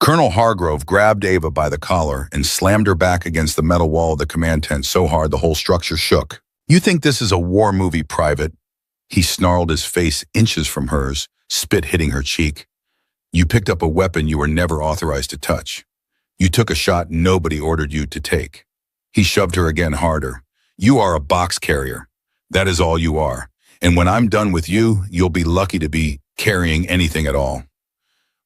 Colonel Hargrove grabbed Ava by the collar and slammed her back against the metal wall of the command tent so hard the whole structure shook. "You think this is a war movie, Private?" He snarled, his face inches from hers, spit hitting her cheek. "You picked up a weapon you were never authorized to touch. You took a shot nobody ordered you to take." He shoved her again harder. "You are a box carrier. That is all you are. And when I'm done with you, you'll be lucky to be carrying anything at all."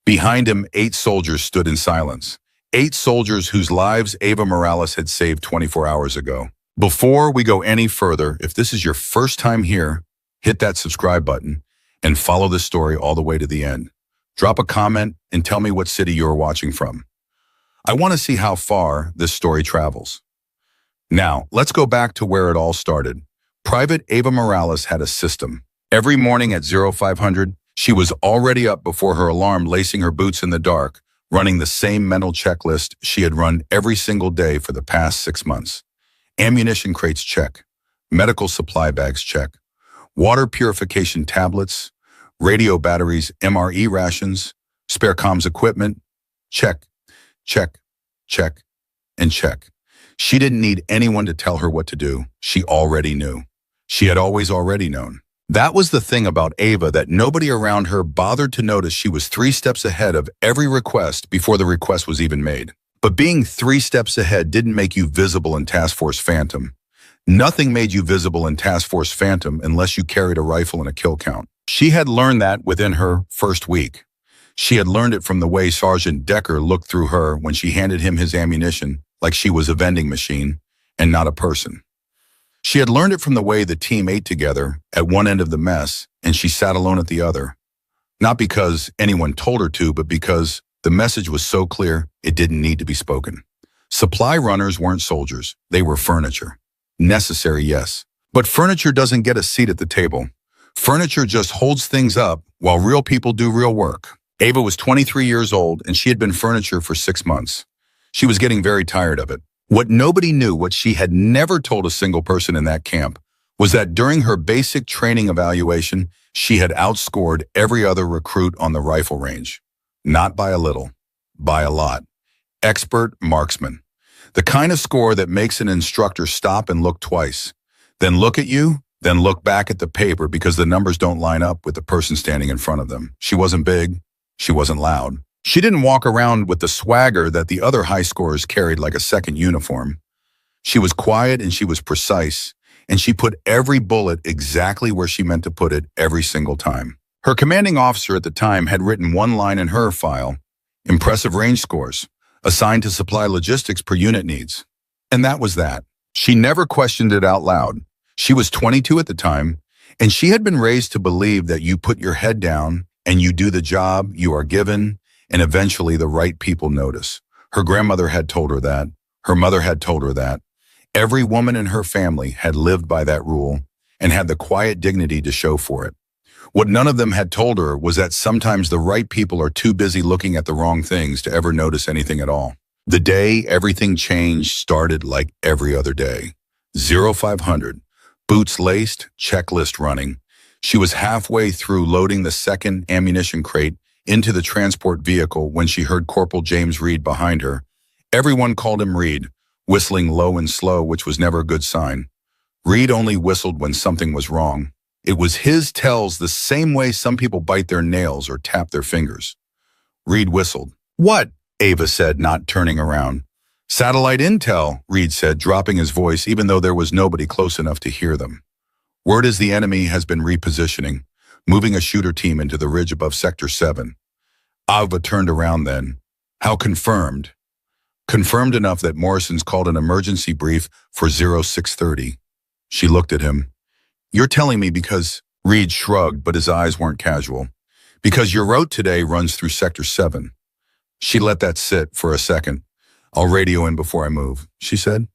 Behind him, 8 soldiers stood in silence. 8 soldiers whose lives Ava Morales had saved 24 hours ago. Before we go any further, if this is your first time here, hit that subscribe button and follow this story all the way to the end. Drop a comment and tell me what city you're watching from. I want to see how far this story travels. Now, let's go back to where it all started. Private Ava Morales had a system. Every morning at 0500, she was already up before her alarm, lacing her boots in the dark, running the same mental checklist she had run every single day for the past 6 months. Ammunition crates, check. Medical supply bags, check. Water purification tablets, radio batteries, MRE rations, spare comms equipment, check, check, check, and check. She didn't need anyone to tell her what to do. She already knew. She had already known. That was the thing about Ava, that nobody around her bothered to notice she was 3 steps ahead of every request before the request was even made. But being 3 steps ahead didn't make you visible in Task Force Phantom. Nothing made you visible in Task Force Phantom unless you carried a rifle and a kill count. She had learned that within her first week. She had learned it from the way Sergeant Decker looked through her when she handed him his ammunition like she was a vending machine and not a person. She had learned it from the way the team ate together at one end of the mess and she sat alone at the other. Not because anyone told her to, but because the message was so clear it didn't need to be spoken. Supply runners weren't soldiers. They were furniture. Necessary, yes. But furniture doesn't get a seat at the table. Furniture just holds things up while real people do real work. Ava was 23 years old and she had been furniture for 6 months. She was getting very tired of it. What nobody knew, what she had never told a single person in that camp, was that during her basic training evaluation, she had outscored every other recruit on the rifle range. Not by a little, by a lot. Expert marksman. The kind of score that makes an instructor stop and look twice, then look at you, then look back at the paper because the numbers don't line up with the person standing in front of them. She wasn't big. She wasn't loud. She didn't walk around with the swagger that the other high scorers carried like a second uniform. She was quiet and she was precise, and she put every bullet exactly where she meant to put it every single time. Her commanding officer at the time had written one line in her file: impressive range scores, assigned to supply logistics per unit needs. And that was that. She never questioned it out loud. She was 22 at the time, and she had been raised to believe that you put your head down and you do the job you are given, and eventually the right people notice. Her grandmother had told her that. Her mother had told her that. Every woman in her family had lived by that rule and had the quiet dignity to show for it. What none of them had told her was that sometimes the right people are too busy looking at the wrong things to ever notice anything at all. The day everything changed started like every other day. 0500, boots laced, checklist running. She was halfway through loading the second ammunition crate into the transport vehicle when she heard Corporal James Reed behind her. Everyone called him Reed, whistling low and slow, which was never a good sign. Reed only whistled when something was wrong. It was his tells, the same way some people bite their nails or tap their fingers. Reed whistled. "What?" Ava said, not turning around. "Satellite intel," Reed said, dropping his voice even though there was nobody close enough to hear them. "Word is the enemy has been repositioning, moving a shooter team into the ridge above Sector 7. Ava turned around then. "How confirmed?" "Confirmed enough that Morrison's called an emergency brief for 0630. She looked at him. "You're telling me because..." Reed shrugged, but his eyes weren't casual. "Because your route today runs through Sector 7. She let that sit for a second. "I'll radio in before I move," she said.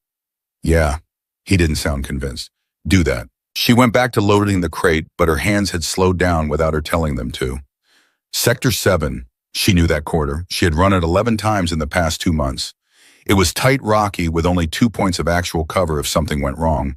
"Yeah." He didn't sound convinced. "Do that." She went back to loading the crate, but her hands had slowed down without her telling them to. Sector 7. She knew that quarter. She had run it 11 times in the past 2 months. It was tight, rocky, with only 2 points of actual cover if something went wrong.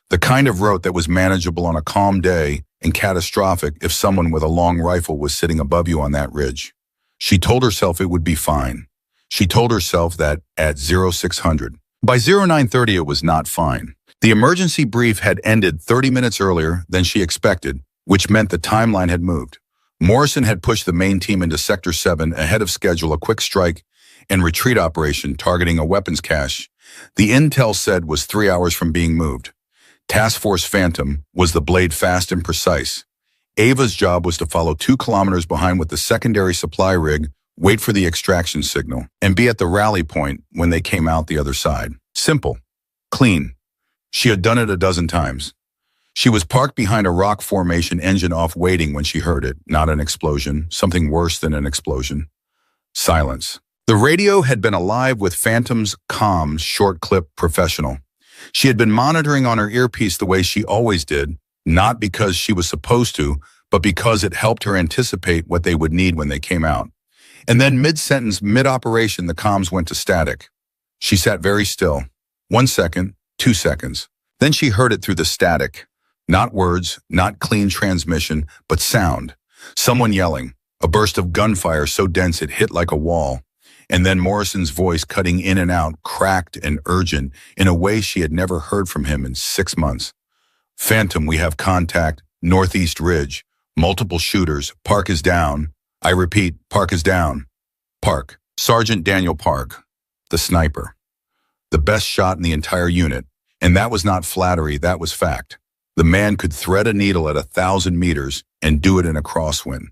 The kind of route that was manageable on a calm day and catastrophic if someone with a long rifle was sitting above you on that ridge. She told herself it would be fine. She told herself that at 0600. By 0930, it was not fine. The emergency brief had ended 30 minutes earlier than she expected, which meant the timeline had moved. Morrison had pushed the main team into Sector 7 ahead of schedule, a quick strike and retreat operation targeting a weapons cache. The intel said was 3 hours from being moved. Task Force Phantom was the blade fast and precise. Ava's job was to follow 2 kilometers behind with the secondary supply rig, wait for the extraction signal, and be at the rally point when they came out the other side. Simple. Clean. She had done it a dozen times. She was parked behind a rock formation, engine off, waiting when she heard it. Not an explosion, something worse than an explosion. Silence. The radio had been alive with Phantom's comms, short clip, professional. She had been monitoring on her earpiece the way she always did, not because she was supposed to, but because it helped her anticipate what they would need when they came out. And then mid-sentence, mid-operation, the comms went to static. She sat very still. 1 second, 2 seconds. Then she heard it through the static. Not words, not clean transmission, but sound. Someone yelling. A burst of gunfire so dense it hit like a wall. And then Morrison's voice cutting in and out, cracked and urgent, in a way she had never heard from him in 6 months. Phantom, we have contact, Northeast Ridge. Multiple shooters. Park is down. I repeat, Park is down. Park. Sergeant Daniel Park. The sniper. The best shot in the entire unit. And that was not flattery, that was fact. The man could thread a needle at 1,000 meters and do it in a crosswind.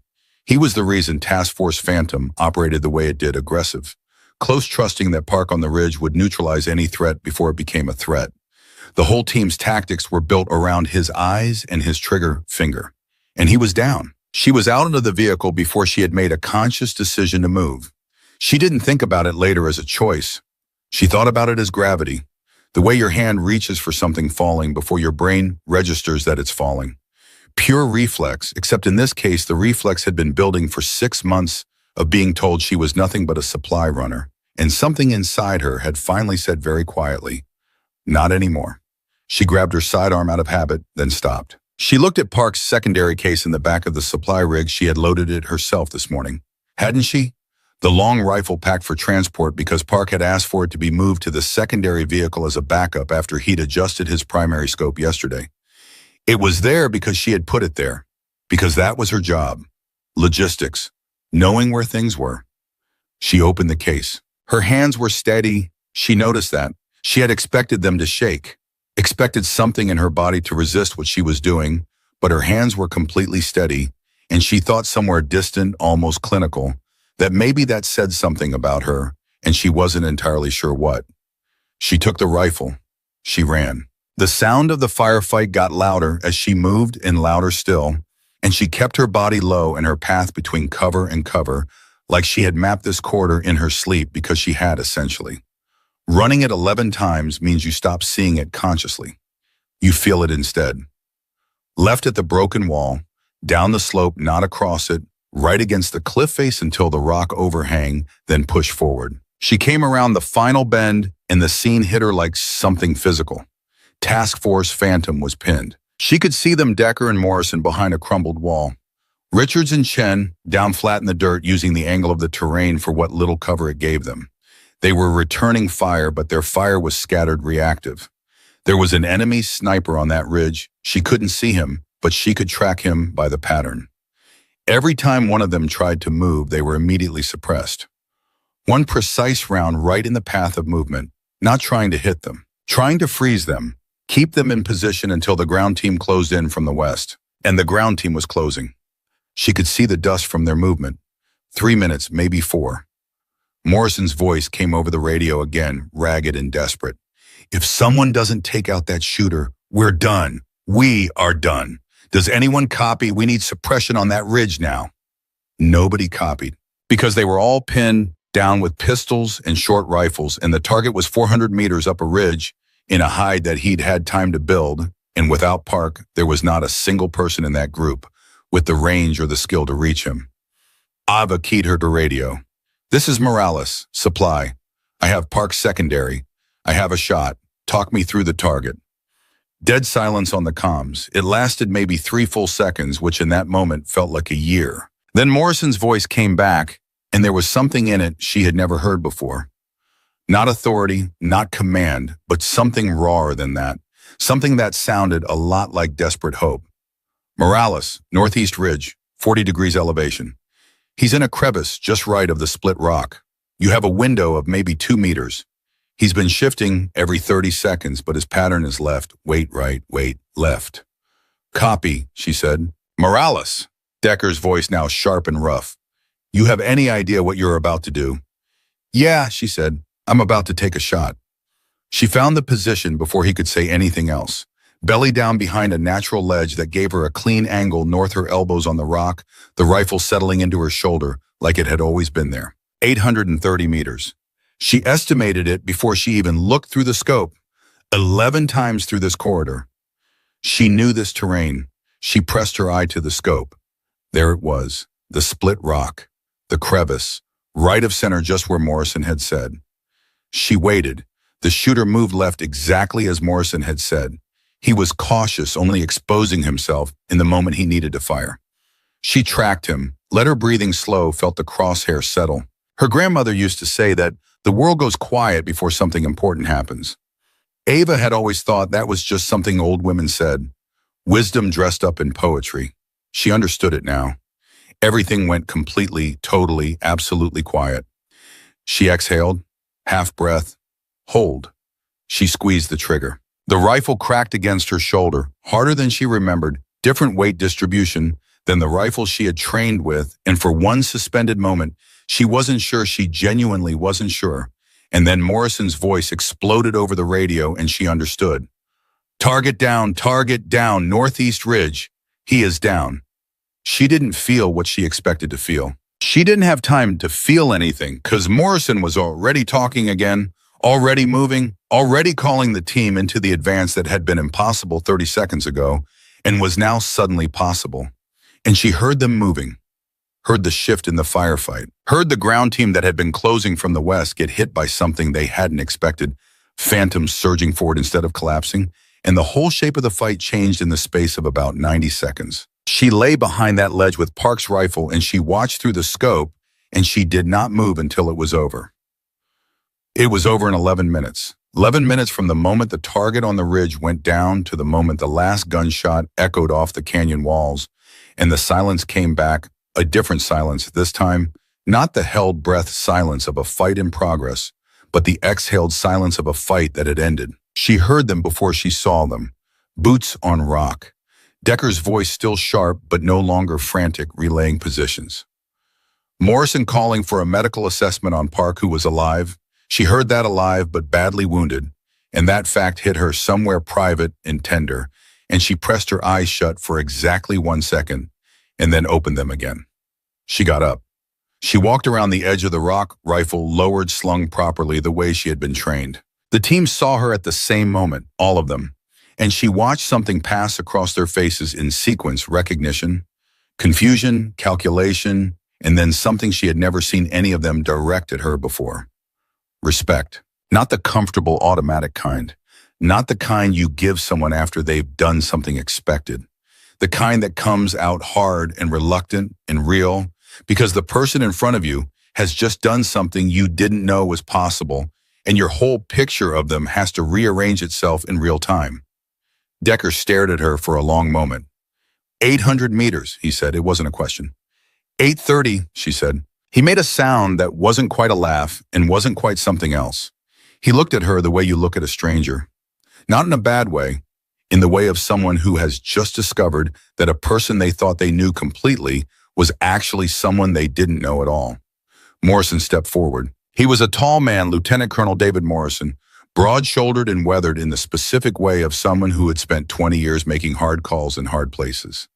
He was the reason Task Force Phantom operated the way it did, aggressive, close, trusting that Park on the ridge would neutralize any threat before it became a threat. The whole team's tactics were built around his eyes and his trigger finger. And he was down. She was out of the vehicle before she had made a conscious decision to move. She didn't think about it later as a choice. She thought about it as gravity, the way your hand reaches for something falling before your brain registers that it's falling. Pure reflex, except in this case, the reflex had been building for 6 months of being told she was nothing but a supply runner, and something inside her had finally said very quietly, not anymore. She grabbed her sidearm out of habit, then stopped. She looked at Park's secondary case in the back of the supply rig. She had loaded it herself this morning. Hadn't she? The long rifle packed for transport because Park had asked for it to be moved to the secondary vehicle as a backup after he'd adjusted his primary scope yesterday. It was there because she had put it there, because that was her job. Logistics, knowing where things were. She opened the case. Her hands were steady. She noticed that. She had expected them to shake, expected something in her body to resist what she was doing, but her hands were completely steady, and she thought somewhere distant, almost clinical, that maybe that said something about her, and she wasn't entirely sure what. She took the rifle. She ran. The sound of the firefight got louder as she moved, and louder still, and she kept her body low and her path between cover and cover, like she had mapped this corridor in her sleep, because she had, essentially. Running it 11 times means you stop seeing it consciously. You feel it instead. Left at the broken wall, down the slope, not across it, right against the cliff face until the rock overhang, then push forward. She came around the final bend, and the scene hit her like something physical. Task Force Phantom was pinned. She could see them, Decker and Morrison, behind a crumbled wall. Richards and Chen down flat in the dirt, using the angle of the terrain for what little cover it gave them. They were returning fire, but their fire was scattered, reactive. There was an enemy sniper on that ridge. She couldn't see him, but she could track him by the pattern. Every time one of them tried to move, they were immediately suppressed. One precise round right in the path of movement, not trying to hit them, trying to freeze them, keep them in position until the ground team closed in from the west. And the ground team was closing. She could see the dust from their movement. 3 minutes, maybe 4. Morrison's voice came over the radio again, ragged and desperate. If someone doesn't take out that shooter, we're done. We are done. Does anyone copy? We need suppression on that ridge now. Nobody copied, because they were all pinned down with pistols and short rifles, and the target was 400 meters up a ridge in a hide that he'd had time to build, and without Park, there was not a single person in that group with the range or the skill to reach him. Ava keyed her to radio. This is Morales, supply. I have Park secondary. I have a shot. Talk me through the target. Dead silence on the comms. It lasted maybe 3 full seconds, which in that moment felt like a year. Then Morrison's voice came back, and there was something in it she had never heard before. Not authority, not command, but something rawer than that. Something that sounded a lot like desperate hope. Morales, northeast ridge, 40 degrees elevation. He's in a crevice just right of the split rock. You have a window of maybe 2 meters. He's been shifting every 30 seconds, but his pattern is left, wait, right, wait, left. Copy, she said. Morales, Decker's voice now sharp and rough. You have any idea what you're about to do? Yeah, she said. I'm about to take a shot. She found the position before he could say anything else. Belly down behind a natural ledge that gave her a clean angle north her elbows on the rock, the rifle settling into her shoulder like it had always been there. 830 meters. She estimated it before she even looked through the scope. 11 times through this corridor. She knew this terrain. She pressed her eye to the scope. There it was, the split rock, the crevice, right of center just where Morrison had said. She waited. The shooter moved left exactly as Morrison had said. He was cautious, only exposing himself in the moment he needed to fire. She tracked him, let her breathing slow, felt the crosshair settle. Her grandmother used to say that the world goes quiet before something important happens. Ava had always thought that was just something old women said. Wisdom dressed up in poetry. She understood it now. Everything went completely, totally, absolutely quiet. She exhaled, half breath, hold. She squeezed the trigger. The rifle cracked against her shoulder, harder than she remembered, different weight distribution than the rifle she had trained with, and for one suspended moment, she wasn't sure, she genuinely wasn't sure. And then Morrison's voice exploded over the radio and she understood. Target down, northeast ridge. He is down. She didn't feel what she expected to feel. She didn't have time to feel anything because Morrison was already talking again, already moving, already calling the team into the advance that had been impossible 30 seconds ago and was now suddenly possible. And she heard them moving, heard the shift in the firefight, heard the ground team that had been closing from the west get hit by something they hadn't expected, phantoms surging forward instead of collapsing, and the whole shape of the fight changed in the space of about 90 seconds. She lay behind that ledge with Park's rifle and she watched through the scope, and she did not move until it was over. It was over in 11 minutes. 11 minutes from the moment the target on the ridge went down to the moment the last gunshot echoed off the canyon walls, and the silence came back, a different silence this time, not the held breath silence of a fight in progress, but the exhaled silence of a fight that had ended. She heard them before she saw them. Boots on rock. Decker's voice still sharp, but no longer frantic, relaying positions. Morrison calling for a medical assessment on Park, who was alive. She heard that alive, but badly wounded, and that fact hit her somewhere private and tender, and she pressed her eyes shut for exactly 1 second, and then opened them again. She got up. She walked around the edge of the rock, rifle lowered, slung properly the way she had been trained. The team saw her at the same moment, all of them, and she watched something pass across their faces in sequence: recognition, confusion, calculation, and then something she had never seen any of them direct at her before. Respect. Not the comfortable automatic kind. Not the kind you give someone after they've done something expected. The kind that comes out hard and reluctant and real because the person in front of you has just done something you didn't know was possible, and your whole picture of them has to rearrange itself in real time. Decker stared at her for a long moment. 800 meters, he said. It wasn't a question. 830, she said. He made a sound that wasn't quite a laugh and wasn't quite something else. He looked at her the way you look at a stranger. Not in a bad way, in the way of someone who has just discovered that a person they thought they knew completely was actually someone they didn't know at all. Morrison stepped forward. He was a tall man, Lieutenant Colonel David Morrison, broad-shouldered and weathered in the specific way of someone who had spent 20 years making hard calls in hard places.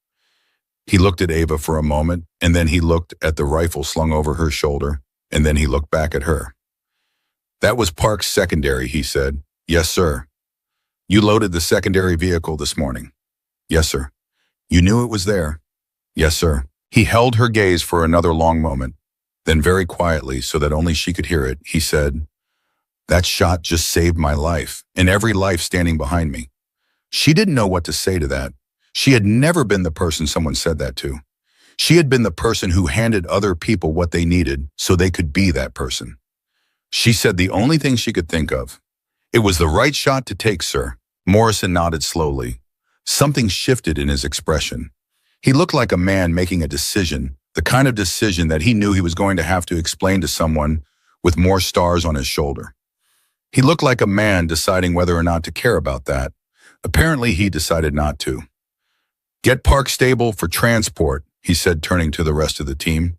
He looked at Ava for a moment, and then he looked at the rifle slung over her shoulder, and then he looked back at her. That was Park's secondary, he said. Yes, sir. You loaded the secondary vehicle this morning. Yes, sir. You knew it was there. Yes, sir. He held her gaze for another long moment. Then very quietly, so that only she could hear it, he said, that shot just saved my life, and every life standing behind me. She didn't know what to say to that. She had never been the person someone said that to. She had been the person who handed other people what they needed so they could be that person. She said the only thing she could think of. It was the right shot to take, sir. Morrison nodded slowly. Something shifted in his expression. He looked like a man making a decision, the kind of decision that he knew he was going to have to explain to someone with more stars on his shoulder. He looked like a man deciding whether or not to care about that. Apparently, he decided not to. Get Park stable for transport, he said, turning to the rest of the team.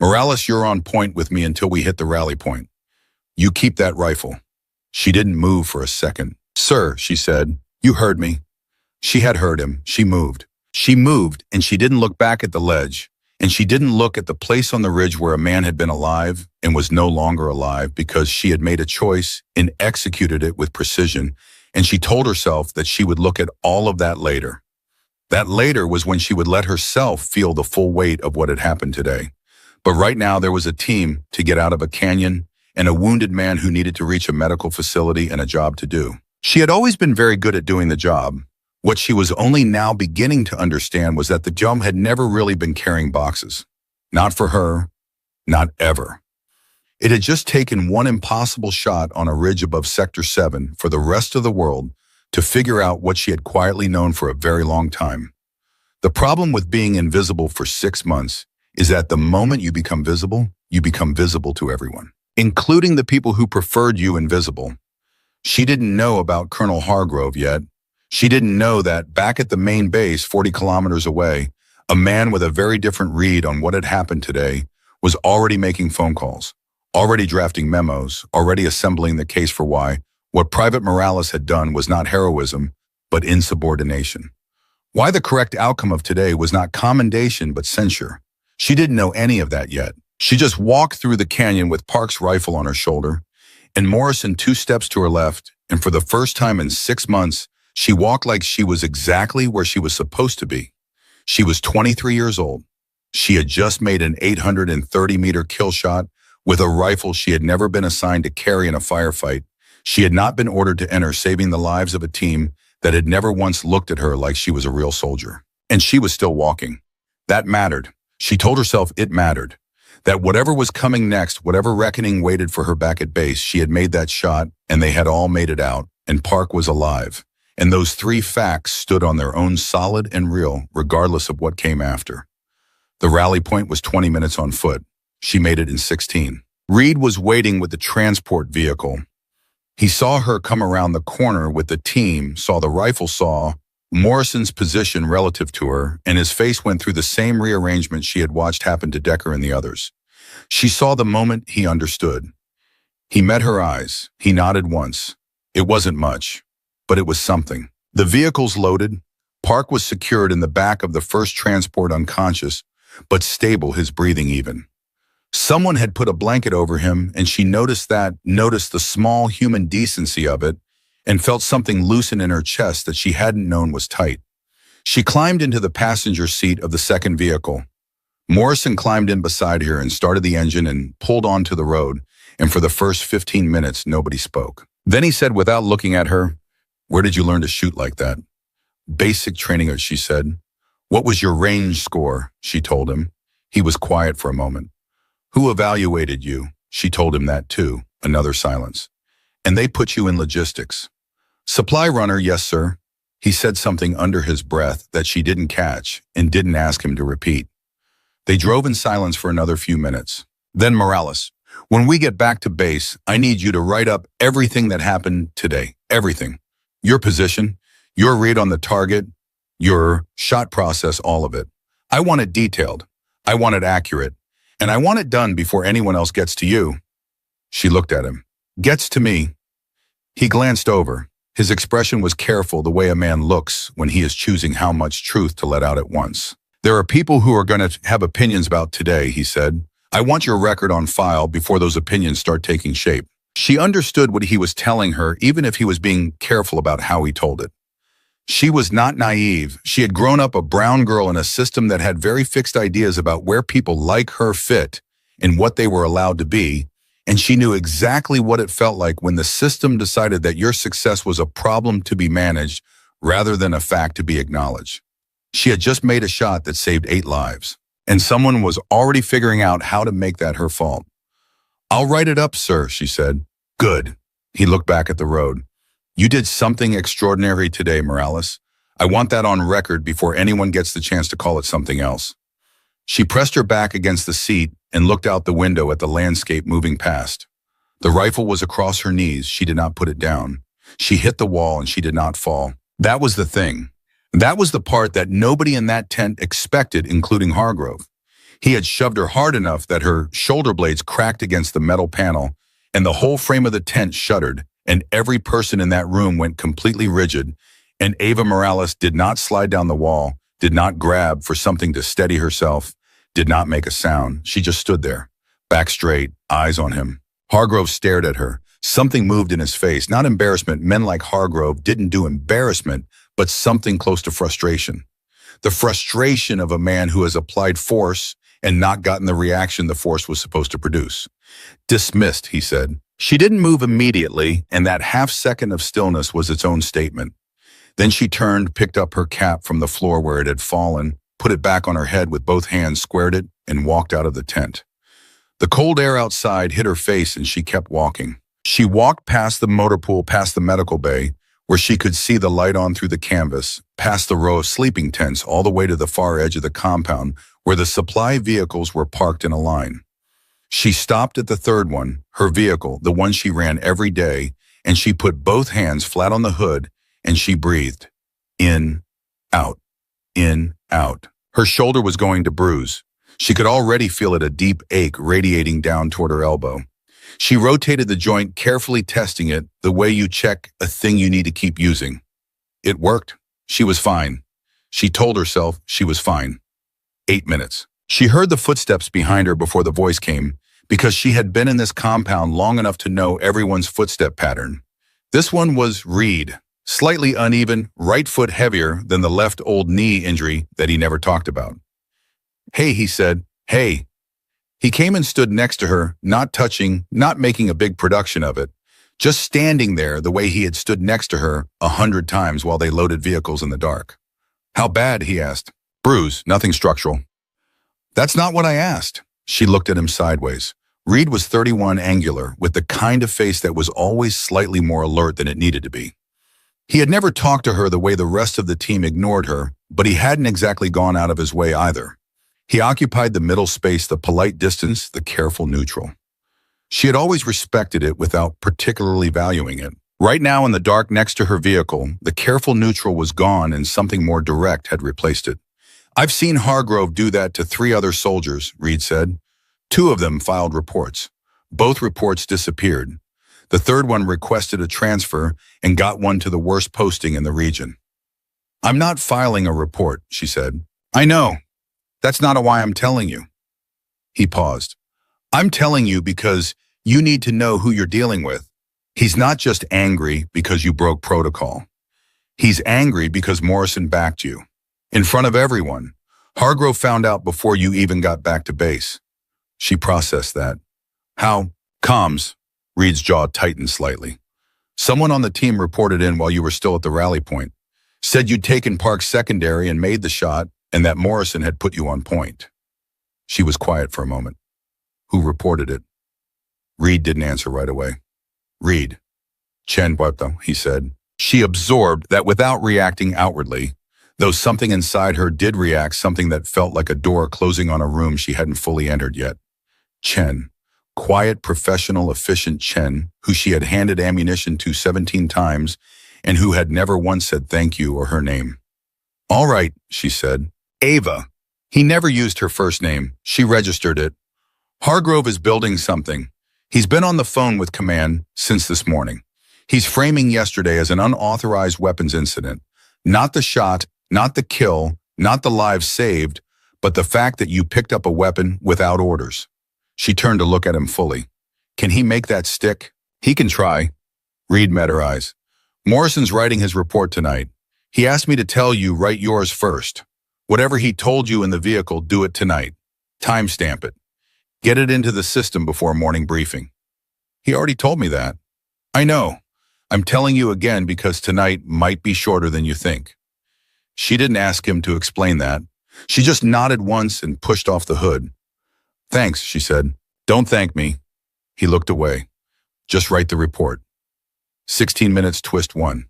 Morales, you're on point with me until we hit the rally point. You keep that rifle. She didn't move for a second. Sir, she said, you heard me. She had heard him. She moved. She moved, and she didn't look back at the ledge, and she didn't look at the place on the ridge where a man had been alive and was no longer alive because she had made a choice and executed it with precision, and she told herself that she would look at all of that later. That later was when she would let herself feel the full weight of what had happened today. But right now there was a team to get out of a canyon and a wounded man who needed to reach a medical facility and a job to do. She had always been very good at doing the job. What she was only now beginning to understand was that the job had never really been carrying boxes. Not for her, not ever. It had just taken one impossible shot on a ridge above Sector 7 for the rest of the world to figure out what she had quietly known for a very long time. The problem with being invisible for 6 months is that the moment you become visible to everyone, including the people who preferred you invisible. She didn't know about Colonel Hargrove yet. She didn't know that back at the main base 40 kilometers away, a man with a very different read on what had happened today was already making phone calls, already drafting memos, already assembling the case for why what Private Morales had done was not heroism, but insubordination. Why the correct outcome of today was not commendation, but censure. She didn't know any of that yet. She just walked through the canyon with Park's rifle on her shoulder, and Morrison 2 steps to her left, and for the first time in 6 months, she walked like she was exactly where she was supposed to be. She was 23 years old. She had just made an 830-meter kill shot with a rifle she had never been assigned to carry in a firefight. She had not been ordered to enter saving the lives of a team that had never once looked at her like she was a real soldier. And she was still walking. That mattered. She told herself it mattered. That whatever was coming next, whatever reckoning waited for her back at base, she had made that shot, and they had all made it out, and Park was alive. And those 3 facts stood on their own solid and real, regardless of what came after. The rally point was 20 minutes on foot. She made it in 16. Reed was waiting with the transport vehicle. He saw her come around the corner with the team, saw the rifle, saw Morrison's position relative to her, and his face went through the same rearrangement she had watched happen to Decker and the others. She saw the moment he understood. He met her eyes. He nodded once. It wasn't much, but it was something. The vehicles loaded. Park was secured in the back of the first transport, unconscious, but stable, his breathing even. Someone had put a blanket over him, and she noticed the small human decency of it, and felt something loosen in her chest that she hadn't known was tight. She climbed into the passenger seat of the second vehicle. Morrison climbed in beside her and started the engine and pulled onto the road, and for the first 15 minutes, nobody spoke. Then he said without looking at her, "Where did you learn to shoot like that?" "Basic training," she said. "What was your range score?" she told him. He was quiet for a moment. "Who evaluated you?" She told him that too. Another silence. "And they put you in logistics." "Supply runner, yes, sir." He said something under his breath that she didn't catch and didn't ask him to repeat. They drove in silence for another few minutes. Then Morales, "When we get back to base, I need you to write up everything that happened today. Everything. Your position, your read on the target, your shot process, all of it. I want it detailed. I want it accurate. And I want it done before anyone else gets to you." She looked at him. "Gets to me." He glanced over. His expression was careful, the way a man looks when he is choosing how much truth to let out at once. "There are people who are going to have opinions about today," he said. "I want your record on file before those opinions start taking shape." She understood what he was telling her, even if he was being careful about how he told it. She was not naive. She had grown up a brown girl in a system that had very fixed ideas about where people like her fit and what they were allowed to be, and she knew exactly what it felt like when the system decided that your success was a problem to be managed rather than a fact to be acknowledged. She had just made a shot that saved 8 lives, and someone was already figuring out how to make that her fault. "I'll write it up, sir," she said. "Good." He looked back at the road. "You did something extraordinary today, Morales. I want that on record before anyone gets the chance to call it something else." She pressed her back against the seat and looked out the window at the landscape moving past. The rifle was across her knees. She did not put it down. She hit the wall and she did not fall. That was the thing. That was the part that nobody in that tent expected, including Hargrove. He had shoved her hard enough that her shoulder blades cracked against the metal panel, and the whole frame of the tent shuddered, and every person in that room went completely rigid, and Ava Morales did not slide down the wall, did not grab for something to steady herself, did not make a sound. She just stood there, back straight, eyes on him. Hargrove stared at her. Something moved in his face, not embarrassment. Men like Hargrove didn't do embarrassment, but something close to frustration. The frustration of a man who has applied force and not gotten the reaction the force was supposed to produce. "Dismissed," he said. She didn't move immediately, and that half second of stillness was its own statement. Then she turned, picked up her cap from the floor where it had fallen, put it back on her head with both hands, squared it, and walked out of the tent. The cold air outside hit her face and she kept walking. She walked past the motor pool, past the medical bay, where she could see the light on through the canvas, past the row of sleeping tents, all the way to the far edge of the compound, where the supply vehicles were parked in a line. She stopped at the third one, her vehicle, the one she ran every day, and she put both hands flat on the hood, and she breathed. In, out, in, out. Her shoulder was going to bruise. She could already feel it, a deep ache radiating down toward her elbow. She rotated the joint, carefully testing it the way you check a thing you need to keep using. It worked. She was fine. She told herself she was fine. 8 minutes. She heard the footsteps behind her before the voice came, because she had been in this compound long enough to know everyone's footstep pattern. This one was Reed, slightly uneven, right foot heavier than the left old knee injury that he never talked about. "Hey," he said. "Hey." He came and stood next to her, not touching, not making a big production of it, just standing there the way he had stood next to her 100 times while they loaded vehicles in the dark. "How bad?" he asked. "Bruise, nothing structural." "That's not what I asked." She looked at him sideways. Reed was 31, angular, with the kind of face that was always slightly more alert than it needed to be. He had never talked to her the way the rest of the team ignored her, but he hadn't exactly gone out of his way either. He occupied the middle space, the polite distance, the careful neutral. She had always respected it without particularly valuing it. Right now, in the dark next to her vehicle, the careful neutral was gone and something more direct had replaced it. "I've seen Hargrove do that to 3 other soldiers," Reed said. 2 of them filed reports. Both reports disappeared. The third one requested a transfer and got one to the worst posting in the region. "I'm not filing a report," she said. "I know. That's not why I'm telling you." He paused. "I'm telling you because you need to know who you're dealing with. He's not just angry because you broke protocol. He's angry because Morrison backed you. In front of everyone. Hargrove found out before you even got back to base." She processed that. "How?" "Comms." Reed's jaw tightened slightly. "Someone on the team reported in while you were still at the rally point. Said you'd taken Park secondary and made the shot, and that Morrison had put you on point." She was quiet for a moment. "Who reported it?" Reed didn't answer right away. "Reed." "Chen Puerto," he said. She absorbed that without reacting outwardly, though something inside her did react, something that felt like a door closing on a room she hadn't fully entered yet. Chen. Quiet, professional, efficient Chen, who she had handed ammunition to 17 times and who had never once said thank you or her name. "All right," she said. "Ava." He never used her first name. She registered it. "Hargrove is building something. He's been on the phone with command since this morning. He's framing yesterday as an unauthorized weapons incident. Not the shot, not the kill, not the lives saved, but the fact that you picked up a weapon without orders." She turned to look at him fully. "Can he make that stick?" "He can try." Reed met her eyes. "Morrison's writing his report tonight. He asked me to tell you write yours first. Whatever he told you in the vehicle, do it tonight. Timestamp it. Get it into the system before morning briefing." "He already told me that." "I know. I'm telling you again because tonight might be shorter than you think." She didn't ask him to explain that, She just nodded once and pushed off the hood. Thanks, she said. Don't thank me. He looked away. Just write the report. 16 minutes, twist 1.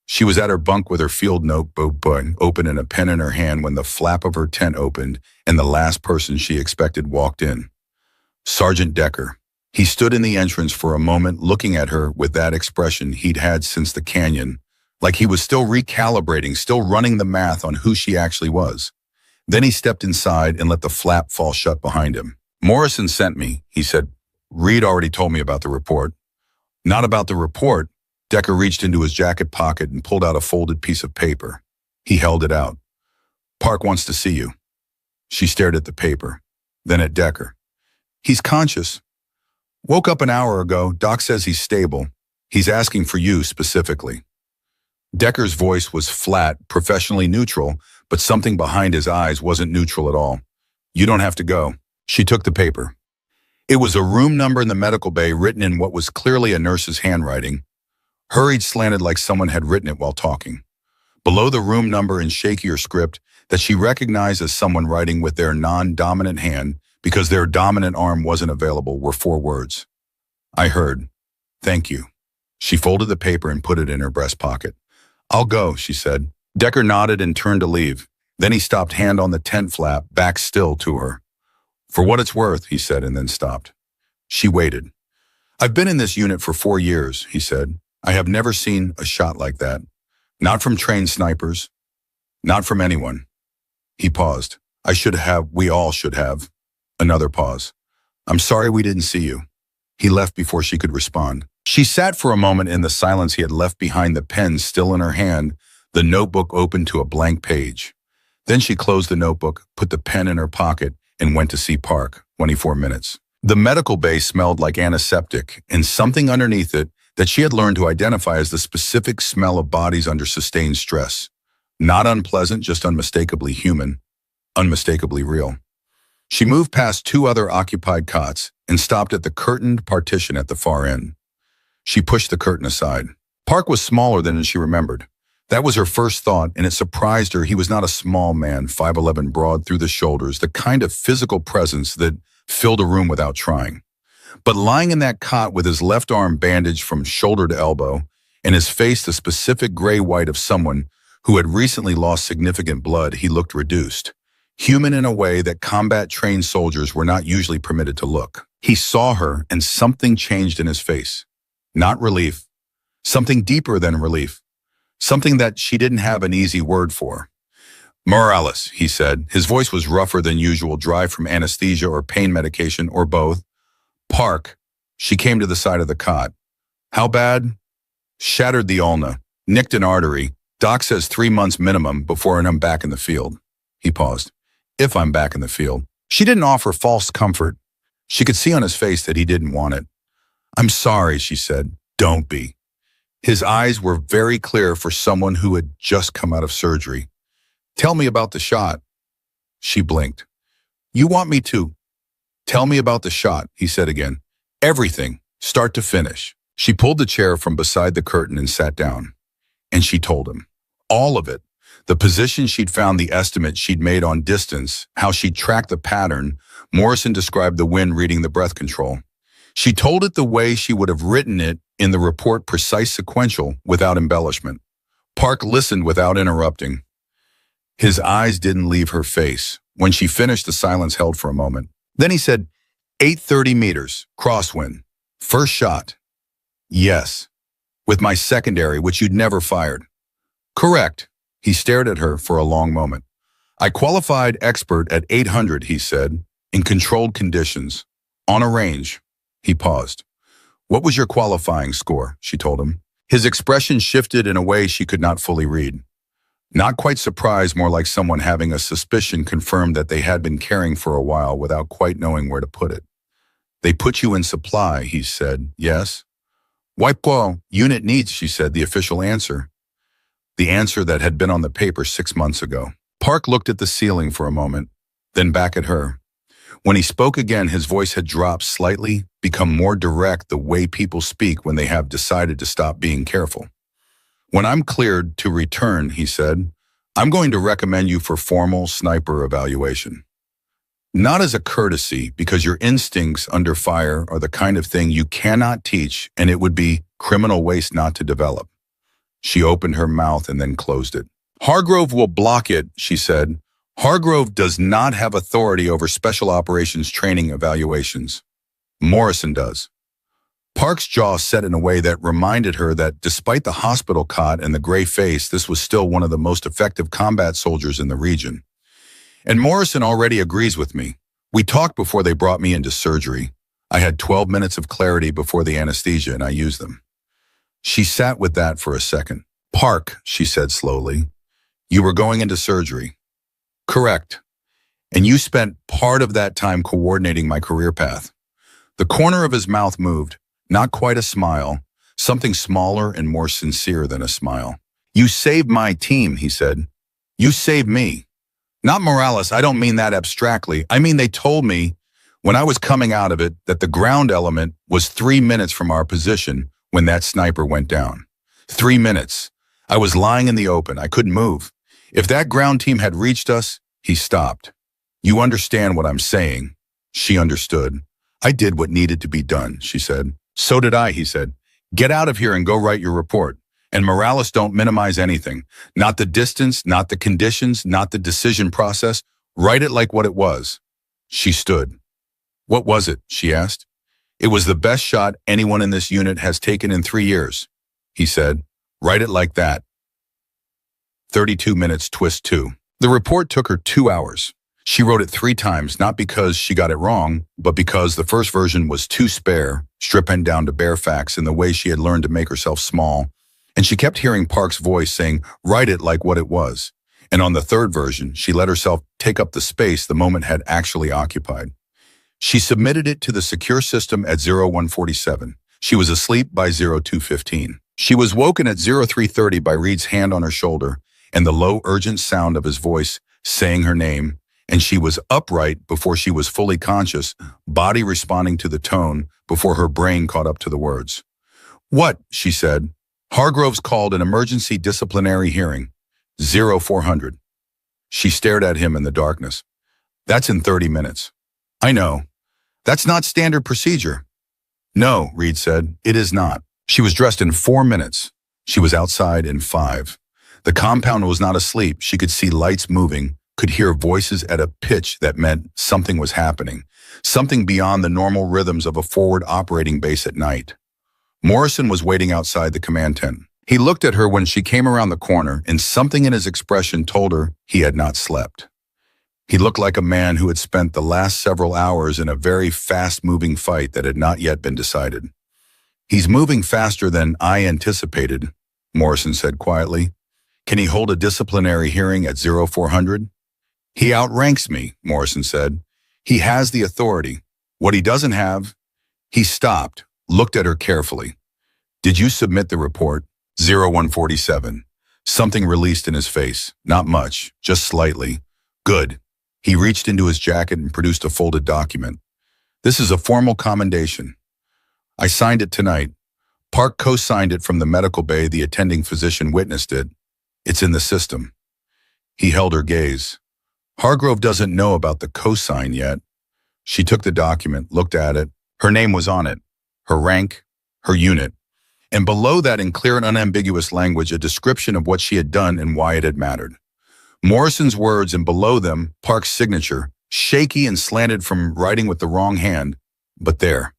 She was at her bunk with her field notebook open and a pen in her hand when the flap of her tent opened and the last person she expected walked in. Sergeant Decker. He stood in the entrance for a moment looking at her with that expression he'd had since the canyon, like he was still recalibrating, still running the math on who she actually was. Then he stepped inside and let the flap fall shut behind him. Morrison sent me, he said. Reed already told me about the report. Not about the report. Decker reached into his jacket pocket and pulled out a folded piece of paper. He held it out. Park wants to see you. She stared at the paper, then at Decker. He's conscious. Woke up an hour ago. Doc says he's stable. He's asking for you specifically. Decker's voice was flat, professionally neutral, but something behind his eyes wasn't neutral at all. You don't have to go. She took the paper. It was a room number in the medical bay written in what was clearly a nurse's handwriting. Hurried slanted like someone had written it while talking. Below the room number in shakier script that she recognized as someone writing with their non-dominant hand because their dominant arm wasn't available were 4 words. I heard. Thank you. She folded the paper and put it in her breast pocket. I'll go, she said. Decker nodded and turned to leave. Then he stopped, hand on the tent flap, back still to her. For what it's worth, he said, and then stopped. She waited. I've been in this unit for 4 years, he said. I have never seen a shot like that. Not from trained snipers. Not from anyone. He paused. We all should have. Another pause. I'm sorry we didn't see you. He left before she could respond. She sat for a moment in the silence he had left behind, the pen still in her hand, the notebook open to a blank page. Then she closed the notebook, put the pen in her pocket, and went to see Park, 24 minutes. The medical bay smelled like antiseptic, and something underneath it that she had learned to identify as the specific smell of bodies under sustained stress. Not unpleasant, just unmistakably human, unmistakably real. She moved past 2 other occupied cots and stopped at the curtained partition at the far end. She pushed the curtain aside. Park was smaller than she remembered. That was her first thought, and it surprised her he was not a small man, 5'11", broad through the shoulders, the kind of physical presence that filled a room without trying. But lying in that cot with his left arm bandaged from shoulder to elbow, and his face the specific gray-white of someone who had recently lost significant blood, he looked reduced. Human in a way that combat-trained soldiers were not usually permitted to look. He saw her, and something changed in his face. Not relief. Something deeper than relief. Something that she didn't have an easy word for. Morales, he said. His voice was rougher than usual, dry from anesthesia or pain medication, or both. Park. She came to the side of the cot. How bad? Shattered the ulna. Nicked an artery. Doc says 3 months minimum before I'm back in the field. He paused. If I'm back in the field. She didn't offer false comfort. She could see on his face that he didn't want it. I'm sorry, she said. Don't be. His eyes were very clear for someone who had just come out of surgery. Tell me about the shot. She blinked. You want me to? Tell me about the shot, he said again. Everything, start to finish. She pulled the chair from beside the curtain and sat down. And she told him. All of it. The position she'd found, the estimate she'd made on distance, how she'd tracked the pattern. Morrison described the wind reading the breath control. She told it the way she would have written it in the report, precise, sequential, without embellishment. Park listened without interrupting. His eyes didn't leave her face. When she finished, the silence held for a moment. Then he said, 830 meters, crosswind. First shot. Yes. With my secondary, which you'd never fired. Correct. He stared at her for a long moment. I qualified expert at 800, he said, in controlled conditions. On a range. He paused. What was your qualifying score? She told him. His expression shifted in a way she could not fully read. Not quite surprised, more like someone having a suspicion confirmed that they had been caring for a while without quite knowing where to put it. They put you in supply, he said. Yes? Wipequo, unit needs, she said, the official answer. The answer that had been on the paper 6 months ago. Park looked at the ceiling for a moment, then back at her. When he spoke again, his voice had dropped slightly, become more direct, the way people speak when they have decided to stop being careful. When I'm cleared to return, he said, I'm going to recommend you for formal sniper evaluation. Not as a courtesy, because your instincts under fire are the kind of thing you cannot teach, and it would be criminal waste not to develop. She opened her mouth and then closed it. Hargrove will block it, she said. Hargrove does not have authority over special operations training evaluations. Morrison does. Park's jaw set in a way that reminded her that despite the hospital cot and the gray face, this was still one of the most effective combat soldiers in the region. And Morrison already agrees with me. We talked before they brought me into surgery. I had 12 minutes of clarity before the anesthesia, and I used them. She sat with that for a second. Park, she said slowly, you were going into surgery. Correct. And you spent part of that time coordinating my career path. The corner of his mouth moved, not quite a smile, something smaller and more sincere than a smile. You saved my team, he said. You saved me. Not Morales, I don't mean that abstractly. I mean they told me, when I was coming out of it, that the ground element was 3 minutes from our position when that sniper went down. 3 minutes. I was lying in the open. I couldn't move. If that ground team had reached us, he stopped. You understand what I'm saying? She understood. I did what needed to be done, she said. So did I, he said. Get out of here and go write your report. And Morales, don't minimize anything. Not the distance, not the conditions, not the decision process. Write it like what it was. She stood. What was it? She asked. It was the best shot anyone in this unit has taken in 3 years, he said. Write it like that. 32 minutes, twist 2. The report took her 2 hours. She wrote it 3 times, not because she got it wrong, but because the first version was too spare, stripping down to bare facts in the way she had learned to make herself small. And she kept hearing Park's voice saying, write it like what it was. And on the third version, she let herself take up the space the moment had actually occupied. She submitted it to the secure system at 0147. She was asleep by 0215. She was woken at 0330 by Reed's hand on her shoulder and the low, urgent sound of his voice saying her name, and she was upright before she was fully conscious, body responding to the tone before her brain caught up to the words. What? She said. Hargrove's called an emergency disciplinary hearing. 0400. She stared at him in the darkness. That's in 30 minutes. I know. That's not standard procedure. No, Reed said, it is not. She was dressed in 4 minutes. She was outside in 5. The compound was not asleep. She could see lights moving, could hear voices at a pitch that meant something was happening, something beyond the normal rhythms of a forward operating base at night. Morrison was waiting outside the command tent. He looked at her when she came around the corner, and something in his expression told her he had not slept. He looked like a man who had spent the last several hours in a very fast-moving fight that had not yet been decided. He's moving faster than I anticipated, Morrison said quietly. Can he hold a disciplinary hearing at 0400? He outranks me, Morrison said. He has the authority. What he doesn't have... He stopped, looked at her carefully. Did you submit the report? 0147. Something released in his face. Not much, just slightly. Good. He reached into his jacket and produced a folded document. This is a formal commendation. I signed it tonight. Park co-signed it from the medical bay. The attending physician witnessed it. It's in the system. He held her gaze. Hargrove doesn't know about the co-sign yet. She took the document, looked at it. Her name was on it, her rank, her unit, and below that in clear and unambiguous language, a description of what she had done and why it had mattered. Morrison's words, and below them, Park's signature, shaky and slanted from writing with the wrong hand, but there.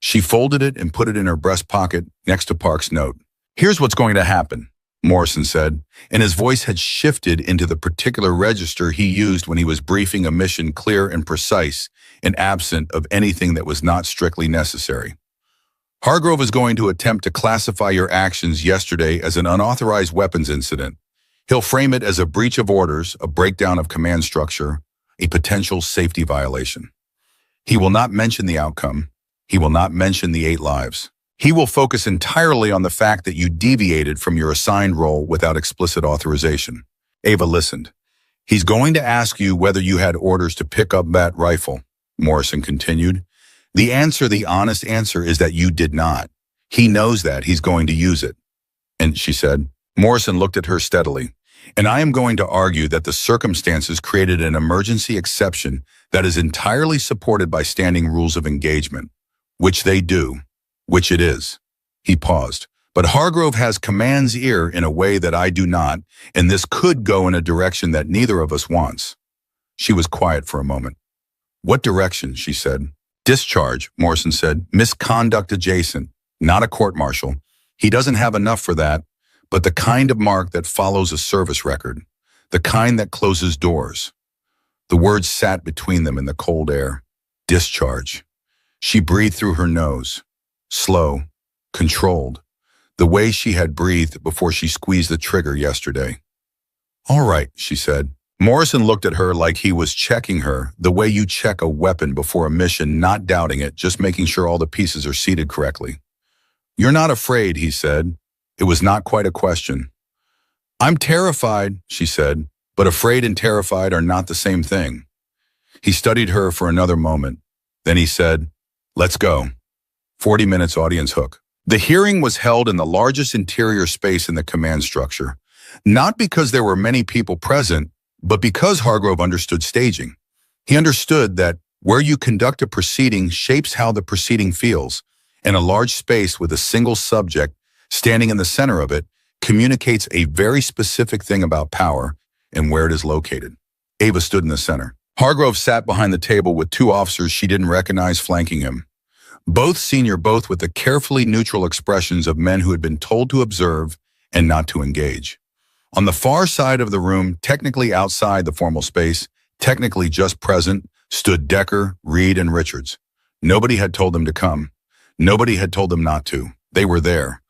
She folded it and put it in her breast pocket next to Park's note. Here's what's going to happen, Morrison said, and his voice had shifted into the particular register he used when he was briefing a mission clear and precise and absent of anything that was not strictly necessary. Hargrove is going to attempt to classify your actions yesterday as an unauthorized weapons incident. He'll frame it as a breach of orders, a breakdown of command structure, a potential safety violation. He will not mention the outcome. He will not mention the 8 lives. He will focus entirely on the fact that you deviated from your assigned role without explicit authorization. Ava listened. He's going to ask you whether you had orders to pick up that rifle, Morrison continued. The honest answer is that you did not. He knows that. He's going to use it. And she said, Morrison looked at her steadily. And I am going to argue that the circumstances created an emergency exception that is entirely supported by standing rules of engagement, which they do, which it is. He paused. But Hargrove has command's ear in a way that I do not, and this could go in a direction that neither of us wants. She was quiet for a moment. What direction? She said. Discharge, Morrison said. Misconduct adjacent, not a court-martial. He doesn't have enough for that, but the kind of mark that follows a service record, the kind that closes doors. The words sat between them in the cold air. Discharge. She breathed through her nose. Slow, controlled, the way she had breathed before she squeezed the trigger yesterday. All right, she said. Morrison looked at her like he was checking her, the way you check a weapon before a mission, not doubting it, just making sure all the pieces are seated correctly. You're not afraid, he said. It was not quite a question. I'm terrified, she said, but afraid and terrified are not the same thing. He studied her for another moment. Then he said, let's go. 40 minutes audience hook. The hearing was held in the largest interior space in the command structure, not because there were many people present, but because Hargrove understood staging. He understood that where you conduct a proceeding shapes how the proceeding feels, and a large space with a single subject standing in the center of it communicates a very specific thing about power and where it is located. Ava stood in the center. Hargrove sat behind the table with two officers she didn't recognize flanking him. Both senior, both with the carefully neutral expressions of men who had been told to observe and not to engage. On the far side of the room, technically outside the formal space, technically just present, stood Decker, Reed, and Richards. Nobody had told them to come. Nobody had told them not to. They were there.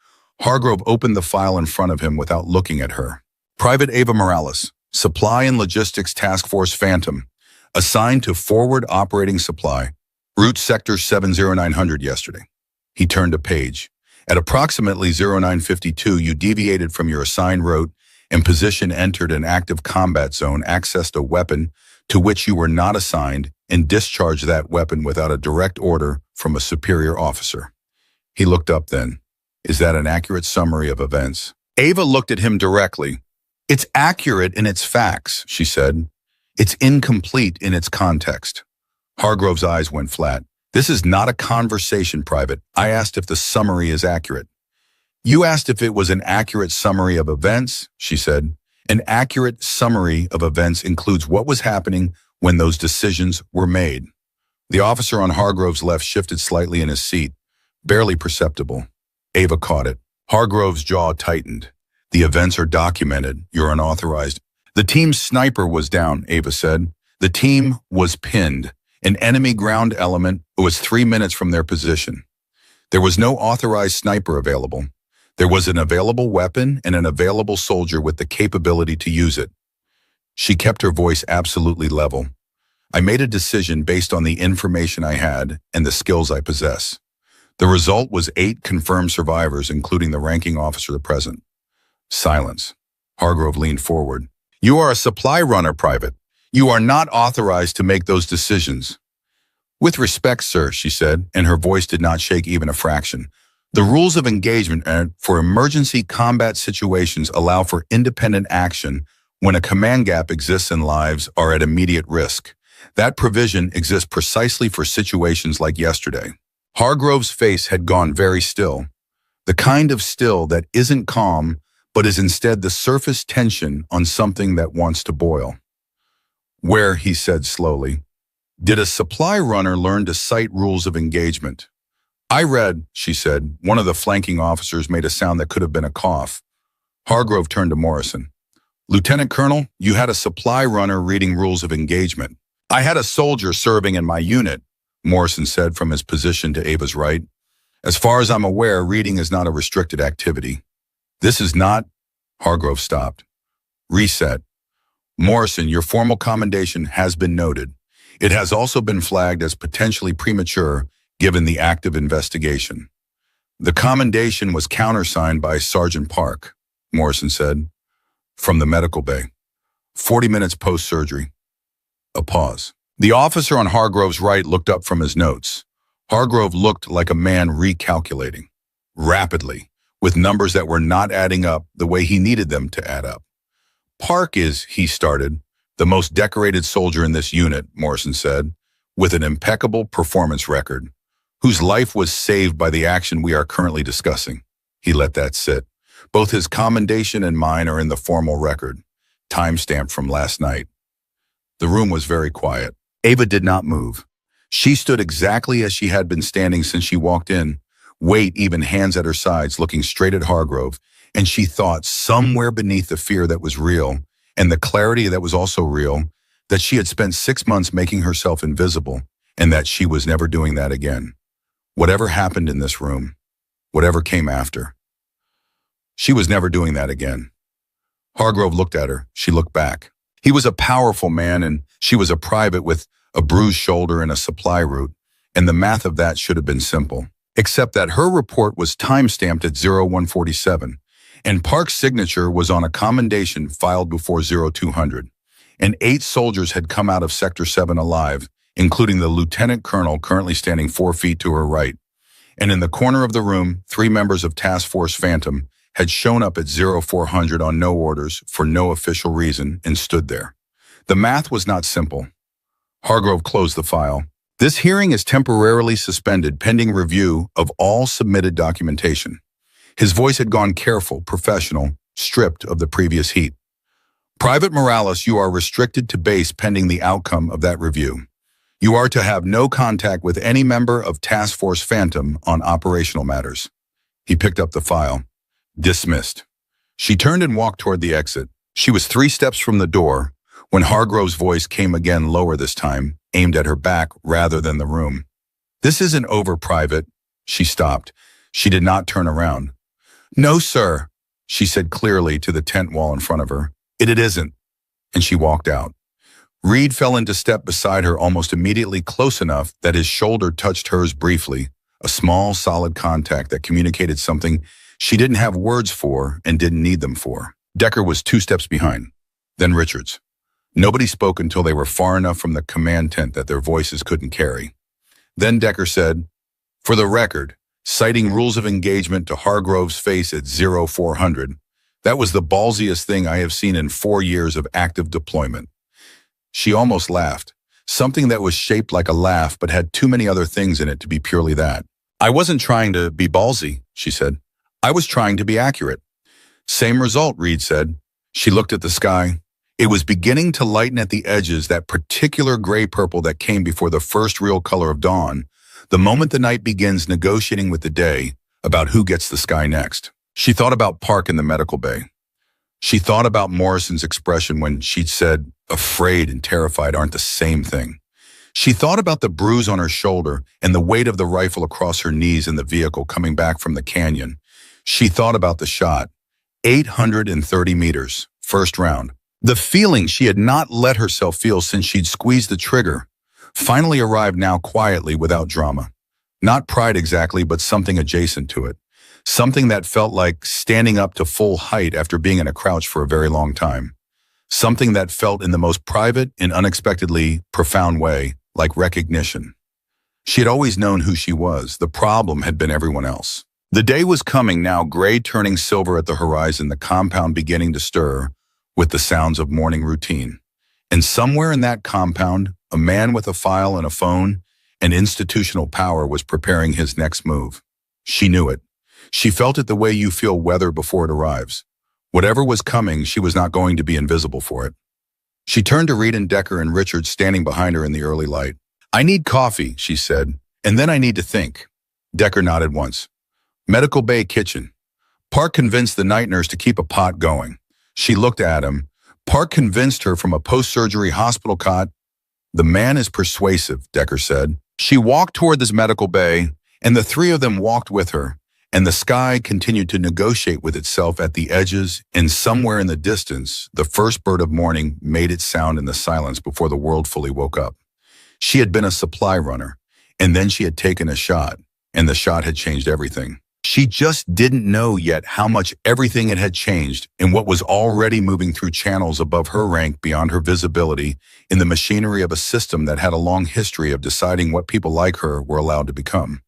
Hargrove opened the file in front of him without looking at her. Private Ava Morales, Supply and Logistics Task Force Phantom, assigned to Forward Operating Supply, Route Sector 70900 yesterday. He turned a page. At approximately 0952, you deviated from your assigned route and position entered an active combat zone, accessed a weapon to which you were not assigned, and discharged that weapon without a direct order from a superior officer. He looked up then. Is that an accurate summary of events? Ava looked at him directly. It's accurate in its facts, she said. It's incomplete in its context. Hargrove's eyes went flat. This is not a conversation, Private. I asked if the summary is accurate. You asked if it was an accurate summary of events, she said. An accurate summary of events includes what was happening when those decisions were made. The officer on Hargrove's left shifted slightly in his seat, barely perceptible. Ava caught it. Hargrove's jaw tightened. The events are documented. You're unauthorized. The team's sniper was down, Ava said. The team was pinned. An enemy ground element was 3 minutes from their position. There was no authorized sniper available. There was an available weapon and an available soldier with the capability to use it. She kept her voice absolutely level. I made a decision based on the information I had and the skills I possess. The result was 8 confirmed survivors, including the ranking officer present. Silence. Hargrove leaned forward. You are a supply runner, Private. You are not authorized to make those decisions. With respect, sir, she said, and her voice did not shake even a fraction. The rules of engagement for emergency combat situations allow for independent action when a command gap exists and lives are at immediate risk. That provision exists precisely for situations like yesterday. Hargrove's face had gone very still, the kind of still that isn't calm, but is instead the surface tension on something that wants to boil. Where, he said slowly, did a supply runner learn to cite rules of engagement? I read, she said. One of the flanking officers made a sound that could have been a cough. Hargrove turned to Morrison. Lieutenant Colonel, you had a supply runner reading rules of engagement. I had a soldier serving in my unit, Morrison said from his position to Ava's right. As far as I'm aware, reading is not a restricted activity. This is not... Hargrove stopped. Reset. Morrison, your formal commendation has been noted. It has also been flagged as potentially premature given the active investigation. The commendation was countersigned by Sergeant Park, Morrison said, from the medical bay. 40 minutes post-surgery. A pause. The officer on Hargrove's right looked up from his notes. Hargrove looked like a man recalculating, rapidly, with numbers that were not adding up the way he needed them to add up. Park is, he started, the most decorated soldier in this unit, Morrison said, with an impeccable performance record, whose life was saved by the action we are currently discussing. He let that sit. Both his commendation and mine are in the formal record, time-stamped from last night. The room was very quiet. Ava did not move. She stood exactly as she had been standing since she walked in, weight even hands at her sides, looking straight at Hargrove, and she thought somewhere beneath the fear that was real, and the clarity that was also real, that she had spent 6 months making herself invisible, and that she was never doing that again. Whatever happened in this room, whatever came after, she was never doing that again. Hargrove looked at her. She looked back. He was a powerful man, and she was a private with a bruised shoulder and a supply route, and the math of that should have been simple, except that her report was time-stamped at 0147, and Park's signature was on a commendation filed before 0200, and 8 soldiers had come out of Sector 7 alive, including the lieutenant colonel currently standing 4 feet to her right. And in the corner of the room, 3 members of Task Force Phantom had shown up at 0400 on no orders for no official reason and stood there. The math was not simple. Hargrove closed the file. This hearing is temporarily suspended pending review of all submitted documentation. His voice had gone careful, professional, stripped of the previous heat. Private Morales, you are restricted to base pending the outcome of that review. You are to have no contact with any member of Task Force Phantom on operational matters. He picked up the file. Dismissed. She turned and walked toward the exit. She was 3 steps from the door when Hargrove's voice came again, lower this time, aimed at her back rather than the room. This isn't over, Private. She stopped. She did not turn around. No, sir, she said clearly to the tent wall in front of her. It isn't. And she walked out. Reed fell into step beside her almost immediately, close enough that his shoulder touched hers briefly, a small, solid contact that communicated something she didn't have words for and didn't need them for. Decker was 2 steps behind. Then Richards. Nobody spoke until they were far enough from the command tent that their voices couldn't carry. Then Decker said, for the record, citing rules of engagement to Hargrove's face at 0400, that was the ballsiest thing I have seen in 4 years of active deployment. She almost laughed, something that was shaped like a laugh but had too many other things in it to be purely that. I wasn't trying to be ballsy, she said. I was trying to be accurate. Same result, Reed said. She looked at the sky. It was beginning to lighten at the edges, that particular gray-purple that came before the first real color of dawn, the moment the night begins negotiating with the day about who gets the sky next. She thought about Park in the medical bay. She thought about Morrison's expression when she'd said, afraid and terrified aren't the same thing. She thought about the bruise on her shoulder and the weight of the rifle across her knees in the vehicle coming back from the canyon. She thought about the shot, 830 meters, first round. The feeling she had not let herself feel since she'd squeezed the trigger finally arrived now quietly without drama. Not pride exactly, but something adjacent to it. Something that felt like standing up to full height after being in a crouch for a very long time. Something that felt in the most private and unexpectedly profound way like recognition. She had always known who she was. The problem had been everyone else. The day was coming now, gray turning silver at the horizon, the compound beginning to stir with the sounds of morning routine. And somewhere in that compound, a man with a file and a phone and institutional power was preparing his next move. She knew it. She felt it the way you feel weather before it arrives. Whatever was coming, she was not going to be invisible for it. She turned to Reed and Decker and Richard standing behind her in the early light. I need coffee, she said, and then I need to think. Decker nodded once. Medical bay kitchen. Park convinced the night nurse to keep a pot going. She looked at him. Park convinced her from a post-surgery hospital cot. The man is persuasive, Decker said. She walked toward this medical bay, and the 3 of them walked with her, and the sky continued to negotiate with itself at the edges, and somewhere in the distance, the first bird of morning made its sound in the silence before the world fully woke up. She had been a supply runner, and then she had taken a shot, and the shot had changed everything. She just didn't know yet how much everything it had changed in what was already moving through channels above her rank beyond her visibility in the machinery of a system that had a long history of deciding what people like her were allowed to become.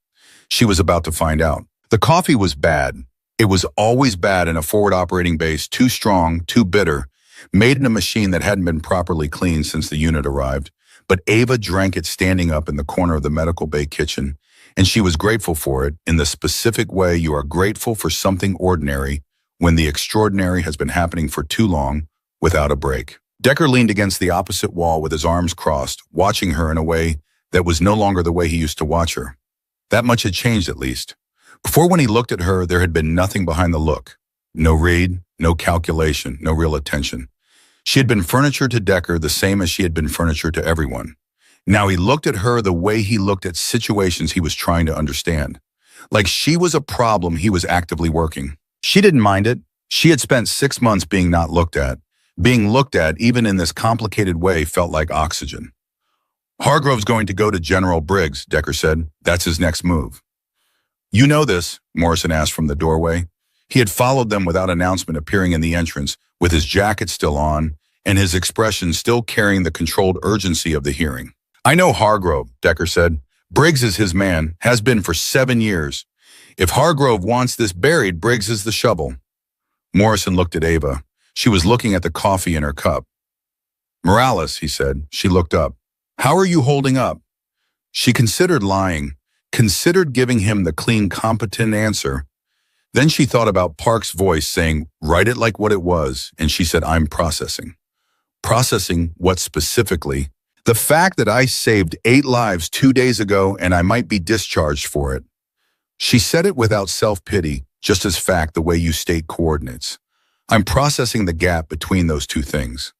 She was about to find out. The coffee was bad. It was always bad in a forward operating base, too strong, too bitter, made in a machine that hadn't been properly cleaned since the unit arrived. But Ava drank it standing up in the corner of the medical bay kitchen, and she was grateful for it in the specific way you are grateful for something ordinary when the extraordinary has been happening for too long without a break. Decker leaned against the opposite wall with his arms crossed, watching her in a way that was no longer the way he used to watch her. That much had changed, at least. Before, when he looked at her, there had been nothing behind the look. No read, no calculation, no real attention. She had been furniture to Decker the same as she had been furniture to everyone. Now he looked at her the way he looked at situations he was trying to understand. Like she was a problem he was actively working. She didn't mind it. She had spent 6 months being not looked at. Being looked at, even in this complicated way, felt like oxygen. Hargrove's going to go to General Briggs, Decker said. That's his next move. You know this, Morrison asked from the doorway. He had followed them without announcement, appearing in the entrance, with his jacket still on, and his expression still carrying the controlled urgency of the hearing. I know Hargrove, Decker said. Briggs is his man, has been for 7 years. If Hargrove wants this buried, Briggs is the shovel. Morrison looked at Ava. She was looking at the coffee in her cup. Morales, he said. She looked up. How are you holding up? She considered lying, considered giving him the clean, competent answer. Then she thought about Park's voice saying, write it like what it was, and she said, I'm processing. Processing what specifically? The fact that I saved 8 lives 2 days ago and I might be discharged for it. She said it without self-pity, just as fact, the way you state coordinates. I'm processing the gap between those two things.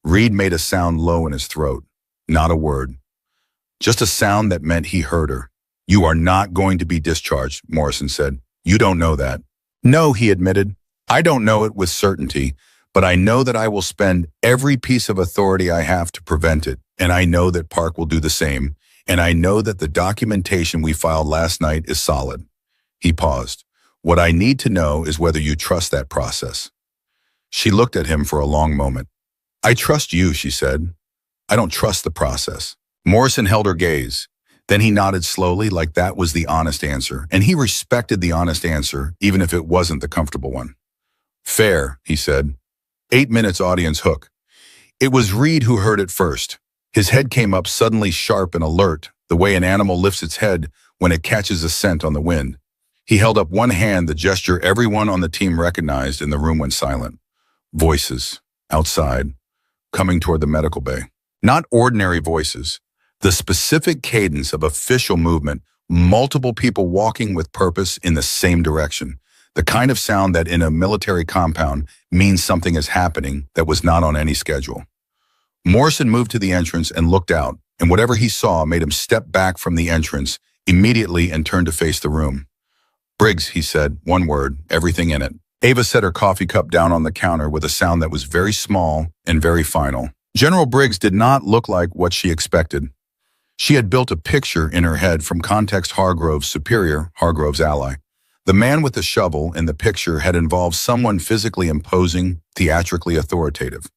Reed made a sound low in his throat. Not a word. Just a sound that meant he heard her. You are not going to be discharged, Morrison said. You don't know that. No, he admitted. I don't know it with certainty, but I know that I will spend every piece of authority I have to prevent it, and I know that Park will do the same, and I know that the documentation we filed last night is solid. He paused. What I need to know is whether you trust that process. She looked at him for a long moment. I trust you, she said. I don't trust the process. Morrison held her gaze. Then he nodded slowly, like that was the honest answer, and he respected the honest answer, even if it wasn't the comfortable one. Fair, he said. 8 minutes audience hook. It was Reed who heard it first. His head came up suddenly sharp and alert, the way an animal lifts its head when it catches a scent on the wind. He held up one hand, the gesture everyone on the team recognized, and the room went silent. Voices, outside, coming toward the medical bay. Not ordinary voices. The specific cadence of official movement, multiple people walking with purpose in the same direction. The kind of sound that in a military compound means something is happening that was not on any schedule. Morrison moved to the entrance and looked out, and whatever he saw made him step back from the entrance immediately and turn to face the room. Briggs, he said, one word, everything in it. Ava set her coffee cup down on the counter with a sound that was very small and very final. General Briggs did not look like what she expected. She had built a picture in her head from context Hargrove's superior, Hargrove's ally. The man with the shovel in the picture had involved someone physically imposing, theatrically authoritative.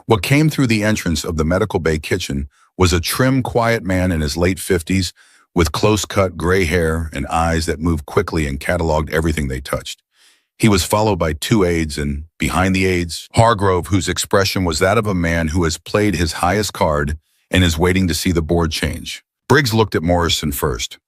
What came through the entrance of the medical bay kitchen was a trim, quiet man in his late 50s with close-cut gray hair and eyes that moved quickly and cataloged everything they touched. He was followed by 2 aides, and behind the aides, Hargrove, whose expression was that of a man who has played his highest card and is waiting to see the board change. Briggs looked at Morrison first.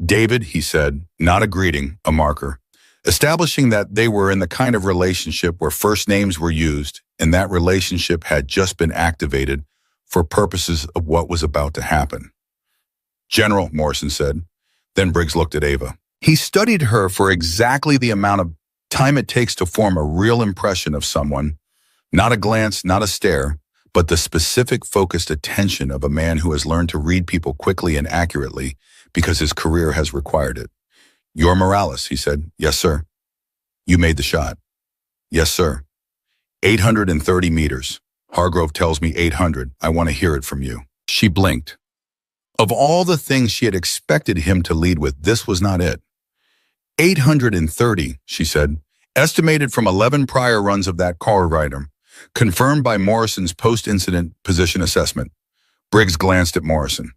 David, he said, not a greeting, a marker, establishing that they were in the kind of relationship where first names were used, and that relationship had just been activated for purposes of what was about to happen. General, Morrison said. Then Briggs looked at Ava. He studied her for exactly the amount of time it takes to form a real impression of someone, not a glance, not a stare, but the specific focused attention of a man who has learned to read people quickly and accurately because his career has required it. You're Morales, he said. Yes, sir. You made the shot. Yes, sir. 830 meters. Hargrove tells me 800. I want to hear it from you. She blinked. Of all the things she had expected him to lead with, this was not it. 830, she said, estimated from 11 prior runs of that car rider, confirmed by Morrison's post-incident position assessment. Briggs glanced at Morrison.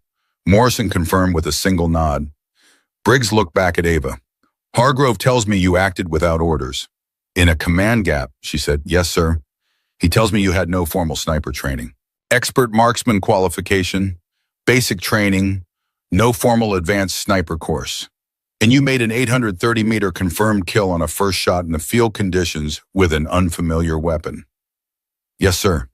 Morrison confirmed with a single nod. Briggs looked back at Ava. Hargrove tells me you acted without orders. In a command gap, she said. Yes, sir. He tells me you had no formal sniper training. Expert marksman qualification, basic training, no formal advanced sniper course. And you made an 830-meter confirmed kill on a first shot in the field conditions with an unfamiliar weapon. Yes, sir.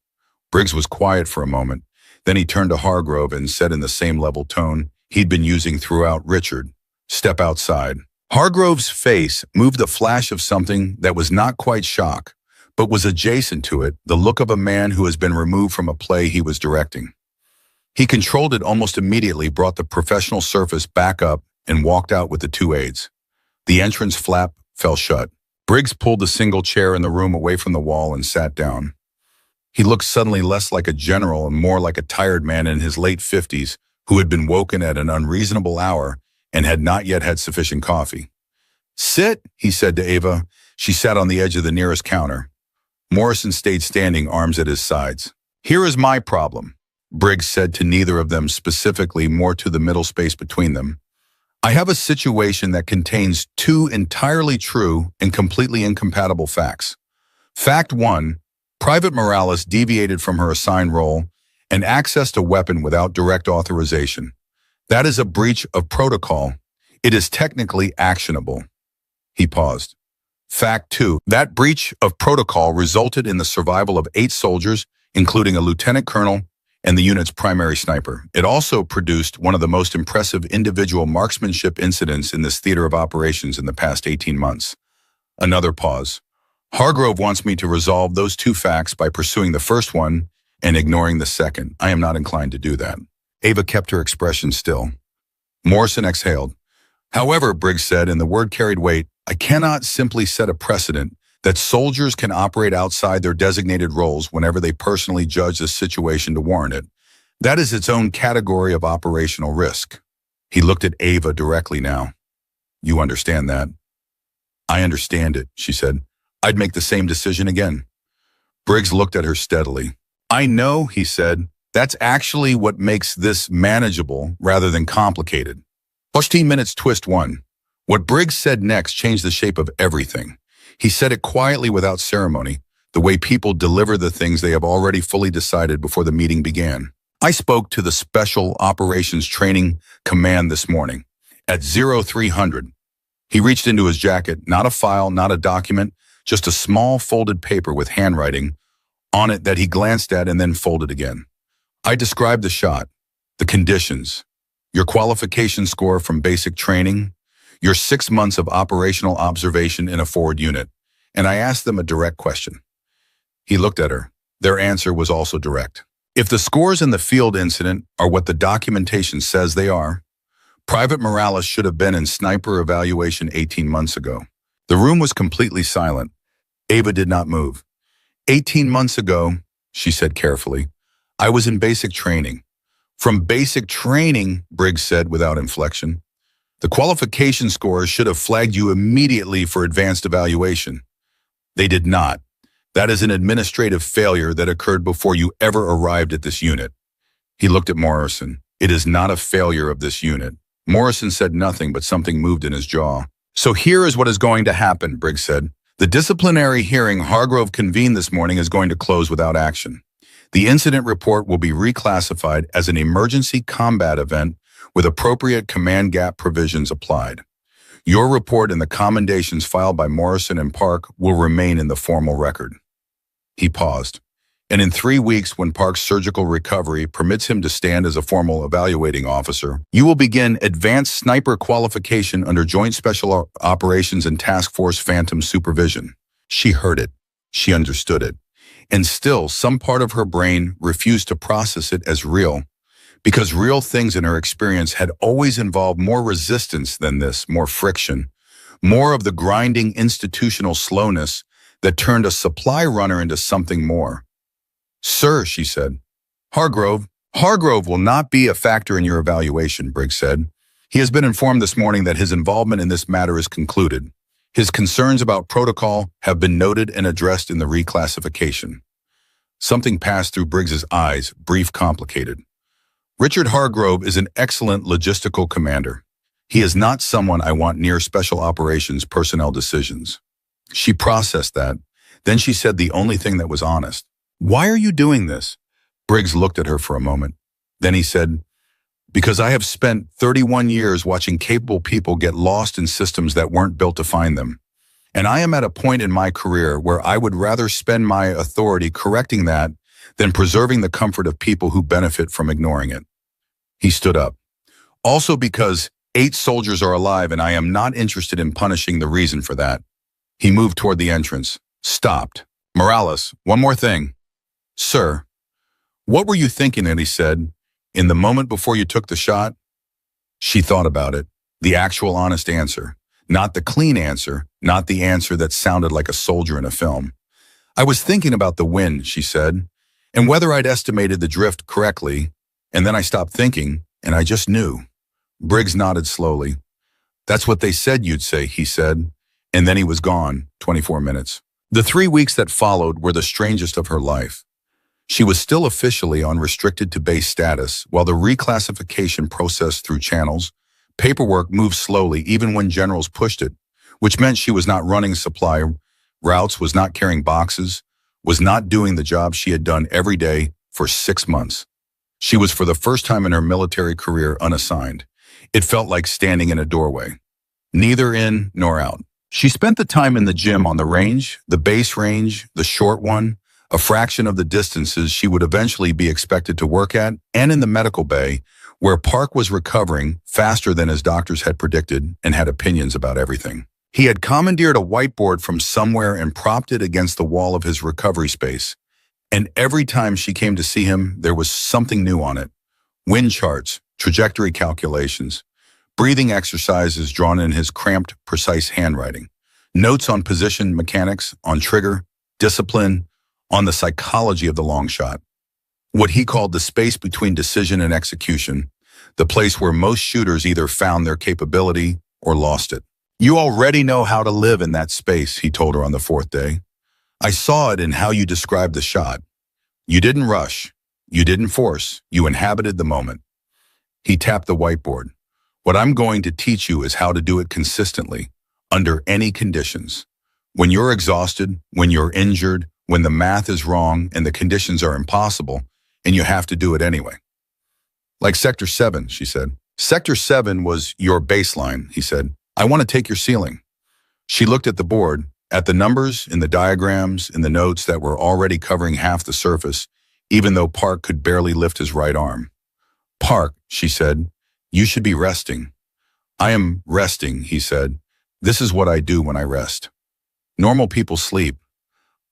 Briggs was quiet for a moment. Then he turned to Hargrove and said in the same level tone he'd been using throughout, Richard, step outside. Hargrove's face moved a flash of something that was not quite shock, but was adjacent to it, the look of a man who has been removed from a play he was directing. He controlled it almost immediately, brought the professional surface back up, and walked out with the two aides. The entrance flap fell shut. Briggs pulled the single chair in the room away from the wall and sat down. He looked suddenly less like a general and more like a tired man in his late 50s who had been woken at an unreasonable hour and had not yet had sufficient coffee. Sit, he said to Ava. She sat on the edge of the nearest counter. Morrison stayed standing, arms at his sides. Here is my problem, Briggs said to neither of them specifically, more to the middle space between them. I have a situation that contains two entirely true and completely incompatible facts. Fact 1, Private Morales deviated from her assigned role and accessed a weapon without direct authorization. That is a breach of protocol. It is technically actionable. He paused. Fact 2, that breach of protocol resulted in the survival of 8 soldiers, including a lieutenant colonel and the unit's primary sniper. It also produced one of the most impressive individual marksmanship incidents in this theater of operations in the past 18 months. Another pause. Hargrove wants me to resolve those 2 facts by pursuing the first one and ignoring the second. I am not inclined to do that. Ava kept her expression still. Morrison exhaled. However, Briggs said, and the word carried weight, I cannot simply set a precedent that soldiers can operate outside their designated roles whenever they personally judge the situation to warrant it. That is its own category of operational risk. He looked at Ava directly now. You understand that? I understand it, she said. I'd make the same decision again. Briggs looked at her steadily. I know, he said. That's actually what makes this manageable rather than complicated. 15 minutes twist 1. What Briggs said next changed the shape of everything. He said it quietly without ceremony, the way people deliver the things they have already fully decided before the meeting began. I spoke to the Special Operations Training Command this morning at 0300. He reached into his jacket, not a file, not a document, just a small folded paper with handwriting on it that he glanced at and then folded again. I described the shot, the conditions, your qualification score from basic training, your 6 months of operational observation in a forward unit, and I asked them a direct question. He looked at her. Their answer was also direct. If the scores in the field incident are what the documentation says they are, Private Morales should have been in sniper evaluation 18 months ago. The room was completely silent. Ava did not move. 18 months ago, she said carefully, I was in basic training. From basic training, Briggs said without inflection. The qualification scores should have flagged you immediately for advanced evaluation. They did not. That is an administrative failure that occurred before you ever arrived at this unit. He looked at Morrison. It is not a failure of this unit. Morrison said nothing, but something moved in his jaw. So here is what is going to happen, Briggs said. The disciplinary hearing Hargrove convened this morning is going to close without action. The incident report will be reclassified as an emergency combat event with appropriate command gap provisions applied. Your report and the commendations filed by Morrison and Park will remain in the formal record. He paused. And in 3 weeks, when Park's surgical recovery permits him to stand as a formal evaluating officer, you will begin advanced sniper qualification under Joint Special Operations and Task Force Phantom supervision. She heard it. She understood it. And still, some part of her brain refused to process it as real, because real things in her experience had always involved more resistance than this, more friction, more of the grinding institutional slowness that turned a supply runner into something more. Sir, she said. Hargrove will not be a factor in your evaluation, Briggs said. He has been informed this morning that his involvement in this matter is concluded. His concerns about protocol have been noted and addressed in the reclassification. Something passed through Briggs's eyes, brief, complicated. Richard Hargrove is an excellent logistical commander. He is not someone I want near special operations personnel decisions. She processed that. Then she said the only thing that was honest. Why are you doing this? Briggs looked at her for a moment. Then he said, because I have spent 31 years watching capable people get lost in systems that weren't built to find them. And I am at a point in my career where I would rather spend my authority correcting that than preserving the comfort of people who benefit from ignoring it. He stood up. Also because 8 soldiers are alive and I am not interested in punishing the reason for that. He moved toward the entrance, stopped. Morales, one more thing. Sir, what were you thinking? And he said, in the moment before you took the shot? She thought about it. The actual honest answer. Not the clean answer, not the answer that sounded like a soldier in a film. I was thinking about the wind, she said, and whether I'd estimated the drift correctly, and then I stopped thinking, and I just knew. Briggs nodded slowly. That's what they said you'd say, he said, and then he was gone, 24 minutes. The 3 weeks that followed were the strangest of her life. She was still officially on restricted to base status while the reclassification processed through channels. Paperwork moved slowly even when generals pushed it, which meant she was not running supply routes, was not carrying boxes, was not doing the job she had done every day for 6 months. She was for the first time in her military career unassigned. It felt like standing in a doorway, neither in nor out. She spent the time in the gym on the range, the base range, the short one, a fraction of the distances she would eventually be expected to work at, and in the medical bay, where Park was recovering faster than his doctors had predicted and had opinions about everything. He had commandeered a whiteboard from somewhere and propped it against the wall of his recovery space. And every time she came to see him, there was something new on it. Wind charts, trajectory calculations, breathing exercises drawn in his cramped, precise handwriting, notes on position mechanics, on trigger, discipline, on the psychology of the long shot. What he called the space between decision and execution, the place where most shooters either found their capability or lost it. You already know how to live in that space, he told her on the 4th day. I saw it in how you described the shot. You didn't rush. You didn't force. You inhabited the moment. He tapped the whiteboard. What I'm going to teach you is how to do it consistently, under any conditions. When you're exhausted, when you're injured, when the math is wrong and the conditions are impossible, and you have to do it anyway. Like Sector 7, she said. Sector 7 was your baseline, he said. I want to take your ceiling. She looked at the board, at the numbers, in the diagrams, in the notes that were already covering half the surface, even though Park could barely lift his right arm. Park, she said, you should be resting. I am resting, he said. This is what I do when I rest. Normal people sleep.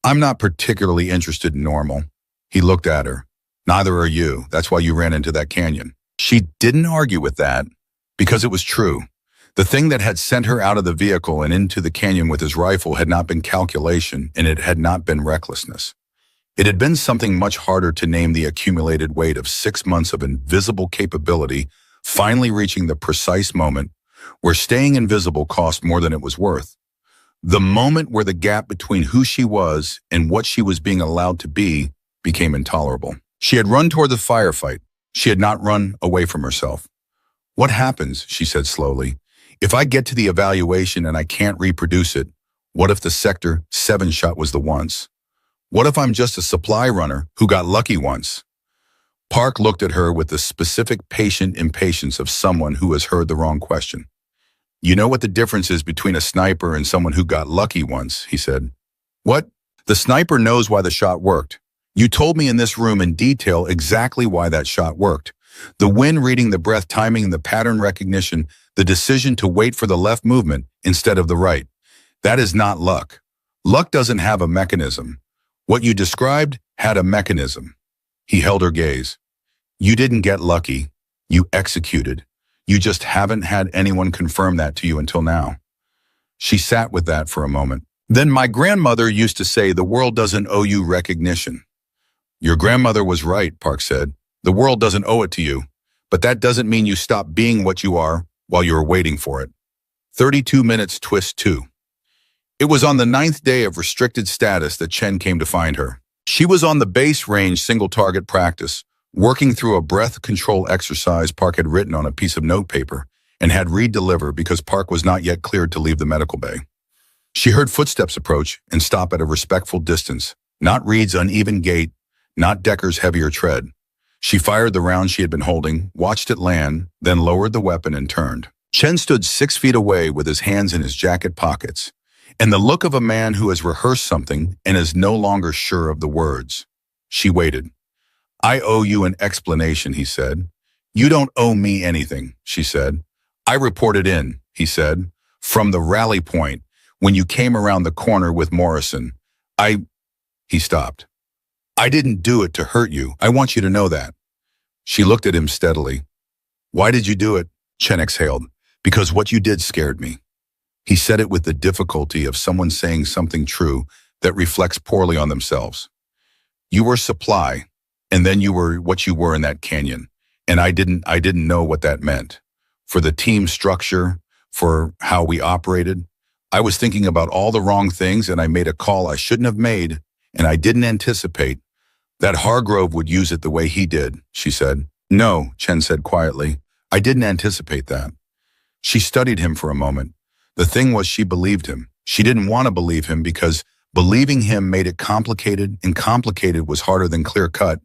I'm not particularly interested in normal. He looked at her. Neither are you. That's why you ran into that canyon. She didn't argue with that, because it was true. The thing that had sent her out of the vehicle and into the canyon with his rifle had not been calculation, and it had not been recklessness. It had been something much harder to name, the accumulated weight of 6 months of invisible capability finally reaching the precise moment where staying invisible cost more than it was worth. The moment where the gap between who she was and what she was being allowed to be became intolerable. She had run toward the firefight. She had not run away from herself. What happens, she said slowly, if I get to the evaluation and I can't reproduce it? What if the Sector 7 shot was the once? What if I'm just a supply runner who got lucky once? Park looked at her with the specific patient impatience of someone who has heard the wrong question. You know what the difference is between a sniper and someone who got lucky once, he said. What? The sniper knows why the shot worked. You told me in this room in detail exactly why that shot worked. The wind reading, the breath timing, the pattern recognition, the decision to wait for the left movement instead of the right. That is not luck. Luck doesn't have a mechanism. What you described had a mechanism. He held her gaze. You didn't get lucky. You executed. You just haven't had anyone confirm that to you until now. She sat with that for a moment. Then my grandmother used to say the world doesn't owe you recognition. Your grandmother was right, Park said. The world doesn't owe it to you, but that doesn't mean you stop being what you are while you're waiting for it. 32 minutes twist 2. It was on the 9th day of restricted status that Chen came to find her. She was on the base range single target practice, working through a breath control exercise Park had written on a piece of notepaper and had re-deliver because Park was not yet cleared to leave the medical bay. She heard footsteps approach and stop at a respectful distance, not Reed's uneven gait, not Decker's heavier tread. She fired the round she had been holding, watched it land, then lowered the weapon and turned. Chen stood 6 feet away with his hands in his jacket pockets, and the look of a man who has rehearsed something and is no longer sure of the words. She waited. "I owe you an explanation," he said. "You don't owe me anything," she said. "I reported in," he said, "from the rally point when you came around the corner with Morrison. He stopped. "I didn't do it to hurt you. I want you to know that." She looked at him steadily. "Why did you do it?" Chen exhaled. "Because what you did scared me." He said it with the difficulty of someone saying something true that reflects poorly on themselves. "You were supply, and then you were what you were in that canyon, and I didn't know what that meant. For the team structure, for how we operated, I was thinking about all the wrong things, and I made a call I shouldn't have made, and I didn't anticipate that Hargrove would use it the way he did," she said. "No," Chen said quietly. "I didn't anticipate that." She studied him for a moment. The thing was, she believed him. She didn't want to believe him because believing him made it complicated, and complicated was harder than clear-cut,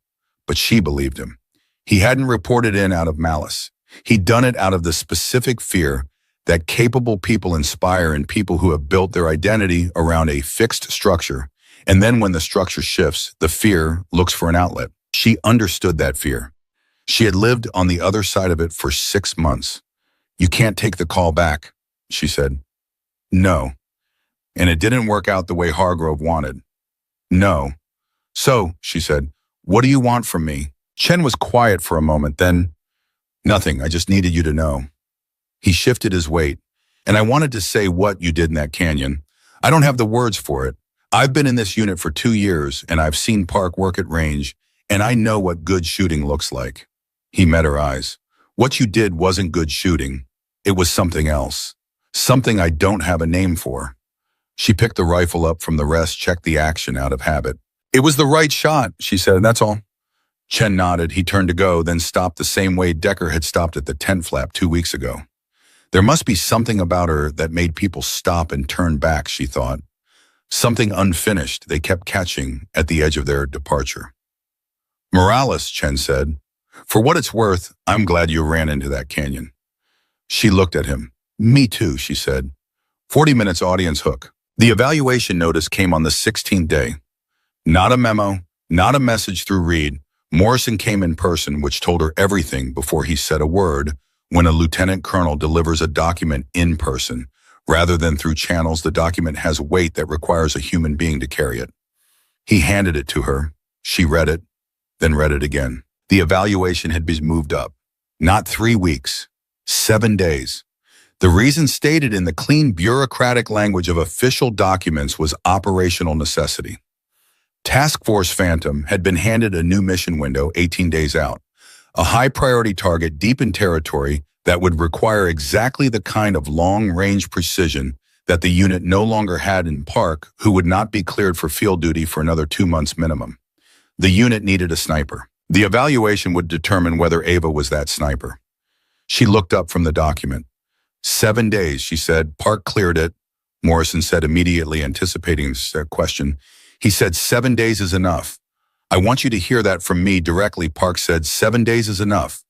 but she believed him. He hadn't reported in out of malice. He'd done it out of the specific fear that capable people inspire in people who have built their identity around a fixed structure, and then when the structure shifts, the fear looks for an outlet. She understood that fear. She had lived on the other side of it for 6 months. "You can't take the call back," she said. "No." "And it didn't work out the way Hargrove wanted." "No." "So," she said, "what do you want from me?" Chen was quiet for a moment, then, "Nothing, I just needed you to know." He shifted his weight. "And I wanted to say what you did in that canyon. I don't have the words for it. I've been in this unit for 2 years, and I've seen Park work at range, and I know what good shooting looks like." He met her eyes. "What you did wasn't good shooting. It was something else. Something I don't have a name for." She picked the rifle up from the rest, checked the action out of habit. "It was the right shot," she said, "that's all." Chen nodded. He turned to go, then stopped the same way Decker had stopped at the tent flap 2 weeks ago. There must be something about her that made people stop and turn back, she thought. Something unfinished they kept catching at the edge of their departure. "Morales," Chen said, "for what it's worth, I'm glad you ran into that canyon." She looked at him. "Me too," she said. 40 minutes audience hook. The evaluation notice came on the 16th day. Not a memo, not a message through Reed. Morrison came in person, which told her everything before he said a word. When a lieutenant colonel delivers a document in person, rather than through channels, the document has weight that requires a human being to carry it. He handed it to her. She read it, then read it again. The evaluation had been moved up. Not 3 weeks, 7 days. The reason stated in the clean bureaucratic language of official documents was operational necessity. Task Force Phantom had been handed a new mission window 18 days out. A high-priority target deep in territory that would require exactly the kind of long-range precision that the unit no longer had in Park, who would not be cleared for field duty for another 2 months minimum. The unit needed a sniper. The evaluation would determine whether Ava was that sniper. She looked up from the document. 7 days, she said. Park cleared it. Morrison said, immediately anticipating this question. He said, 7 days is enough. I want you to hear that from me directly. Park said, 7 days is enough.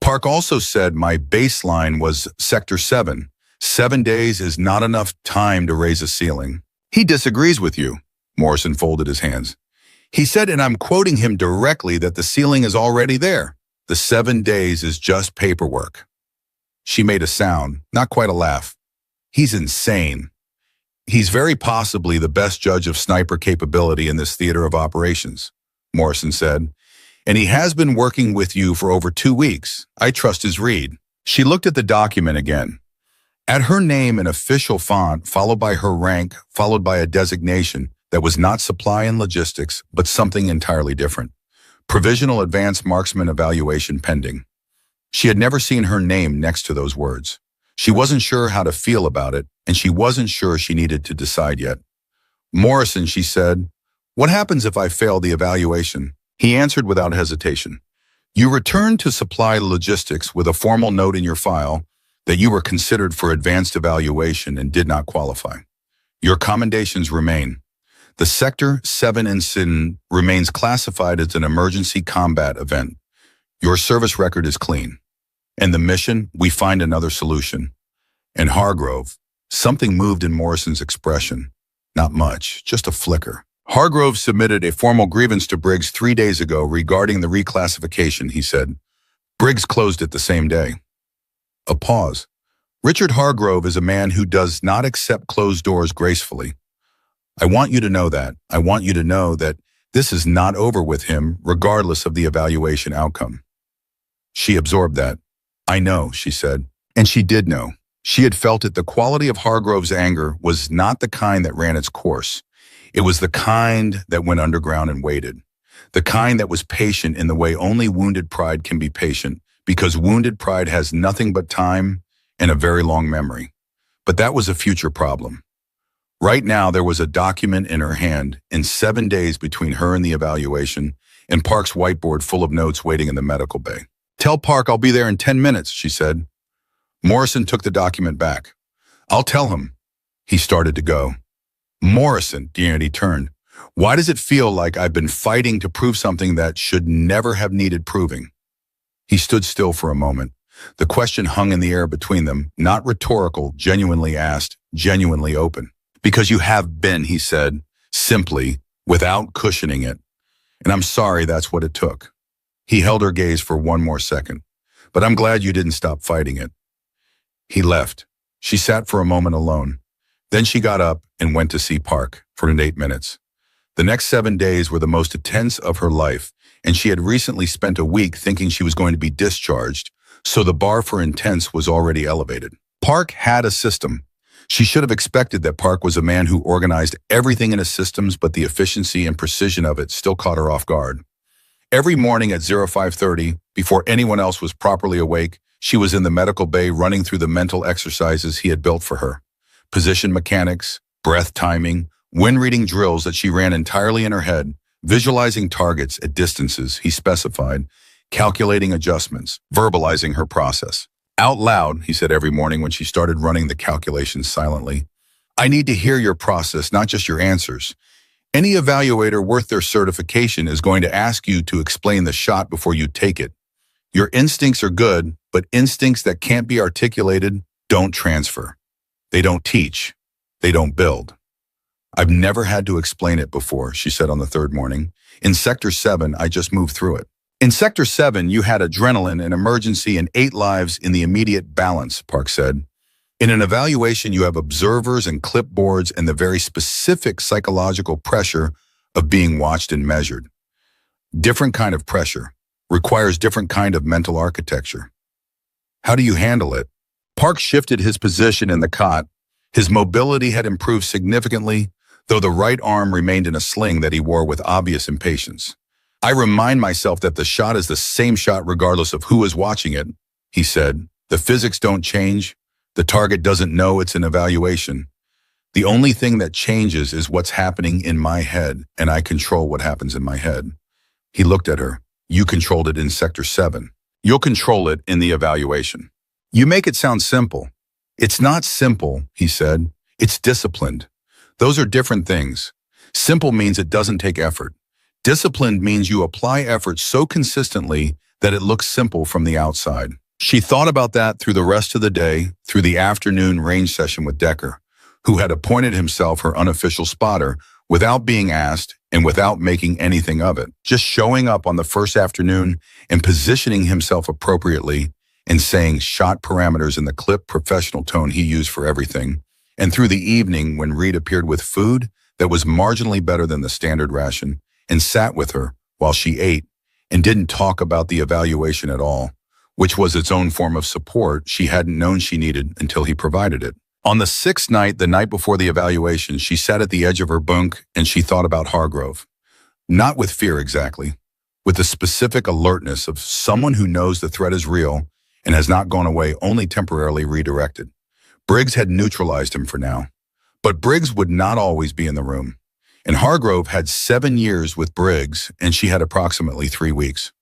Park also said my baseline was Sector 7. 7 days is not enough time to raise a ceiling. He disagrees with you. Morrison folded his hands. He said, and I'm quoting him directly, that the ceiling is already there. The 7 days is just paperwork. She made a sound, not quite a laugh. He's insane. He's very possibly the best judge of sniper capability in this theater of operations, Morrison said. And he has been working with you for over 2 weeks. I trust his read. She looked at the document again. At her name in official font, followed by her rank, followed by a designation that was not supply and logistics, but something entirely different. Provisional Advanced Marksman Evaluation pending. She had never seen her name next to those words. She wasn't sure how to feel about it, and she wasn't sure she needed to decide yet. Morrison, she said, what happens if I fail the evaluation? He answered without hesitation. You return to supply logistics with a formal note in your file that you were considered for advanced evaluation and did not qualify. Your commendations remain. The Sector 7 incident remains classified as an emergency combat event. Your service record is clean. And the mission, we find another solution. And Hargrove, something moved in Morrison's expression. Not much, just a flicker. Hargrove submitted a formal grievance to Briggs 3 days ago regarding the reclassification, he said. Briggs closed it the same day. A pause. Richard Hargrove is a man who does not accept closed doors gracefully. I want you to know that. I want you to know that this is not over with him, regardless of the evaluation outcome. She absorbed that. I know, she said. And she did know. She had felt it. The quality of Hargrove's anger was not the kind that ran its course. It was the kind that went underground and waited. The kind that was patient in the way only wounded pride can be patient, because wounded pride has nothing but time and a very long memory. But that was a future problem. Right now, there was a document in her hand, in 7 days between her and the evaluation, and Park's whiteboard full of notes waiting in the medical bay. Tell Park I'll be there in 10 minutes, she said. Morrison took the document back. I'll tell him. He started to go. Morrison, Deanity turned. Why does it feel like I've been fighting to prove something that should never have needed proving? He stood still for a moment. The question hung in the air between them, not rhetorical, genuinely asked, genuinely open. Because you have been, he said, simply, without cushioning it. And I'm sorry that's what it took. He held her gaze for one more second. But I'm glad you didn't stop fighting it. He left. She sat for a moment alone. Then she got up and went to see Park for 8 minutes. The next 7 days were the most intense of her life, and she had recently spent a week thinking she was going to be discharged, so the bar for intense was already elevated. Park had a system. She should have expected that Park was a man who organized everything in his systems, but the efficiency and precision of it still caught her off guard. Every morning at 05:30, before anyone else was properly awake, she was in the medical bay running through the mental exercises he had built for her. Position mechanics, breath timing, wind-reading drills that she ran entirely in her head, visualizing targets at distances he specified, calculating adjustments, verbalizing her process. Out loud, he said every morning when she started running the calculations silently, I need to hear your process, not just your answers. Any evaluator worth their certification is going to ask you to explain the shot before you take it. Your instincts are good, but instincts that can't be articulated don't transfer. They don't teach. They don't build. I've never had to explain it before, she said on the third morning. In Sector 7, I just moved through it. In Sector 7, you had adrenaline, an emergency, and 8 lives in the immediate balance, Park said. In an evaluation, you have observers and clipboards and the very specific psychological pressure of being watched and measured. Different kind of pressure requires different kind of mental architecture. How do you handle it? Park shifted his position in the cot. His mobility had improved significantly, though the right arm remained in a sling that he wore with obvious impatience. I remind myself that the shot is the same shot regardless of who is watching it, he said. The physics don't change. The target doesn't know it's an evaluation. The only thing that changes is what's happening in my head, and I control what happens in my head. He looked at her. You controlled it in Sector 7. You'll control it in the evaluation. You make it sound simple. It's not simple, he said. It's disciplined. Those are different things. Simple means it doesn't take effort. Disciplined means you apply effort so consistently that it looks simple from the outside. She thought about that through the rest of the day, through the afternoon range session with Decker, who had appointed himself her unofficial spotter without being asked and without making anything of it, just showing up on the first afternoon and positioning himself appropriately and saying shot parameters in the clip professional tone he used for everything. And through the evening when Reed appeared with food that was marginally better than the standard ration and sat with her while she ate and didn't talk about the evaluation at all, which was its own form of support she hadn't known she needed until he provided it. On the 6th night, the night before the evaluation, she sat at the edge of her bunk and she thought about Hargrove. Not with fear exactly, with the specific alertness of someone who knows the threat is real and has not gone away, only temporarily redirected. Briggs had neutralized him for now, but Briggs would not always be in the room. And Hargrove had 7 years with Briggs and she had approximately 3 weeks.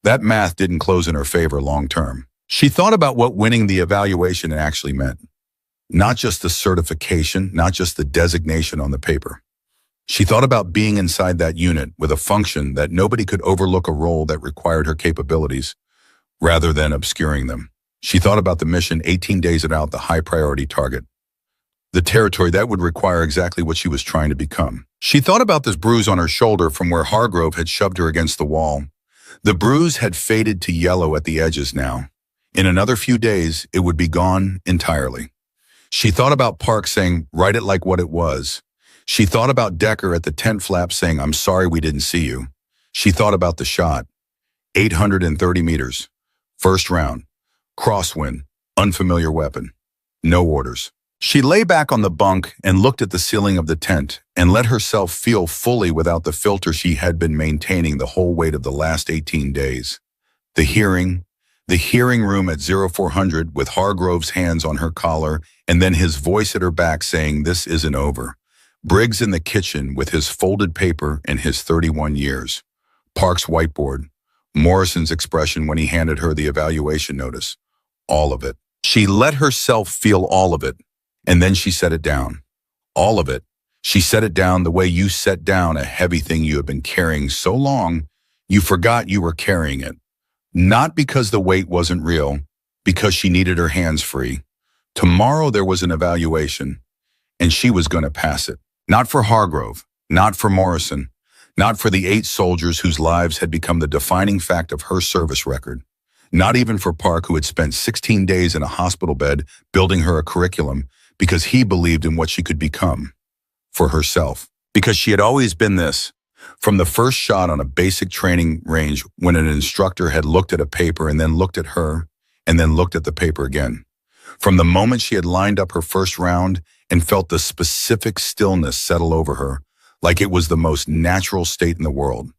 That math didn't close in her favor long term. She thought about what winning the evaluation actually meant. Not just the certification, not just the designation on the paper. She thought about being inside that unit with a function that nobody could overlook, a role that required her capabilities rather than obscuring them. She thought about the mission 18 days out, the high priority target, the territory that would require exactly what she was trying to become. She thought about this bruise on her shoulder from where Hargrove had shoved her against the wall. The bruise had faded to yellow at the edges now. In another few days, it would be gone entirely. She thought about Park saying, "Write it like what it was." She thought about Decker at the tent flap saying, "I'm sorry we didn't see you." She thought about the shot. 830 meters. First round. Crosswind. Unfamiliar weapon. No orders. She lay back on the bunk and looked at the ceiling of the tent and let herself feel fully without the filter she had been maintaining the whole weight of the last 18 days. The hearing room at 0400 with Hargrove's hands on her collar and then his voice at her back saying, "This isn't over." Briggs in the kitchen with his folded paper and his 31 years. Park's whiteboard. Morrison's expression when he handed her the evaluation notice. All of it. She let herself feel all of it. And then she set it down. All of it. She set it down the way you set down a heavy thing you have been carrying so long, you forgot you were carrying it. Not because the weight wasn't real, because she needed her hands free. Tomorrow there was an evaluation, and she was going to pass it. Not for Hargrove, not for Morrison, not for the 8 soldiers whose lives had become the defining fact of her service record. Not even for Park, who had spent 16 days in a hospital bed building her a curriculum because he believed in what she could become. For herself. Because she had always been this. From the first shot on a basic training range when an instructor had looked at a paper and then looked at her and then looked at the paper again. From the moment she had lined up her first round and felt the specific stillness settle over her, like it was the most natural state in the world.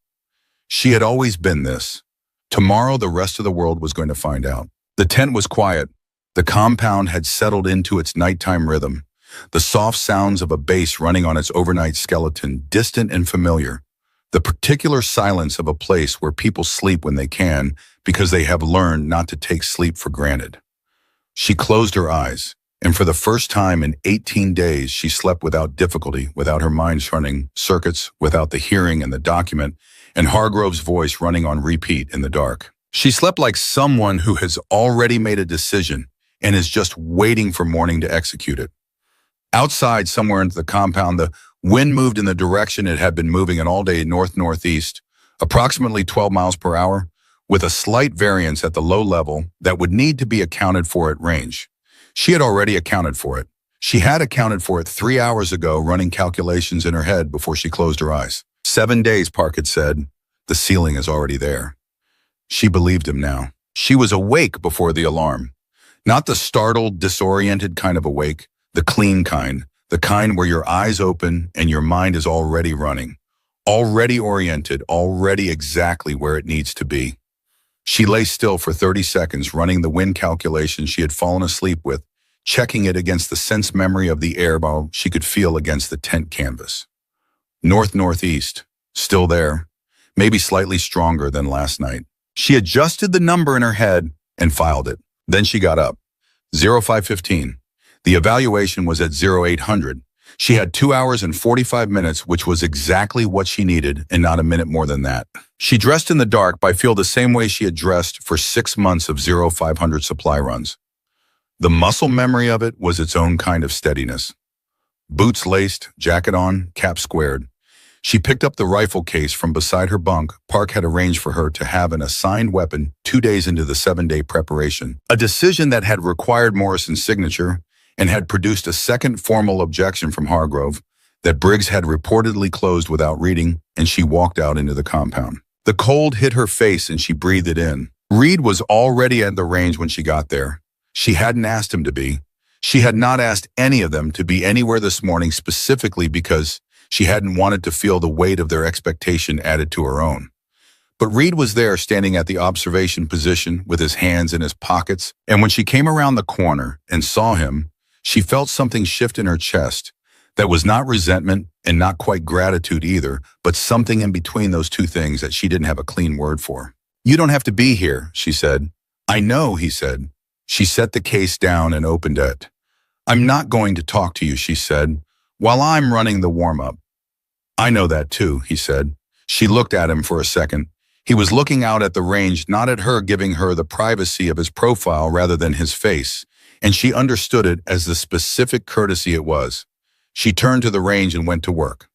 She had always been this. Tomorrow the rest of the world was going to find out. The tent was quiet. The compound had settled into its nighttime rhythm. The soft sounds of a bass running on its overnight skeleton, distant and familiar. The particular silence of a place where people sleep when they can because they have learned not to take sleep for granted. She closed her eyes, and for the first time in 18 days, she slept without difficulty, without her mind running circuits, without the hearing and the document, and Hargrove's voice running on repeat in the dark. She slept like someone who has already made a decision and is just waiting for morning to execute it. Outside, somewhere into the compound, the wind moved in the direction it had been moving in all day north-northeast, approximately 12 miles per hour, with a slight variance at the low level that would need to be accounted for at range. She had already accounted for it. She had accounted for it 3 hours ago, running calculations in her head before she closed her eyes. 7 days, Park had said. The ceiling is already there. She believed him now. She was awake before the alarm. Not the startled, disoriented kind of awake, the clean kind, the kind where your eyes open and your mind is already running, already oriented, already exactly where it needs to be. She lay still for 30 seconds, running the wind calculation she had fallen asleep with, checking it against the sense memory of the air ball she could feel against the tent canvas. North-northeast, still there, maybe slightly stronger than last night. She adjusted the number in her head and filed it. Then she got up. 0515. The evaluation was at 0800. She had 2 hours and 45 minutes, which was exactly what she needed and not a minute more than that. She dressed in the dark by feel the same way she had dressed for 6 months of 0500 supply runs. The muscle memory of it was its own kind of steadiness. Boots laced, jacket on, cap squared. She picked up the rifle case from beside her bunk. Park had arranged for her to have an assigned weapon 2 days into the 7-day preparation, a decision that had required Morrison's signature and had produced a second formal objection from Hargrove that Briggs had reportedly closed without reading, and she walked out into the compound. The cold hit her face and she breathed it in. Reed was already at the range when she got there. She hadn't asked him to be. She had not asked any of them to be anywhere this morning specifically because she hadn't wanted to feel the weight of their expectation added to her own. But Reed was there standing at the observation position with his hands in his pockets, and when she came around the corner and saw him, she felt something shift in her chest that was not resentment and not quite gratitude either, but something in between those two things that she didn't have a clean word for. "You don't have to be here," she said. "I know," he said. She set the case down and opened it. "I'm not going to talk to you," she said, "while I'm running the warm-up. I know that too, he said. She looked at him for a second. He was looking out at the range, not at her, giving her the privacy of his profile rather than his face, and she understood it as the specific courtesy it was. She turned to the range and went to work.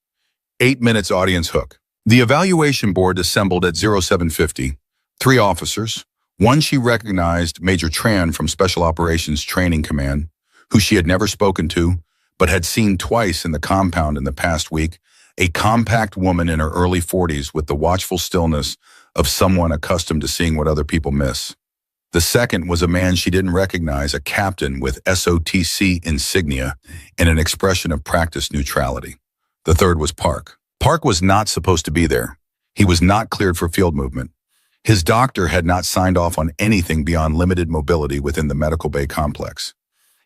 8 minutes audience hook. The evaluation board assembled at 0750. 3 officers. One she recognized, Major Tran from Special Operations Training Command, who she had never spoken to, but had seen twice in the compound in the past week, a compact woman in her early 40s with the watchful stillness of someone accustomed to seeing what other people miss. The second was a man she didn't recognize, a captain with SOTC insignia and an expression of practiced neutrality. The third was Park. Park was not supposed to be there. He was not cleared for field movement. His doctor had not signed off on anything beyond limited mobility within the medical bay complex.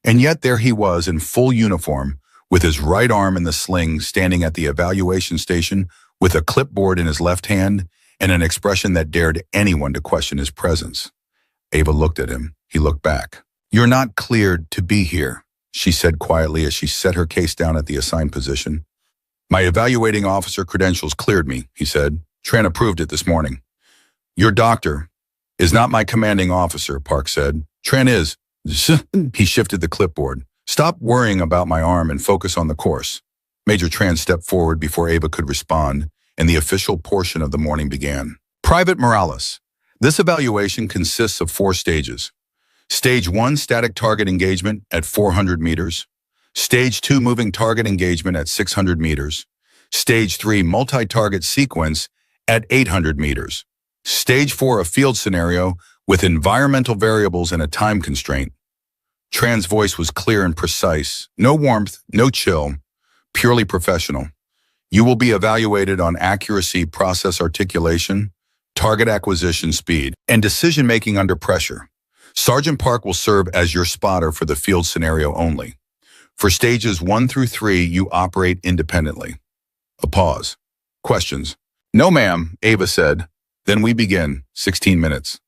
And yet there he was in full uniform, with his right arm in the sling, standing at the evaluation station with a clipboard in his left hand and an expression that dared anyone to question his presence. Ava looked at him. He looked back. "You're not cleared to be here," she said quietly as she set her case down at the assigned position. "My evaluating officer credentials cleared me," he said. "Tran approved it this morning." "Your doctor is not my commanding officer," Park said. "Tran is." He shifted the clipboard. "Stop worrying about my arm and focus on the course." Major Tran stepped forward before Ava could respond, and the official portion of the morning began. Private Morales. This evaluation consists of 4 stages. Stage 1, static target engagement at 400 meters. Stage 2, moving target engagement at 600 meters. Stage 3, multi-target sequence at 800 meters. Stage 4, a field scenario with environmental variables and a time constraint. Tran's voice was clear and precise. No warmth, no chill, purely professional. You will be evaluated on accuracy, process articulation, target acquisition speed, and decision-making under pressure. Sergeant Park will serve as your spotter for the field scenario only. For stages 1 through 3, you operate independently. A pause. Questions? "No, ma'am," Ava said. "Then we begin. 16 minutes.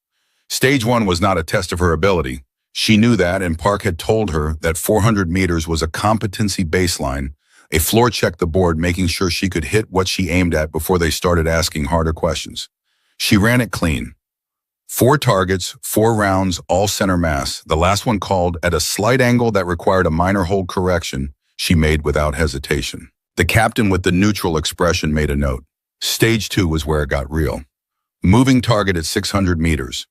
Stage 1 was not a test of her ability. She knew that, and Park had told her that 400 meters was a competency baseline, a floor check the board, making sure she could hit what she aimed at before they started asking harder questions. She ran it clean. 4 targets, 4 rounds, all center mass. The last one called at a slight angle that required a minor hold correction, she made without hesitation. The captain with the neutral expression made a note. Stage 2 was where it got real. Moving target at 600 meters.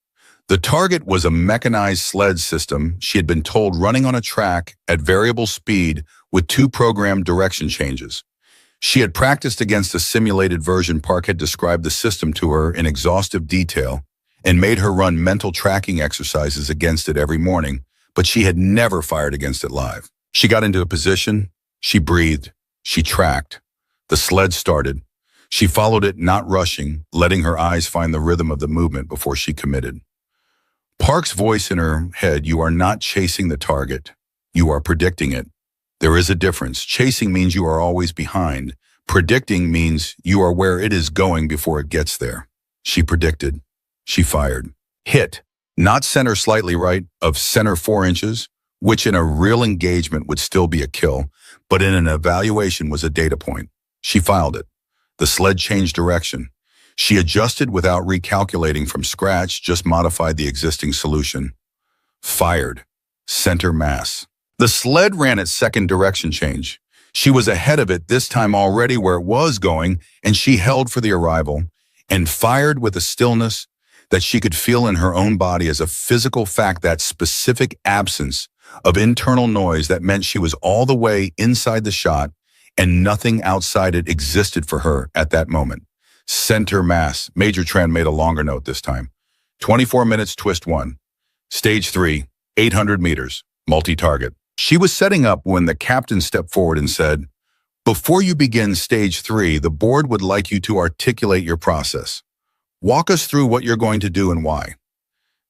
The target was a mechanized sled system she had been told running on a track at variable speed with 2 programmed direction changes. She had practiced against a simulated version. Park had described the system to her in exhaustive detail and made her run mental tracking exercises against it every morning, but she had never fired against it live. She got into a position, she breathed, she tracked. The sled started. She followed it, not rushing, letting her eyes find the rhythm of the movement before she committed. Park's voice in her head, "You are not chasing the target. You are predicting it. There is a difference. Chasing means you are always behind. Predicting means you are where it is going before it gets there." She predicted. She fired. Hit. Not center slightly right, of center 4 inches, which in a real engagement would still be a kill, but in an evaluation was a data point. She filed it. The sled changed direction. She adjusted without recalculating from scratch, just modified the existing solution. Fired. Center mass. The sled ran its second direction change. She was ahead of it, this time already where it was going, and she held for the arrival and fired with a stillness that she could feel in her own body as a physical fact, that specific absence of internal noise that meant she was all the way inside the shot and nothing outside it existed for her at that moment. Center mass. Major Tran made a longer note this time. 24 minutes, twist 1. Stage 3, 800 meters, multi-target. She was setting up when the captain stepped forward and said, "Before you begin stage 3, the board would like you to articulate your process. Walk us through what you're going to do and why."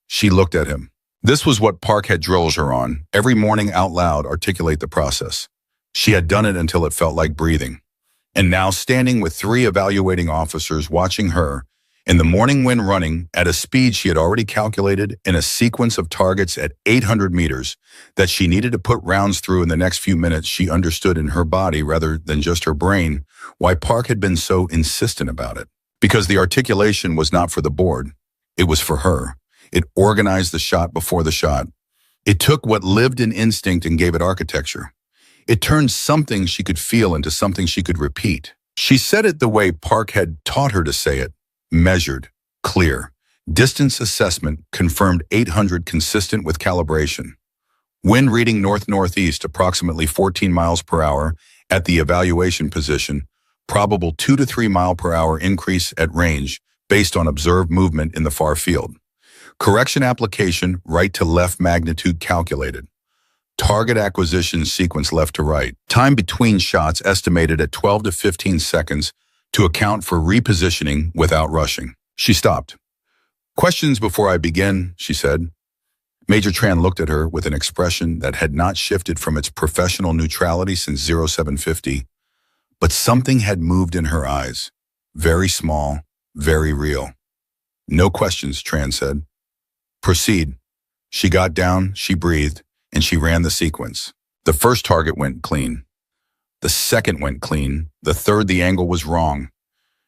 She looked at him. This was what Park had drilled her on. Every morning out loud, articulate the process. She had done it until it felt like breathing. And now, standing with 3 evaluating officers watching her In the morning when running at a speed she had already calculated in a sequence of targets at 800 meters that she needed to put rounds through in the next few minutes, she understood in her body rather than just her brain why Park had been so insistent about it. Because the articulation was not for the board, it was for her. It organized the shot before the shot. It took what lived in instinct and gave it architecture. It turned something she could feel into something she could repeat. She said it the way Park had taught her to say it. Measured, clear. Distance assessment confirmed 800 consistent with calibration. Wind reading north-northeast approximately 14 miles per hour at the evaluation position. Probable 2 to 3 mile per hour increase at range based on observed movement in the far field. Correction application right to left magnitude calculated. Target acquisition sequence left to right. Time between shots estimated at 12 to 15 seconds to account for repositioning without rushing. She stopped. "Questions before I begin," she said. Major Tran looked at her with an expression that had not shifted from its professional neutrality since 0750, but something had moved in her eyes. Very small, very real. "No questions," Tran said. "Proceed." She got down, she breathed, and she ran the sequence. The first target went clean. The second went clean. The third, the angle was wrong.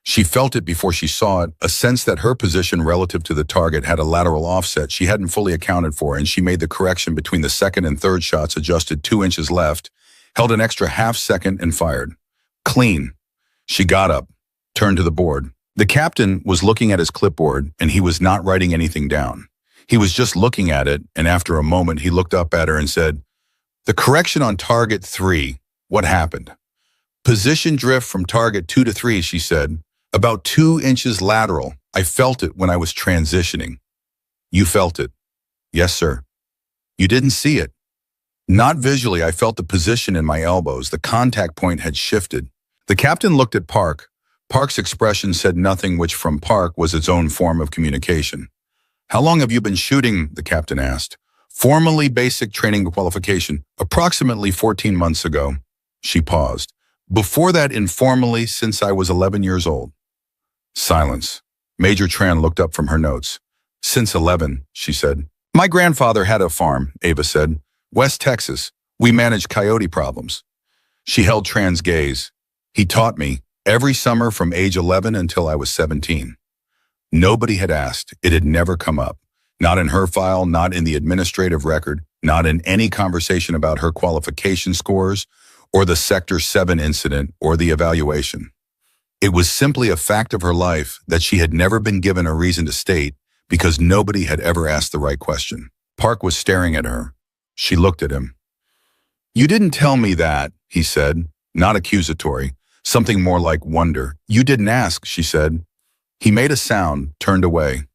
She felt it before she saw it, a sense that her position relative to the target had a lateral offset she hadn't fully accounted for, and she made the correction between the second and third shots, adjusted 2 inches left, held an extra half second, and fired. Clean. She got up, turned to the board. The captain was looking at his clipboard, and he was not writing anything down. He was just looking at it, and after a moment he looked up at her and said, "The correction on target 3, what happened?" "Position drift from target 2 to 3, she said. "About 2 inches lateral. I felt it when I was transitioning." "You felt it?" "Yes, sir." "You didn't see it?" "Not visually. I felt the position in my elbows. The contact point had shifted." The captain looked at Park. Park's expression said nothing, which from Park was its own form of communication. "How long have you been shooting?" the captain asked. "Formally basic training qualification, approximately 14 months ago." She paused. "Before that, informally, since I was 11 years old." Silence. Major Tran looked up from her notes. "Since 11, she said. "My grandfather had a farm," Ava said. "West Texas. We managed coyote problems." She held Tran's gaze. "He taught me, every summer from age 11 until I was 17. Nobody had asked. It had never come up. Not in her file, not in the administrative record, not in any conversation about her qualification scores, or the Sector 7 incident, or the evaluation. It was simply a fact of her life that she had never been given a reason to state because nobody had ever asked the right question. Park was staring at her. She looked at him. "You didn't tell me that," he said, not accusatory, something more like wonder. "You didn't ask," she said. He made a sound, turned away.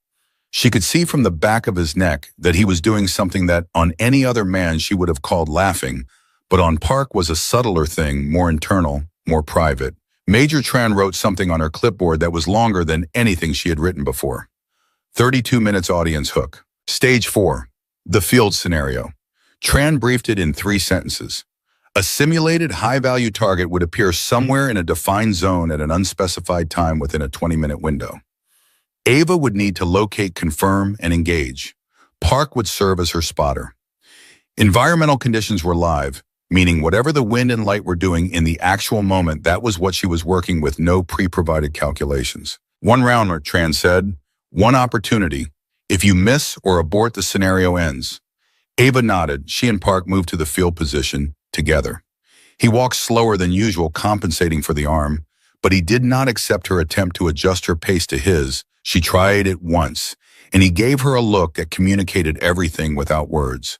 She could see from the back of his neck that he was doing something that on any other man she would have called laughing, but on Park was a subtler thing, more internal, more private. Major Tran wrote something on her clipboard that was longer than anything she had written before. 32 minutes audience hook. Stage 4. The field scenario. Tran briefed it in 3 sentences. A simulated high-value target would appear somewhere in a defined zone at an unspecified time within a 20-minute window. Ava would need to locate, confirm, and engage. Park would serve as her spotter. Environmental conditions were live, meaning whatever the wind and light were doing in the actual moment, that was what she was working with, no pre-provided calculations. 1 round, Tran said. 1 opportunity. If you miss or abort, the scenario ends. Ava nodded. She and Park moved to the field position together. He walked slower than usual, compensating for the arm, but he did not accept her attempt to adjust her pace to his. She tried it once, and he gave her a look that communicated everything without words.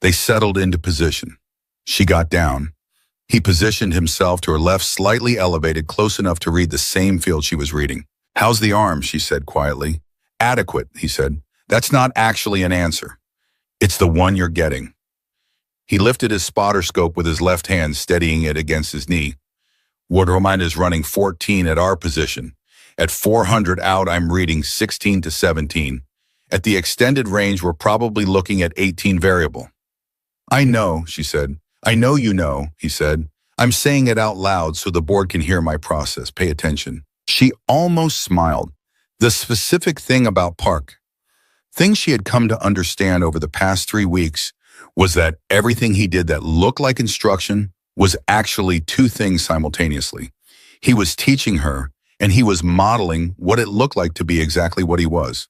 They settled into position. She got down. He positioned himself to her left, slightly elevated, close enough to read the same field she was reading. "How's the arm?" she said quietly. "Adequate," he said. "That's not actually an answer. It's the one you're getting." He lifted his spotter scope with his left hand, steadying it against his knee. "Watermind is running 14 at our position. At 400 out, I'm reading 16 to 17. At the extended range, we're probably looking at 18 variable." "I know," she said. "I know you know," he said. "I'm saying it out loud so the board can hear my process. Pay attention." She almost smiled. The specific thing about Park, thing she had come to understand over the past 3 weeks, was that everything he did that looked like instruction was actually two things simultaneously. He was teaching her, and he was modeling what it looked like to be exactly what he was.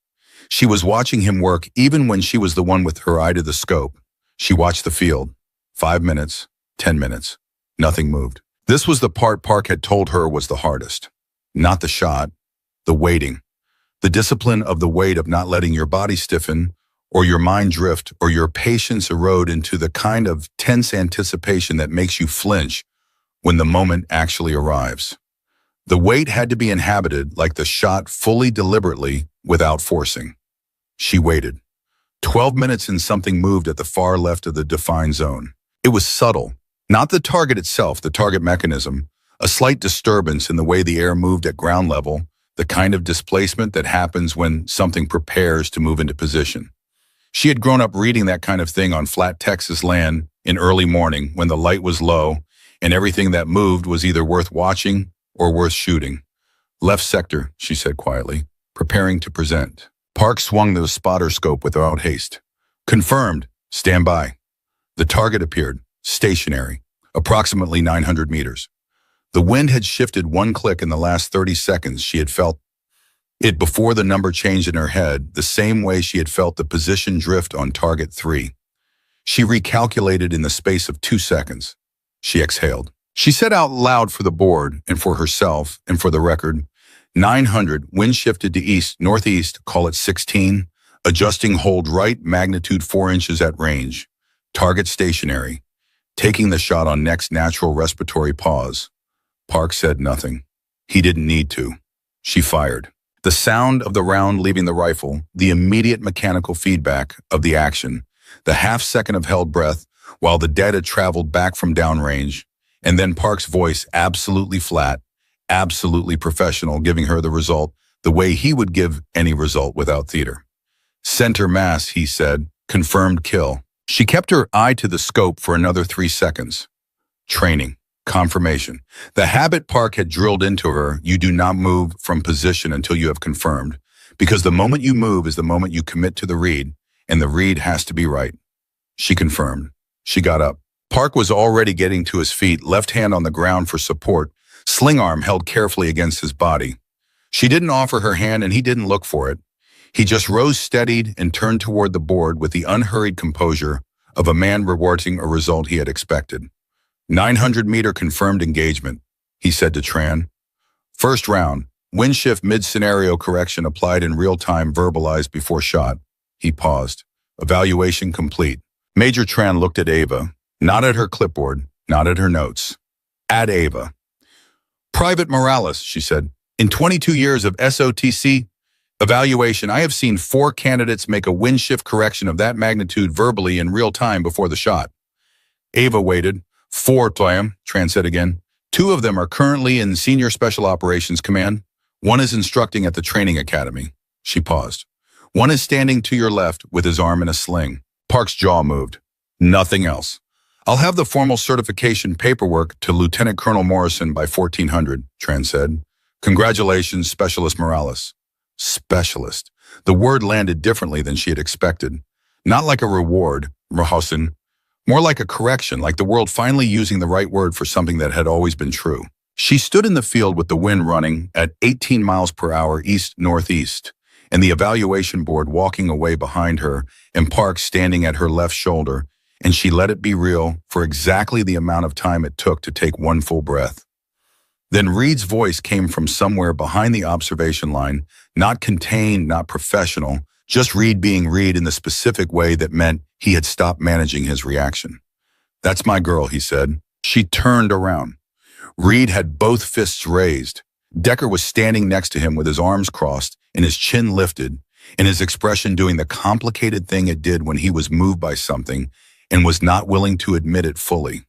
She was watching him work even when she was the one with her eye to the scope. She watched the field. 5 minutes, 10 minutes. Nothing moved. This was the part Park had told her was the hardest. Not the shot, the waiting. The discipline of the weight of not letting your body stiffen or your mind drift or your patience erode into the kind of tense anticipation that makes you flinch when the moment actually arrives. The wait had to be inhabited like the shot, fully deliberately without forcing. She waited. 12 minutes and something moved at the far left of the defined zone. It was subtle. Not the target itself, the target mechanism, a slight disturbance in the way the air moved at ground level, the kind of displacement that happens when something prepares to move into position. She had grown up reading that kind of thing on flat Texas land in early morning when the light was low and everything that moved was either worth watching or worth shooting. Left sector, she said quietly, preparing to present. Park swung the spotter scope without haste. Confirmed. Stand by. The target appeared, stationary, approximately 900 meters. The wind had shifted one click in the last 30 seconds. She had felt it before the number changed in her head, the same way she had felt the position drift on target 3. She recalculated in the space of 2 seconds. She exhaled. She said out loud for the board and for herself and for the record, 900, wind shifted to east, northeast, call it 16, adjusting hold right, magnitude 4 inches at range. Target stationary. Taking the shot on next natural respiratory pause. Park said nothing. He didn't need to. She fired. The sound of the round leaving the rifle, the immediate mechanical feedback of the action, the half-second of held breath while the dead had traveled back from downrange, and then Park's voice absolutely flat, absolutely professional, giving her the result the way he would give any result without theater. Center mass, he said, confirmed kill. She kept her eye to the scope for another 3 seconds. Training. Confirmation. The habit Park had drilled into her, you do not move from position until you have confirmed, because the moment you move is the moment you commit to the read, and the read has to be right. She confirmed. She got up. Park was already getting to his feet, left hand on the ground for support, sling arm held carefully against his body. She didn't offer her hand and he didn't look for it. He just rose steadied and turned toward the board with the unhurried composure of a man rewarding a result he had expected. 900-meter confirmed engagement, he said to Tran. First round, wind shift mid-scenario correction applied in real time, verbalized before shot. He paused. Evaluation complete. Major Tran looked at Ava, not at her clipboard, not at her notes. At Ava. Private Morales, she said. In 22 years of SOTC evaluation, I have seen 4 candidates make a wind shift correction of that magnitude verbally in real time before the shot. Ava waited. 4, Tran said again. 2 of them are currently in Senior Special Operations Command. 1 is instructing at the training academy. She paused. 1 is standing to your left with his arm in a sling. Park's jaw moved. Nothing else. I'll have the formal certification paperwork to Lieutenant Colonel Morrison by 1400, Tran said. Congratulations, Specialist Morales. Specialist. The word landed differently than she had expected. Not like a reward, Rahausen. More like a correction, like the world finally using the right word for something that had always been true. She stood in the field with the wind running at 18 miles per hour east-northeast, and the evaluation board walking away behind her, and Park standing at her left shoulder, and she let it be real for exactly the amount of time it took to take one full breath. Then Reed's voice came from somewhere behind the observation line, not contained, not professional, just Reed being Reed in the specific way that meant he had stopped managing his reaction. That's my girl, he said. She turned around. Reed had both fists raised. Decker was standing next to him with his arms crossed and his chin lifted, and his expression doing the complicated thing it did when he was moved by something and was not willing to admit it fully.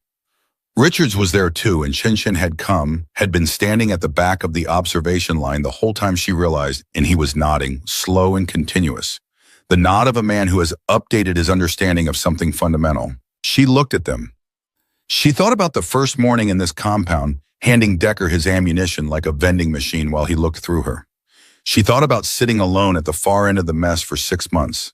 Richards was there too, and Chin had been standing at the back of the observation line the whole time she realized, and he was nodding, slow and continuous. The nod of a man who has updated his understanding of something fundamental. She looked at them. She thought about the first morning in this compound, handing Decker his ammunition like a vending machine while he looked through her. She thought about sitting alone at the far end of the mess for 6 months.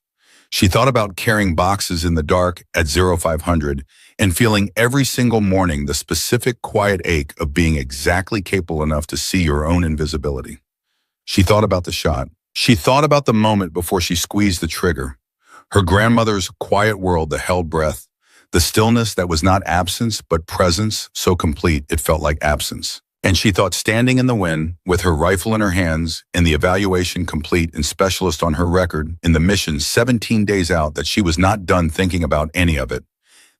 She thought about carrying boxes in the dark at 0500 and feeling every single morning the specific quiet ache of being exactly capable enough to see your own invisibility. She thought about the shot. She thought about the moment before she squeezed the trigger. Her grandmother's quiet world that held breath, the stillness that was not absence but presence so complete it felt like absence. And she thought standing in the wind, with her rifle in her hands and the evaluation complete and specialist on her record in the mission 17 days out, that she was not done thinking about any of it.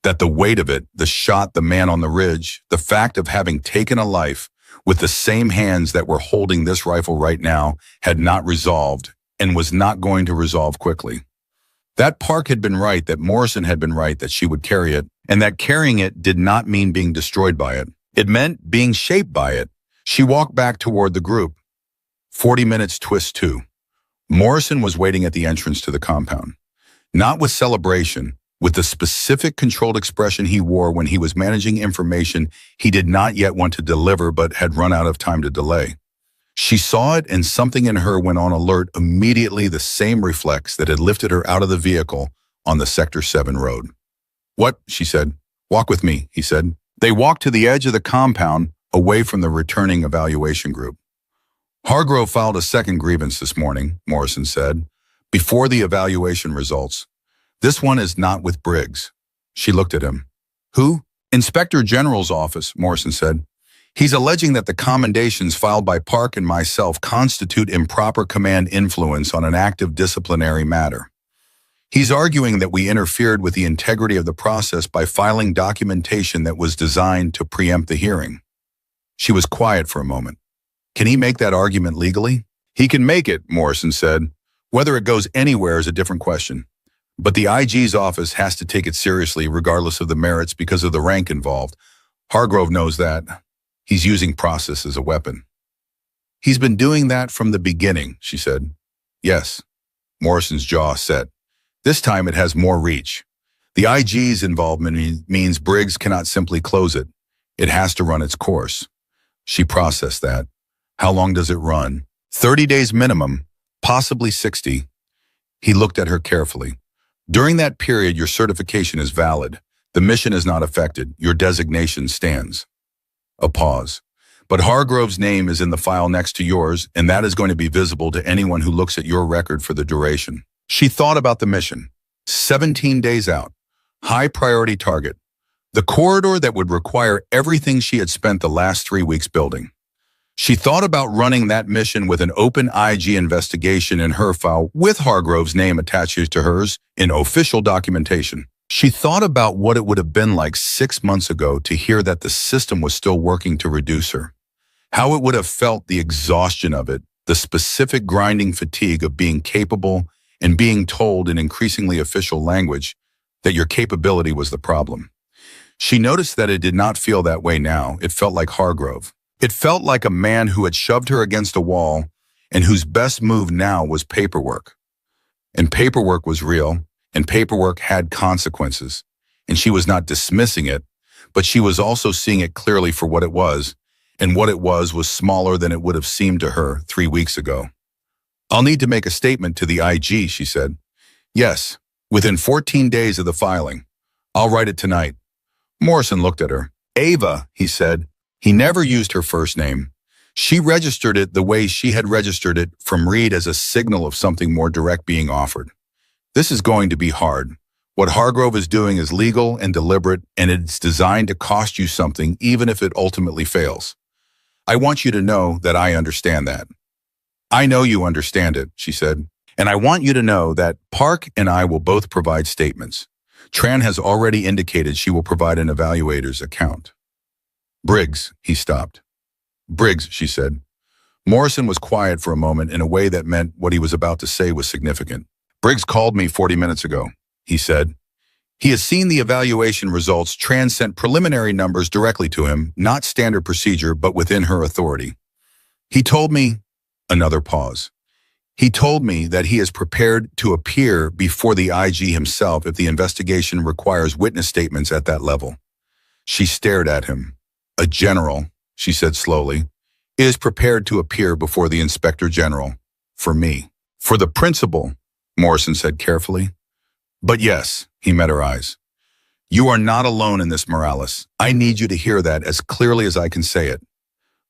That the weight of it, the shot, the man on the ridge, the fact of having taken a life with the same hands that were holding this rifle right now had not resolved and was not going to resolve quickly. That Park had been right, that Morrison had been right, that she would carry it, and that carrying it did not mean being destroyed by it. It meant being shaped by it. She walked back toward the group. 40 minutes twist 2. Morrison was waiting at the entrance to the compound. Not with celebration, with the specific controlled expression he wore when he was managing information he did not yet want to deliver but had run out of time to delay. She saw it, and something in her went on alert immediately, the same reflex that had lifted her out of the vehicle on the Sector 7 road. "What?" she said. "Walk with me," he said. They walked to the edge of the compound, away from the returning evaluation group. "Hargrove filed a second grievance this morning," Morrison said, "before the evaluation results. This one is not with Briggs." She looked at him. "Who?" "Inspector General's office," Morrison said. "He's alleging that the commendations filed by Park and myself constitute improper command influence on an active disciplinary matter. He's arguing that we interfered with the integrity of the process by filing documentation that was designed to preempt the hearing." She was quiet for a moment. "Can he make that argument legally?" "He can make it," Morrison said. "Whether it goes anywhere is a different question. But the IG's office has to take it seriously regardless of the merits because of the rank involved. Hargrove knows that. He's using process as a weapon." "He's been doing that from the beginning," she said. "Yes." Morrison's jaw set. "This time it has more reach. The IG's involvement means Briggs cannot simply close it. It has to run its course." She processed that. "How long does it run?" 30 days minimum, possibly 60. He looked at her carefully. "During that period, your certification is valid. The mission is not affected. Your designation stands." A pause. "But Hargrove's name is in the file next to yours, and that is going to be visible to anyone who looks at your record for the duration." She thought about the mission. 17 days out. High priority target. The corridor that would require everything she had spent the last 3 weeks building. She thought about running that mission with an open IG investigation in her file with Hargrove's name attached to hers in official documentation. She thought about what it would have been like 6 months ago to hear that the system was still working to reduce her. How it would have felt, the exhaustion of it, the specific grinding fatigue of being capable and being told in increasingly official language that your capability was the problem. She noticed that it did not feel that way now. It felt like Hargrove. It felt like a man who had shoved her against a wall and whose best move now was paperwork. And paperwork was real, and paperwork had consequences. And she was not dismissing it, but she was also seeing it clearly for what it was, and what it was smaller than it would have seemed to her 3 weeks ago. "I'll need to make a statement to the IG," she said. "Yes, within 14 days of the filing. I'll write it tonight." Morrison looked at her. "Ava," he said. He never used her first name. She registered it the way she had registered it from Reed, as a signal of something more direct being offered. "This is going to be hard. What Hargrove is doing is legal and deliberate, and it's designed to cost you something even if it ultimately fails. I want you to know that I understand that." "I know you understand it," she said. "And I want you to know that Park and I will both provide statements. Tran has already indicated she will provide an evaluator's account." "Briggs," he stopped. "Briggs," she said. Morrison was quiet for a moment in a way that meant what he was about to say was significant. "Briggs called me 40 minutes ago," he said. "He has seen the evaluation results. Tran sent preliminary numbers directly to him, not standard procedure, but within her authority. He told me," another pause, "he told me that he is prepared to appear before the IG himself if the investigation requires witness statements at that level." She stared at him. "A general," she said slowly, "is prepared to appear before the Inspector General. for me. For the principal, Morrison said carefully. But yes, he met her eyes. You are not alone in this, Morales. I need you to hear that as clearly as I can say it.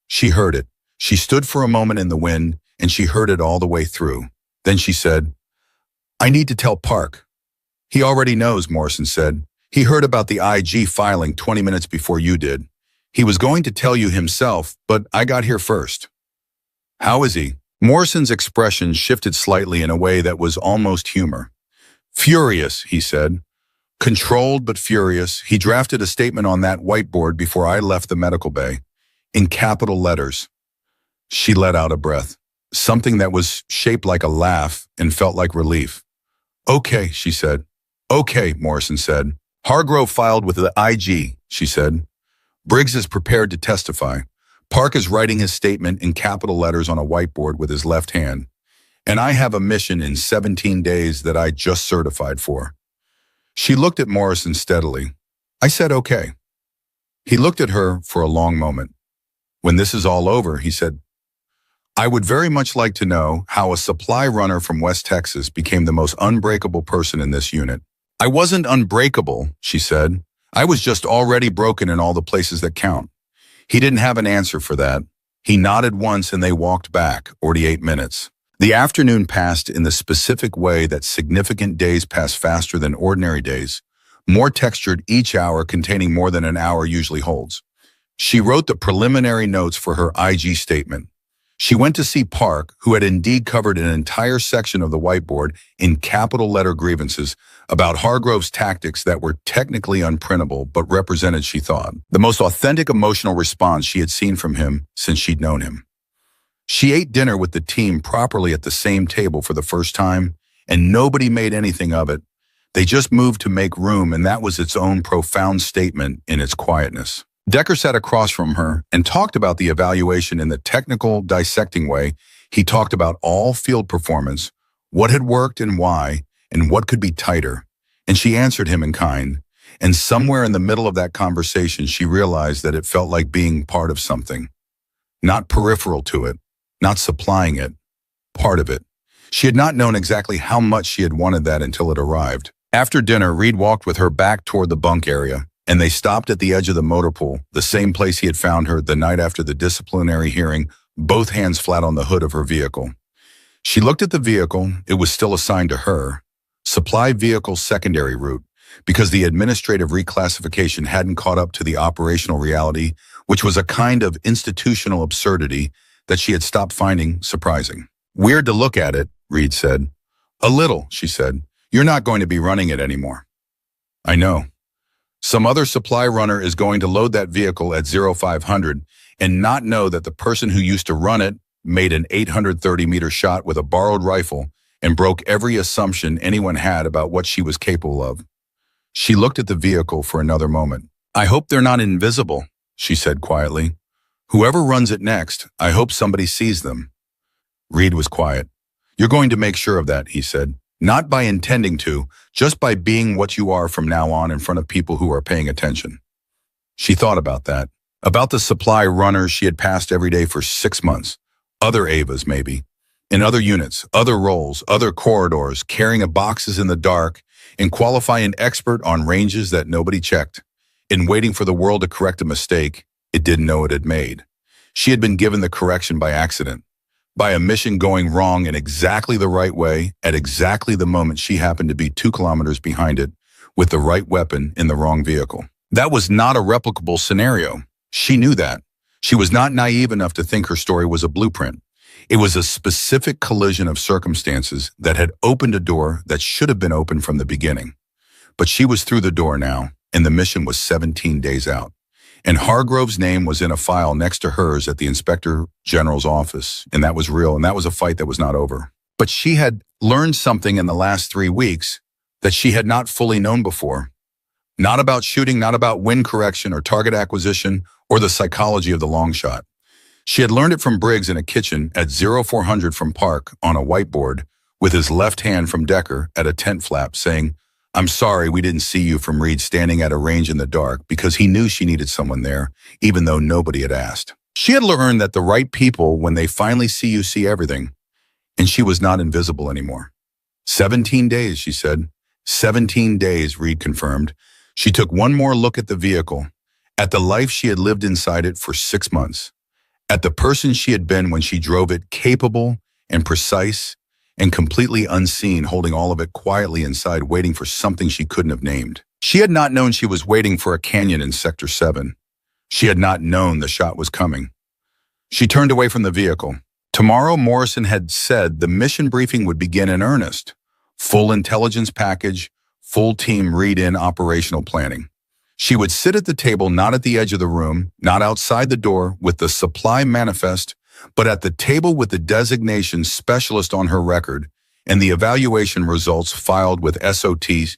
She heard it. She stood for a moment in the wind, and she heard it all the way through. Then she said, I need to tell Park. He already knows, Morrison said. He heard about the IG filing 20 minutes before you did. He was going to tell you himself, but I got here first. How is he? Morrison's expression shifted slightly in a way that was almost humor. Furious, he said. Controlled but furious, he drafted a statement on that whiteboard before I left the medical bay, in capital letters. She let out a breath, something that was shaped like a laugh and felt like relief. Okay, she said. Okay, Morrison said. Hargrove filed with the IG, she said. Briggs is prepared to testify. Park is writing his statement in capital letters on a whiteboard with his left hand. And I have a mission in 17 days that I just certified for. She looked at Morrison steadily. I said, okay. He looked at her for a long moment. When this is all over, he said, I would very much like to know how a supply runner from West Texas became the most unbreakable person in this unit. I wasn't unbreakable, she said. I was just already broken in all the places that count. He didn't have an answer for that. He nodded once and they walked back, 48 minutes. The afternoon passed in the specific way that significant days pass faster than ordinary days, more textured each hour containing more than an hour usually holds. She wrote the preliminary notes for her IG statement. She went to see Park, who had indeed covered an entire section of the whiteboard in capital letter grievances about Hargrove's tactics that were technically unprintable but represented, she thought, the most authentic emotional response she had seen from him since she'd known him. She ate dinner with the team properly at the same table for the first time, and nobody made anything of it. They just moved to make room, and that was its own profound statement in its quietness. Decker sat across from her and talked about the evaluation in the technical, dissecting way. He talked about all field performance, what had worked and why, and what could be tighter. And she answered him in kind. And somewhere in the middle of that conversation, she realized that it felt like being part of something. Not peripheral to it, not supplying it, part of it. She had not known exactly how much she had wanted that until it arrived. After dinner, Reed walked with her back toward the bunk area, and they stopped at the edge of the motor pool, the same place he had found her the night after the disciplinary hearing, both hands flat on the hood of her vehicle. She looked at the vehicle. It was still assigned to her. Supply vehicle secondary route, because the administrative reclassification hadn't caught up to the operational reality, which was a kind of institutional absurdity that she had stopped finding surprising. Weird to look at it, Reed said. A little, she said. You're not going to be running it anymore. I know. Some other supply runner is going to load that vehicle at 0500 and not know that the person who used to run it made an 830-meter shot with a borrowed rifle and broke every assumption anyone had about what she was capable of. She looked at the vehicle for another moment. I hope they're not invisible, she said quietly. Whoever runs it next, I hope somebody sees them. Reed was quiet. You're going to make sure of that, he said. Not by intending to, just by being what you are from now on in front of people who are paying attention. She thought about that, about the supply runners she had passed every day for 6 months, other Avas maybe, in other units, other roles, other corridors, carrying boxes in the dark, and qualifying expert on ranges that nobody checked, in waiting for the world to correct a mistake it didn't know it had made. She had been given the correction by accident, by a mission going wrong in exactly the right way at exactly the moment she happened to be 2 kilometers behind it with the right weapon in the wrong vehicle. That was not a replicable scenario. She knew that. She was not naive enough to think her story was a blueprint. It was a specific collision of circumstances that had opened a door that should have been open from the beginning. But she was through the door now, and the mission was 17 days out. And Hargrove's name was in a file next to hers at the Inspector General's office, and that was real, and that was a fight that was not over. But she had learned something in the last 3 weeks that she had not fully known before. Not about shooting, not about wind correction or target acquisition or the psychology of the long shot. She had learned it from Briggs in a kitchen at 0400 from Park on a whiteboard with his left hand from Decker at a tent flap saying, I'm sorry we didn't see you, from Reed standing at a range in the dark, because he knew she needed someone there, even though nobody had asked. She had learned that the right people, when they finally see you, see everything. and she was not invisible anymore. 17 days, she said. 17 days, Reed confirmed. She took one more look at the vehicle, at the life she had lived inside it for 6 months, at the person she had been when she drove it, capable and precise and completely unseen, holding all of it quietly inside, waiting for something she couldn't have named. She had not known she was waiting for a canyon in Sector 7. She had not known the shot was coming. She turned away from the vehicle. Tomorrow, Morrison had said the mission briefing would begin in earnest. Full intelligence package, full team read-in operational planning. She would sit at the table, not at the edge of the room, not outside the door with the supply manifest, but at the table with the designation specialist on her record and the evaluation results filed with SOTs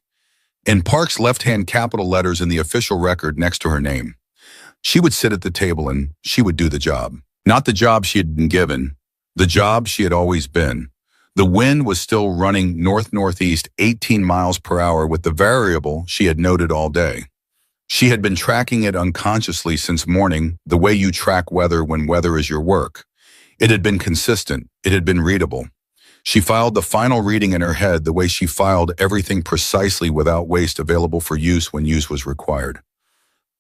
in Park's left-hand capital letters in the official record next to her name. She would sit at the table and she would do the job. Not the job she had been given, the job she had always been. The wind was still running north-northeast 18 miles per hour with the variable she had noted all day. She had been tracking it unconsciously since morning, the way you track weather when weather is your work. It had been consistent. It had been readable. She filed the final reading in her head the way she filed everything precisely without waste, available for use when use was required.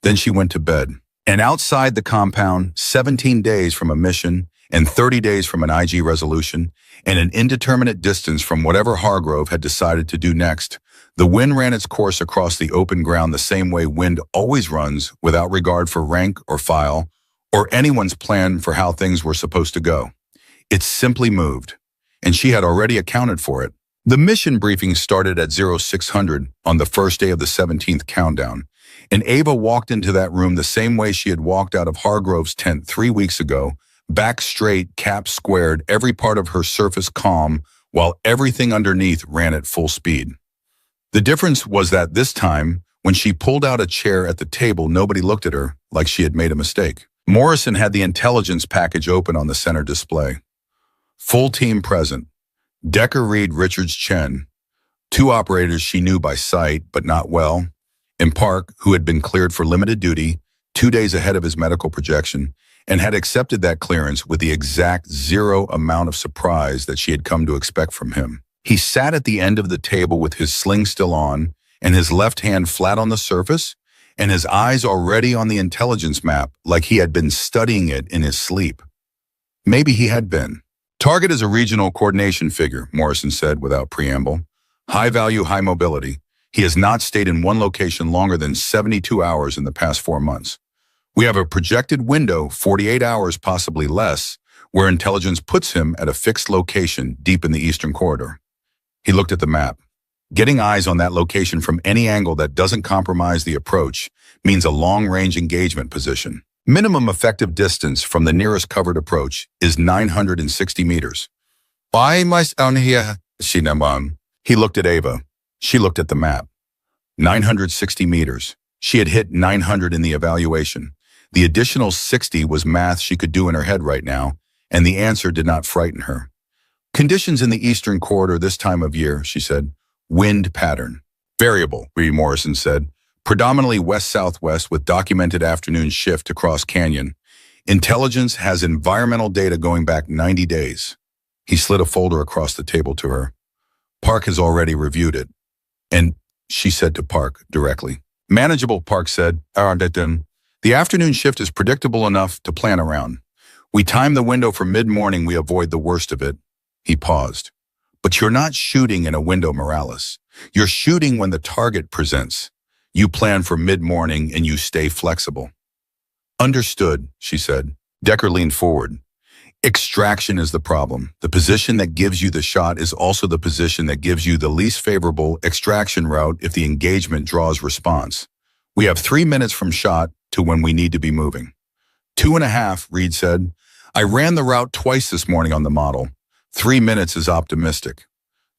Then she went to bed. And outside the compound, 17 days from a mission and 30 days from an IG resolution and an indeterminate distance from whatever Hargrove had decided to do next, the wind ran its course across the open ground the same way wind always runs, without regard for rank or file or anyone's plan for how things were supposed to go. It simply moved, and she had already accounted for it. The mission briefing started at 0600 on the first day of the 17th countdown, and Ava walked into that room the same way she had walked out of Hargrove's tent 3 weeks ago, back straight, cap squared, every part of her surface calm, while everything underneath ran at full speed. The difference was that this time, when she pulled out a chair at the table, nobody looked at her like she had made a mistake. Morrison had the intelligence package open on the center display. Full team present. Decker, Reed, Richards, Chen. 2 operators she knew by sight, but not well. And Park, who had been cleared for limited duty 2 days ahead of his medical projection, and had accepted that clearance with the exact 0 amount of surprise that she had come to expect from him. He sat at the end of the table with his sling still on and his left hand flat on the surface and his eyes already on the intelligence map like he had been studying it in his sleep. Maybe he had been. Target is a regional coordination figure, Morrison said without preamble. High value, high mobility. He has not stayed in one location longer than 72 hours in the past 4 months. We have a projected window, 48 hours, possibly less, where intelligence puts him at a fixed location deep in the eastern corridor. He looked at the map. Getting eyes on that location from any angle that doesn't compromise the approach means a long-range engagement position. Minimum effective distance from the nearest covered approach is 960 meters. Why am I down here? He looked at Ava. She looked at the map. 960 meters. She had hit 900 in the evaluation. The additional 60 was math she could do in her head right now, and the answer did not frighten her. Conditions in the eastern corridor this time of year, she said. Wind pattern. Variable, Reed Morrison said. Predominantly west-southwest with documented afternoon shift across canyon. Intelligence has environmental data going back 90 days. He slid a folder across the table to her. Park has already reviewed it. And she said to Park directly. Manageable, Park said. The afternoon shift is predictable enough to plan around. We time the window for mid-morning, we avoid the worst of it. He paused. But you're not shooting in a window, Morales. You're shooting when the target presents. You plan for mid-morning and you stay flexible. Understood, she said. Decker leaned forward. Extraction is the problem. The position that gives you the shot is also the position that gives you the least favorable extraction route if the engagement draws response. We have 3 minutes from shot to when we need to be moving. 2.5, Reed said. I ran the route twice this morning on the model. 3 minutes is optimistic.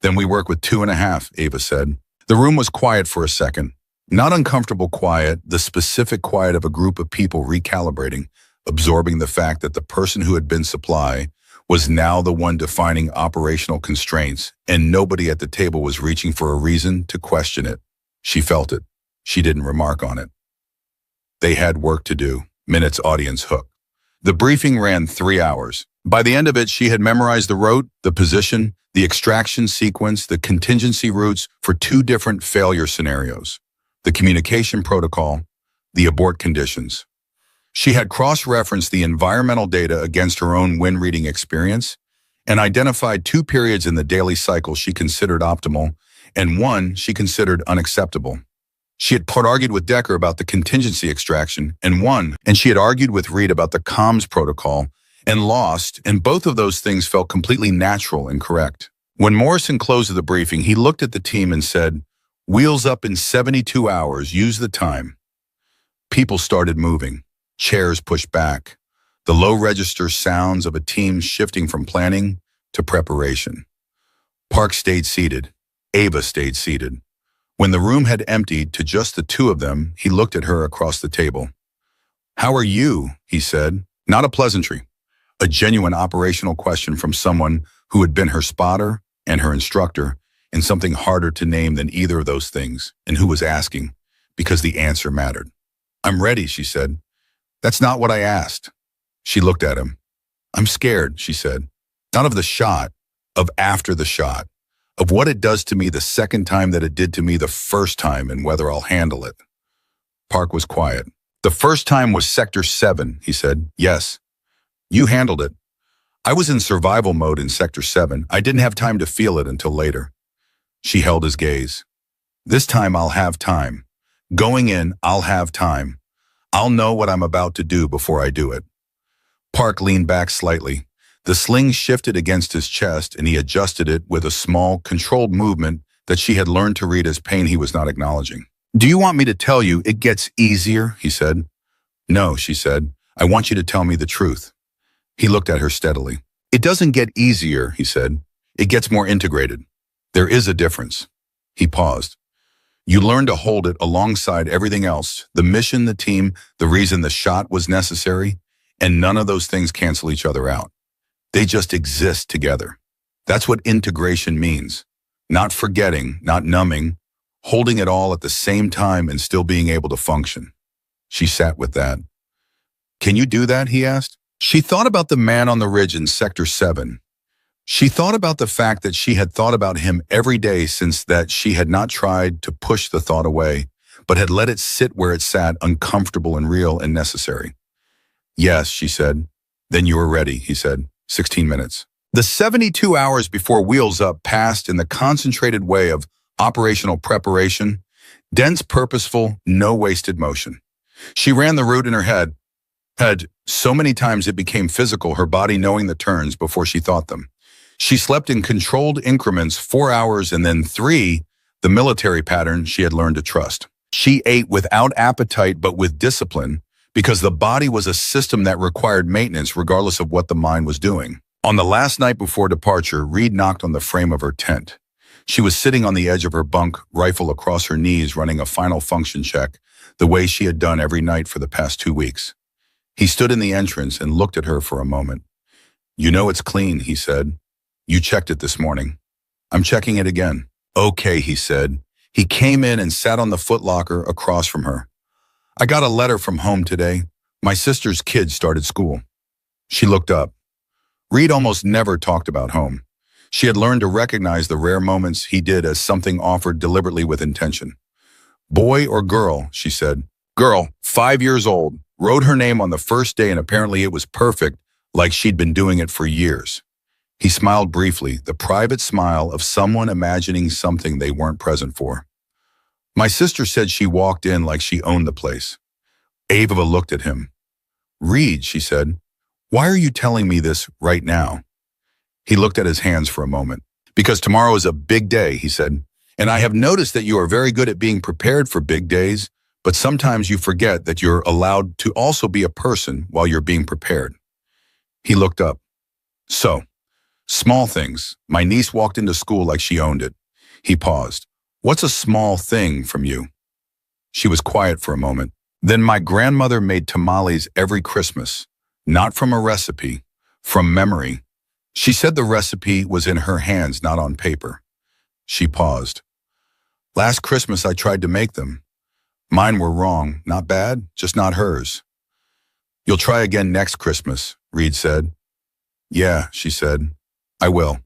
Then we work with 2.5, Ava said. The room was quiet for a second. Not uncomfortable quiet, the specific quiet of a group of people recalibrating, absorbing the fact that the person who had been supply was now the one defining operational constraints, and nobody at the table was reaching for a reason to question it. She felt it. She didn't remark on it. They had work to do. Minutes audience hook. The briefing ran 3 hours. By the end of it, she had memorized the route, the position, the extraction sequence, the contingency routes for two different failure scenarios, the communication protocol, the abort conditions. She had cross-referenced the environmental data against her own wind-reading experience and identified two periods in the daily cycle she considered optimal and one she considered unacceptable. She had argued with Decker about the contingency extraction and she had argued with Reed about the comms protocol and lost, and both of those things felt completely natural and correct. When Morrison closed the briefing, he looked at the team and said, "Wheels up in 72 hours, use the time." People started moving. Chairs pushed back. The low-register sounds of a team shifting from planning to preparation. Park stayed seated. Ava stayed seated. When the room had emptied to just the two of them, he looked at her across the table. "How are you?" he said. Not a pleasantry. A genuine operational question from someone who had been her spotter and her instructor in something harder to name than either of those things, and who was asking, because the answer mattered. "I'm ready," she said. "That's not what I asked." She looked at him. "I'm scared," she said. "Not of the shot, of after the shot, of what it does to me the second time that it did to me the first time and whether I'll handle it." Park was quiet. "The first time was Sector 7, he said. "Yes. You handled it. I was in survival mode in Sector 7. I didn't have time to feel it until later." She held his gaze. "This time I'll have time. Going in, I'll have time. I'll know what I'm about to do before I do it." Park leaned back slightly. The sling shifted against his chest and he adjusted it with a small, controlled movement that she had learned to read as pain he was not acknowledging. "Do you want me to tell you it gets easier?" he said. "No," she said. "I want you to tell me the truth." He looked at her steadily. "It doesn't get easier," he said. "It gets more integrated. There is a difference." He paused. "You learn to hold it alongside everything else, the mission, the team, the reason the shot was necessary, and none of those things cancel each other out. They just exist together. That's what integration means. Not forgetting, not numbing, holding it all at the same time and still being able to function." She sat with that. "Can you do that?" he asked. She thought about the man on the ridge in Sector 7. She thought about the fact that she had thought about him every day since that she had not tried to push the thought away, but had let it sit where it sat, uncomfortable and real and necessary. "Yes," she said. "Then you were ready," he said. 16 minutes. The 72 hours before Wheels Up passed in the concentrated way of operational preparation, dense, purposeful, no wasted motion. She ran the route in her head so many times it became physical, her body knowing the turns before she thought them. She slept in controlled increments, 4 hours and then 3, the military pattern she had learned to trust. She ate without appetite but with discipline because the body was a system that required maintenance regardless of what the mind was doing. On the last night before departure, Reed knocked on the frame of her tent. She was sitting on the edge of her bunk, rifle across her knees, running a final function check, the way she had done every night for the past 2 weeks. He stood in the entrance and looked at her for a moment. "You know it's clean," he said. "You checked it this morning." "I'm checking it again." "Okay," he said. He came in and sat on the footlocker across from her. "I got a letter from home today. My sister's kids started school." She looked up. Reed almost never talked about home. She had learned to recognize the rare moments he did as something offered deliberately with intention. "Boy or girl?" she said. "Girl, 5 years old. Wrote her name on the first day and apparently it was perfect, like she'd been doing it for years." He smiled briefly, the private smile of someone imagining something they weren't present for. "My sister said she walked in like she owned the place." Ava looked at him. "Reed," she said, "why are you telling me this right now?" He looked at his hands for a moment. "Because tomorrow is a big day," he said, "and I have noticed that you are very good at being prepared for big days, but sometimes you forget that you're allowed to also be a person while you're being prepared." He looked up. "So, small things. My niece walked into school like she owned it." He paused. "What's a small thing from you?" She was quiet for a moment. "Then my grandmother made tamales every Christmas, not from a recipe, from memory. She said the recipe was in her hands, not on paper." She paused. "Last Christmas I tried to make them. Mine were wrong, not bad, just not hers." "You'll try again next Christmas," Reed said. Yeah, she said. I will.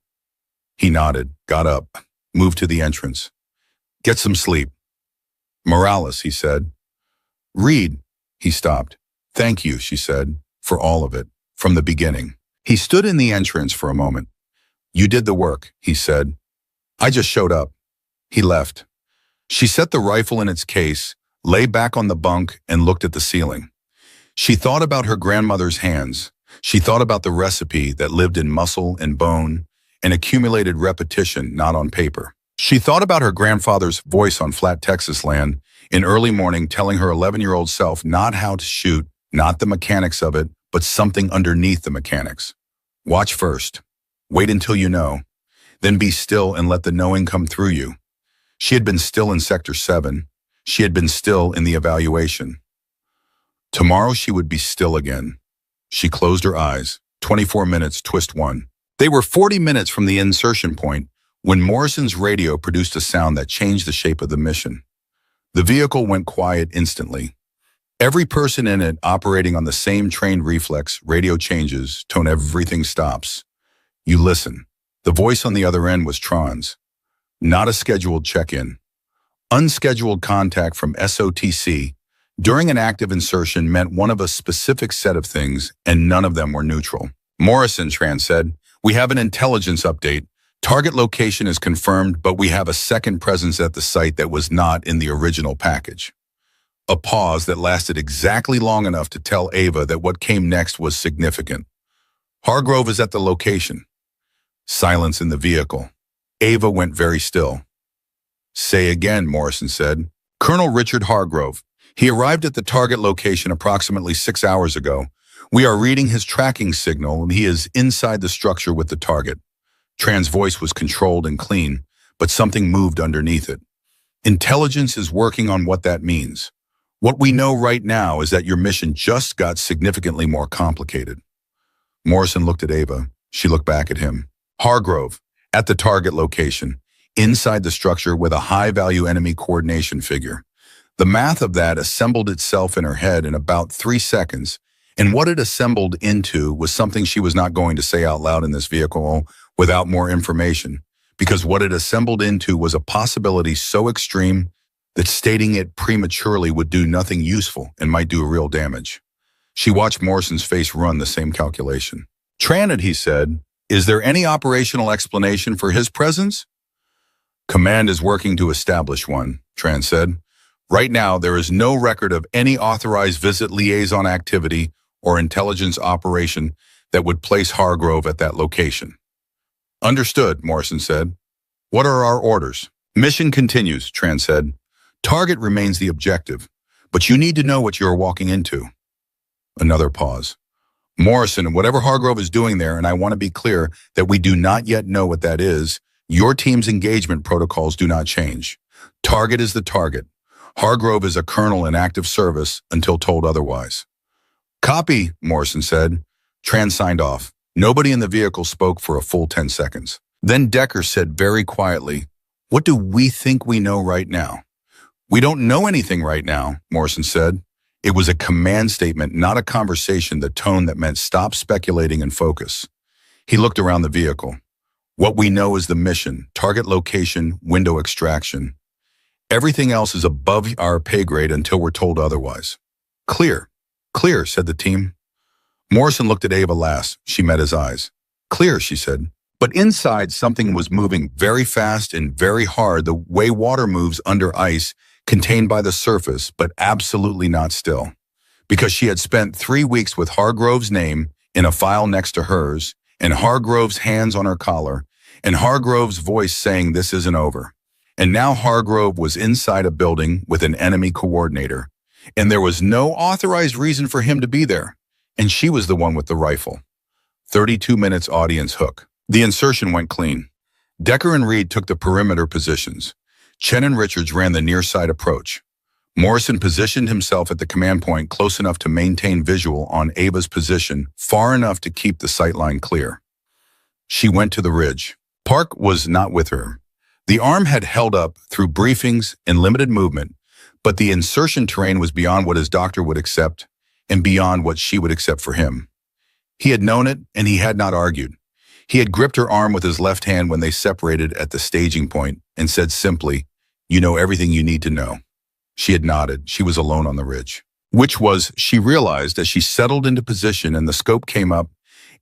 He nodded, got up, moved to the entrance. Get some sleep. Morales, he said. Read. He stopped. Thank you, she said, for all of it, from the beginning. He stood in the entrance for a moment. You did the work, he said. I just showed up. He left. She set the rifle in its case, lay back on the bunk, and looked at the ceiling. She thought about her grandmother's hands. She thought about the recipe that lived in muscle and bone and accumulated repetition, not on paper. She thought about her grandfather's voice on flat Texas land in early morning telling her 11-year-old self not how to shoot, not the mechanics of it, but something underneath the mechanics. Watch first. Wait until you know. Then be still and let the knowing come through you. She had been still in Sector 7. She had been still in the evaluation. Tomorrow she would be still again. She closed her eyes. 24 minutes, twist 1. They were 40 minutes from the insertion point when Morrison's radio produced a sound that changed the shape of the mission. The vehicle went quiet instantly. Every person in it operating on the same trained reflex, radio changes, tone, everything stops. You listen. The voice on the other end was Tron's. Not a scheduled check-in. Unscheduled contact from SOTC during an active insertion meant one of a specific set of things, and none of them were neutral. Morrison, Tran said, we have an intelligence update. Target location is confirmed, but we have a second presence at the site that was not in the original package. A pause that lasted exactly long enough to tell Ava that what came next was significant. Hargrove is at the location. Silence in the vehicle. Ava went very still. Say again, Morrison said. Colonel Richard Hargrove. He arrived at the target location approximately 6 hours ago. We are reading his tracking signal and he is inside the structure with the target. Tran's voice was controlled and clean, but something moved underneath it. Intelligence is working on what that means. What we know right now is that your mission just got significantly more complicated. Morrison looked at Ava. She looked back at him. Hargrove, at the target location, inside the structure with a high-value enemy coordination figure. The math of that assembled itself in her head in about 3 seconds, and what it assembled into was something she was not going to say out loud in this vehicle without more information, because what it assembled into was a possibility so extreme that stating it prematurely would do nothing useful and might do real damage. She watched Morrison's face run the same calculation. Tranit, he said, is there any operational explanation for his presence? Command is working to establish one, Tran said. Right now, there is no record of any authorized visit liaison activity or intelligence operation that would place Hargrove at that location. Understood, Morrison said. What are our orders? Mission continues, Tran said. Target remains the objective, but you need to know what you are walking into. Another pause. Morrison, whatever Hargrove is doing there, and I want to be clear that we do not yet know what that is, your team's engagement protocols do not change. Target is the target. Hargrove is a colonel in active service until told otherwise. Copy, Morrison said. Tran signed off. Nobody in the vehicle spoke for a full 10 seconds. Then Decker said very quietly, what do we think we know right now? We don't know anything right now, Morrison said. It was a command statement, not a conversation, the tone that meant stop speculating and focus. He looked around the vehicle. What we know is the mission, target location, window extraction. Everything else is above our pay grade until we're told otherwise. Clear, clear, said the team. Morrison looked at Ava last. She met his eyes. Clear, she said. But inside, something was moving very fast and very hard, the way water moves under ice, contained by the surface, but absolutely not still. Because she had spent 3 weeks with Hargrove's name in a file next to hers, and Hargrove's hands on her collar, and Hargrove's voice saying this isn't over. And now Hargrove was inside a building with an enemy coordinator, and there was no authorized reason for him to be there, and she was the one with the rifle. 32 minutes audience hook. The insertion went clean. Decker and Reed took the perimeter positions. Chen and Richards ran the near-side approach. Morrison positioned himself at the command point close enough to maintain visual on Ava's position, far enough to keep the sightline clear. She went to the ridge. Park was not with her. The arm had held up through briefings and limited movement, but the insertion terrain was beyond what his doctor would accept and beyond what she would accept for him. He had known it, and he had not argued. He had gripped her arm with his left hand when they separated at the staging point and said simply, "You know everything you need to know." She had nodded. She was alone on the ridge. Which was, she realized as she settled into position and the scope came up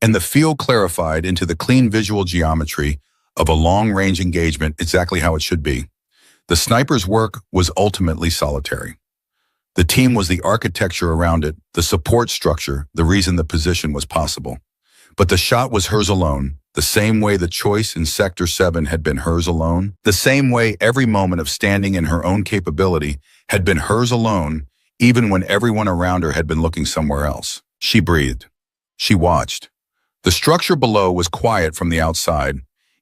and the field clarified into the clean visual geometry of a long-range engagement exactly how it should be. The sniper's work was ultimately solitary. The team was the architecture around it, the support structure, the reason the position was possible. But the shot was hers alone, the same way the choice in Sector 7 had been hers alone, the same way every moment of standing in her own capability had been hers alone, even when everyone around her had been looking somewhere else. She breathed. She watched. The structure below was quiet from the outside.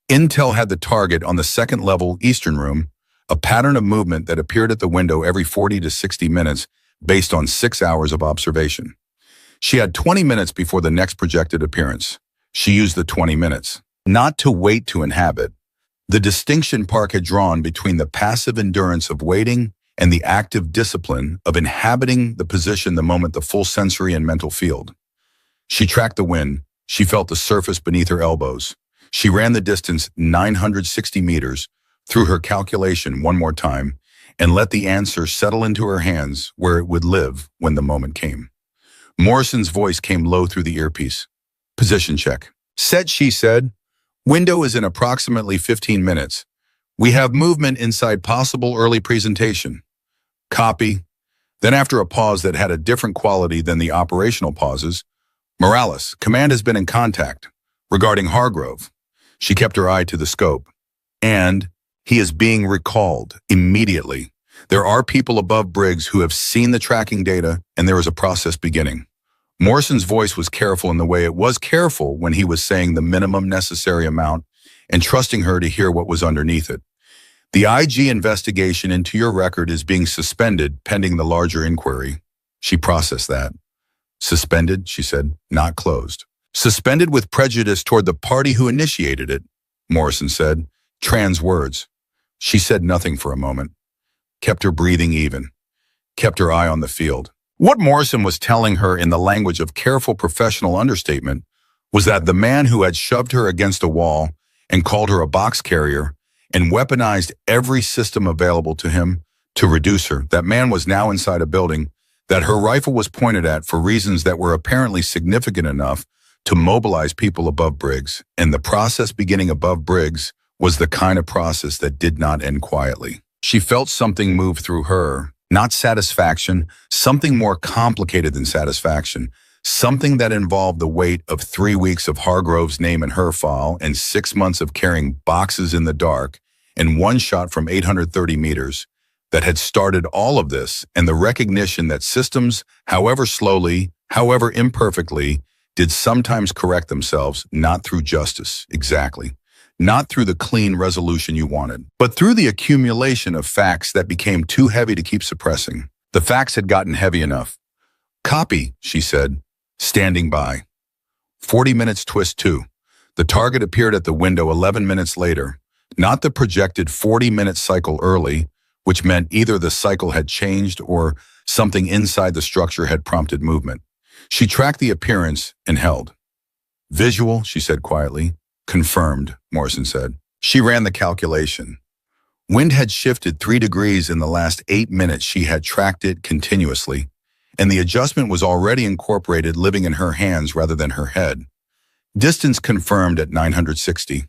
Intel had the target on the second-level Eastern room, a pattern of movement that appeared at the window every 40 to 60 minutes based on 6 hours of observation. She had 20 minutes before the next projected appearance. She used the 20 minutes, not to wait to inhabit. The distinction Park had drawn between the passive endurance of waiting and the active discipline of inhabiting the position the moment the full sensory and mental field. She tracked the wind. She felt the surface beneath her elbows. She ran the distance 960 meters through her calculation one more time and let the answer settle into her hands where it would live when the moment came. Morrison's voice came low through the earpiece. "Position check." "Set," she said. "Window is in approximately 15 minutes. We have movement inside possible early presentation." "Copy." Then after a pause that had a different quality than the operational pauses, "Morales, command has been in contact. Regarding Hargrove." She kept her eye to the scope. "And he is being recalled immediately. There are people above Briggs who have seen the tracking data, and there is a process beginning." Morrison's voice was careful in the way it was careful when he was saying the minimum necessary amount and trusting her to hear what was underneath it. "The IG investigation into your record is being suspended pending the larger inquiry." She processed that. "Suspended," she said, "not closed." "Suspended with prejudice toward the party who initiated it," Morrison said. Trans words. She said nothing for a moment. Kept her breathing even. Kept her eye on the field. What Morrison was telling her in the language of careful professional understatement was that the man who had shoved her against a wall and called her a box carrier and weaponized every system available to him to reduce her, that man was now inside a building that her rifle was pointed at for reasons that were apparently significant enough to mobilize people above Briggs, and the process beginning above Briggs was the kind of process that did not end quietly. She felt something move through her, not satisfaction, something more complicated than satisfaction, something that involved the weight of 3 weeks of Hargrove's name in her file and 6 months of carrying boxes in the dark and one shot from 830 meters that had started all of this, and the recognition that systems, however slowly, however imperfectly, did sometimes correct themselves, not through justice, exactly. Not through the clean resolution you wanted, but through the accumulation of facts that became too heavy to keep suppressing. The facts had gotten heavy enough. "Copy," she said, standing by. 40 minutes twist 2. The target appeared at the window 11 minutes later, not the projected 40-minute cycle early, which meant either the cycle had changed or something inside the structure had prompted movement. She tracked the appearance and held. "Visual," she said quietly. "Confirmed," Morrison said. She ran the calculation. Wind had shifted 3 degrees in the last 8 minutes. She had tracked it continuously, and the adjustment was already incorporated, living in her hands rather than her head. Distance confirmed at 960.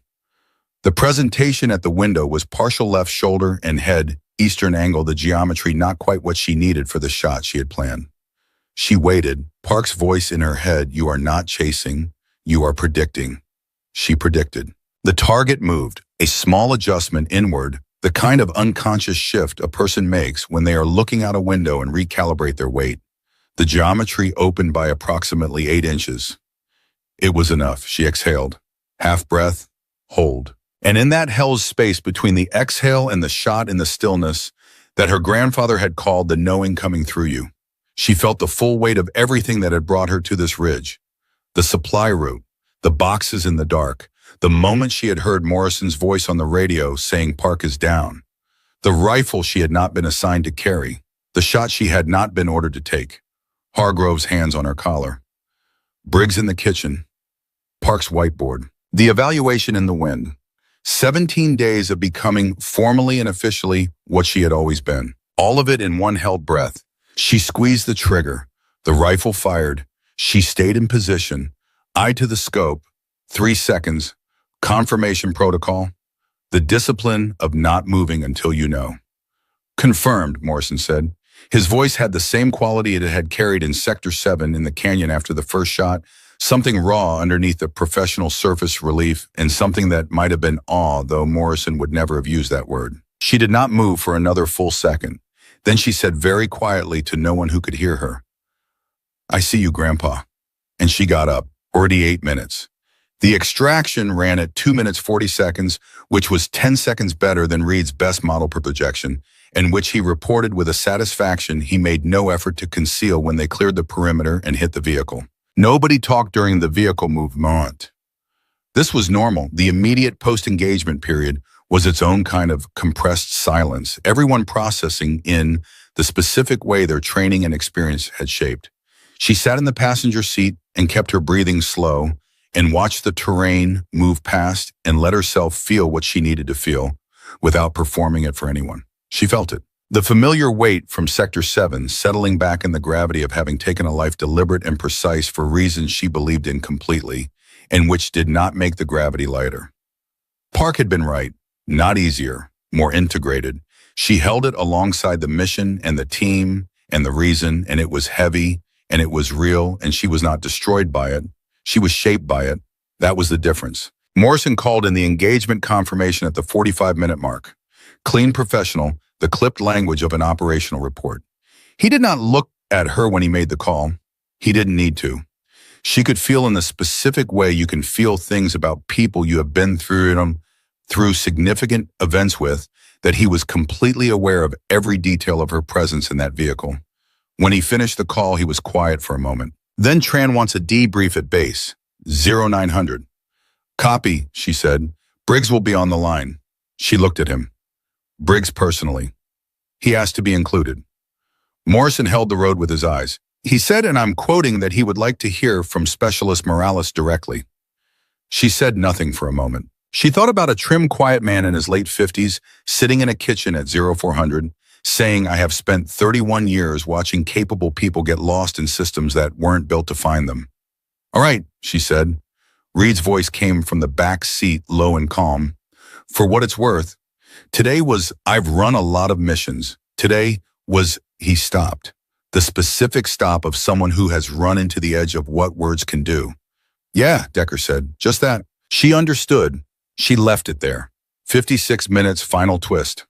The presentation at the window was partial left shoulder and head, eastern angle, the geometry not quite what she needed for the shot she had planned. She waited, Park's voice in her head, "You are not chasing, you are predicting." She predicted. The target moved, a small adjustment inward, the kind of unconscious shift a person makes when they are looking out a window and recalibrate their weight. The geometry opened by approximately 8 inches. It was enough. She exhaled. Half breath, hold. And in that held space between the exhale and the shot in the stillness that her grandfather had called the knowing coming through you, she felt the full weight of everything that had brought her to this ridge. The supply route, the boxes in the dark, the moment she had heard Morrison's voice on the radio saying Park is down, the rifle she had not been assigned to carry, the shot she had not been ordered to take, Hargrove's hands on her collar. Briggs in the kitchen. Park's whiteboard. The evaluation in the wind. 17 days of becoming formally and officially what she had always been. All of it in one held breath. She squeezed the trigger. The rifle fired. She stayed in position. Eye to the scope. 3 seconds. Confirmation protocol. The discipline of not moving until you know. Confirmed, Morrison said. His voice had the same quality it had carried in Sector 7 in the canyon after the first shot, something raw underneath the professional surface relief and something that might have been awe, though Morrison would never have used that word. She did not move for another full second. Then she said very quietly to no one who could hear her, "I see you, Grandpa." And she got up. Already 8 minutes. The extraction ran at 2 minutes 40 seconds, which was 10 seconds better than Reed's best model per projection, and which he reported with a satisfaction he made no effort to conceal when they cleared the perimeter and hit the vehicle. Nobody talked during the vehicle movement. This was normal. The immediate post-engagement period was its own kind of compressed silence, everyone processing in the specific way their training and experience had shaped. She sat in the passenger seat and kept her breathing slow and watched the terrain move past and let herself feel what she needed to feel without performing it for anyone. She felt it. The familiar weight from Sector 7 settling back in the gravity of having taken a life deliberate and precise for reasons she believed in completely, and which did not make the gravity lighter. Park had been right. Not easier, more integrated. She held it alongside the mission and the team and the reason, and it was heavy, and it was real, and she was not destroyed by it. She was shaped by it. That was the difference. Morrison called in the engagement confirmation at the 45-minute mark. Clean professional, the clipped language of an operational report. He did not look at her when he made the call. He didn't need to. She could feel in the specific way you can feel things about people you have been through significant events with, that he was completely aware of every detail of her presence in that vehicle. When he finished the call, he was quiet for a moment. Then Tran wants a debrief at base. 0900. Copy, she said. Briggs will be on the line. She looked at him. Briggs personally. He asked to be included. Morrison held the road with his eyes. He said, and I'm quoting, that he would like to hear from Specialist Morales directly. She said nothing for a moment. She thought about a trim, quiet man in his late 50s, sitting in a kitchen at 0400, saying, I have spent 31 years watching capable people get lost in systems that weren't built to find them. All right, she said. Reed's voice came from the back seat, low and calm. For what it's worth, today was, I've run a lot of missions. Today was, he stopped. The specific stop of someone who has run into the edge of what words can do. Yeah, Decker said, just that. She understood. She left it there. 56 minutes, final twist.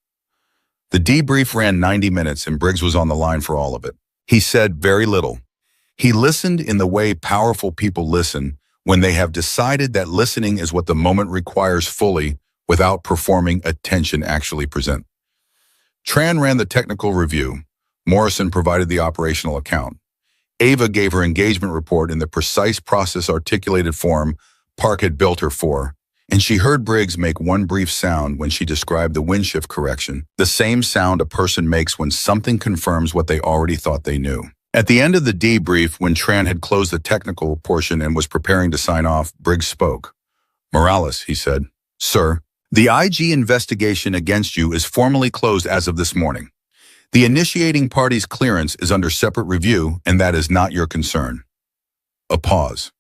The debrief ran 90 minutes and Briggs was on the line for all of it. He said very little. He listened in the way powerful people listen when they have decided that listening is what the moment requires fully without performing attention actually present. Tran ran the technical review. Morrison provided the operational account. Ava gave her engagement report in the precise process articulated form Park had built her for, and she heard Briggs make one brief sound when she described the wind shift correction, the same sound a person makes when something confirms what they already thought they knew. At the end of the debrief, when Tran had closed the technical portion and was preparing to sign off, Briggs spoke. Morales, he said. Sir, the IG investigation against you is formally closed as of this morning. The initiating party's clearance is under separate review, and that is not your concern. A pause.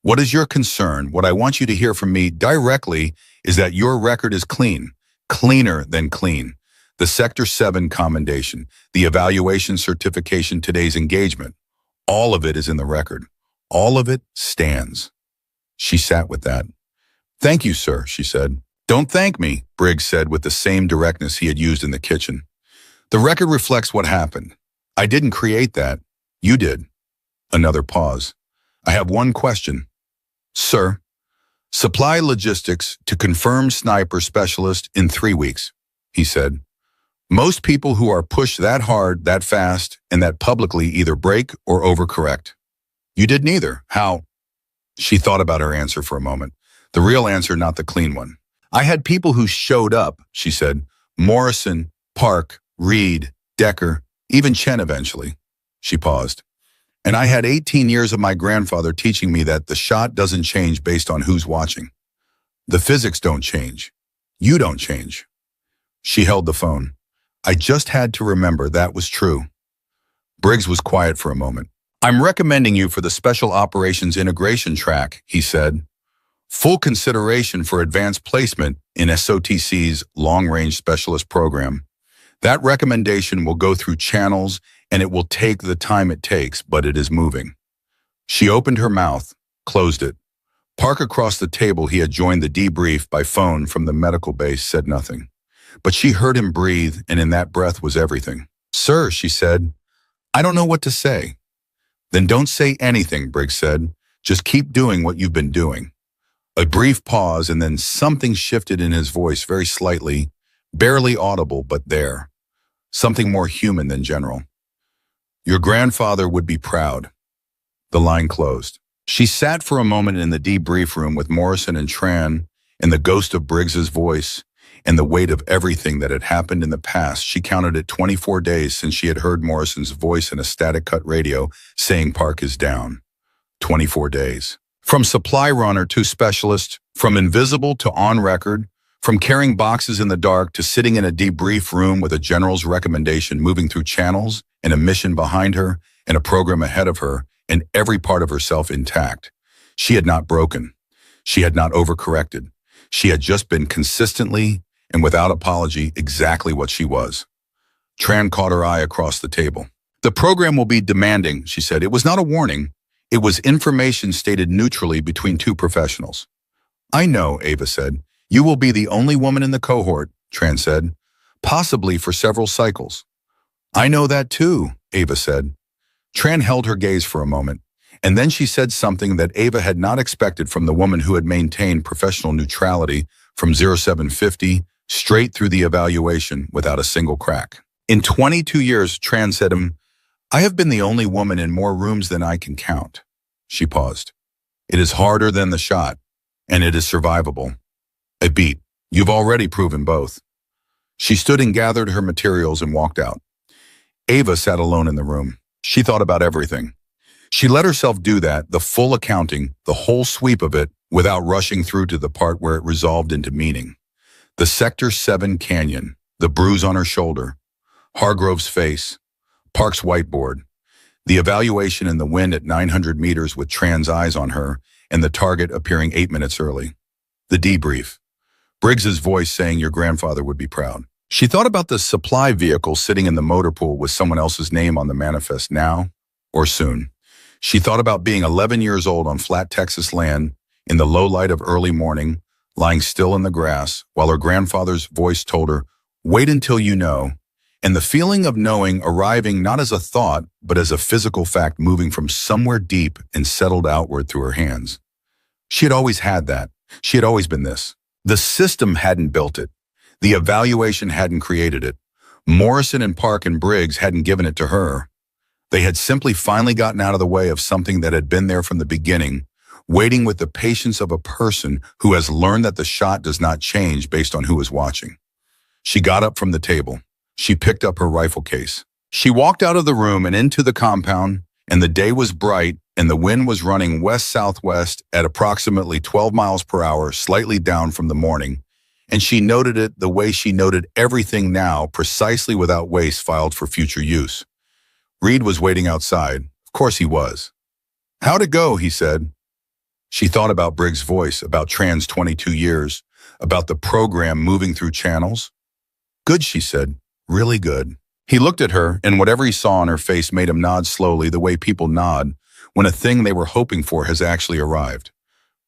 What is your concern? What I want you to hear from me directly is that your record is clean, cleaner than clean. The Sector 7 commendation, the evaluation certification, today's engagement, all of it is in the record. All of it stands. She sat with that. Thank you, sir, she said. Don't thank me, Briggs said with the same directness he had used in the kitchen. The record reflects what happened. I didn't create that. You did. Another pause. I have one question. Sir, supply logistics to confirmed sniper specialist in 3 weeks, he said. Most people who are pushed that hard, that fast, and that publicly either break or overcorrect. You did neither. How? She thought about her answer for a moment. The real answer, not the clean one. I had people who showed up, she said. Morrison, Park, Reed, Decker, even Chen eventually. She paused. And I had 18 years of my grandfather teaching me that the shot doesn't change based on who's watching. The physics don't change. You don't change. She held the phone. I just had to remember that was true. Briggs was quiet for a moment. I'm recommending you for the Special Operations Integration track, he said. Full consideration for advanced placement in SOTC's Long-Range Specialist Program. That recommendation will go through channels and it will take the time it takes, but it is moving. She opened her mouth, closed it. Park across the table he had joined the debrief by phone from the medical base said nothing. But she heard him breathe, and in that breath was everything. Sir, she said, I don't know what to say. Then don't say anything, Briggs said. Just keep doing what you've been doing. A brief pause, and then something shifted in his voice very slightly, barely audible, but there. Something more human than general. Your grandfather would be proud. The line closed. She sat for a moment in the debrief room with Morrison and Tran, and the ghost of Briggs's voice, and the weight of everything that had happened in the past. She counted it 24 days since she had heard Morrison's voice in a static cut radio saying Park is down. 24 days. From supply runner to specialist, from invisible to on record, from carrying boxes in the dark to sitting in a debrief room with a general's recommendation moving through channels and a mission behind her and a program ahead of her and every part of herself intact. She had not broken. She had not overcorrected. She had just been consistently and without apology exactly what she was. Tran caught her eye across the table. The program will be demanding, she said. It was not a warning. It was information stated neutrally between two professionals. I know, Ava said. You will be the only woman in the cohort, Tran said, possibly for several cycles. I know that too, Ava said. Tran held her gaze for a moment, and then she said something that Ava had not expected from the woman who had maintained professional neutrality from 0750 straight through the evaluation without a single crack. In 22 years, Tran said to him, I have been the only woman in more rooms than I can count. She paused. It is harder than the shot, and it is survivable. A beat. You've already proven both. She stood and gathered her materials and walked out. Ava sat alone in the room. She thought about everything. She let herself do that, the full accounting, the whole sweep of it, without rushing through to the part where it resolved into meaning. The Sector 7 canyon, the bruise on her shoulder, Hargrove's face, Park's whiteboard, the evaluation in the wind at 900 meters with Tran's eyes on her, and the target appearing 8 minutes early. The debrief. Briggs's voice saying your grandfather would be proud. She thought about the supply vehicle sitting in the motor pool with someone else's name on the manifest now or soon. She thought about being 11 years old on flat Texas land in the low light of early morning, lying still in the grass, while her grandfather's voice told her, wait until you know, and the feeling of knowing arriving not as a thought, but as a physical fact moving from somewhere deep and settled outward through her hands. She had always had that. She had always been this. The system hadn't built it. The evaluation hadn't created it. Morrison and Park and Briggs hadn't given it to her. They had simply finally gotten out of the way of something that had been there from the beginning, waiting with the patience of a person who has learned that the shot does not change based on who is watching. She got up from the table. She picked up her rifle case. She walked out of the room and into the compound, and the day was bright, and the wind was running west-southwest at approximately 12 miles per hour, slightly down from the morning, and she noted it the way she noted everything now, precisely without waste filed for future use. Reed was waiting outside. Of course he was. How'd it go, he said. She thought about Briggs' voice, about Tran's 22 years, about the program moving through channels. Good, she said. Really good. He looked at her, and whatever he saw on her face made him nod slowly the way people nod when a thing they were hoping for has actually arrived.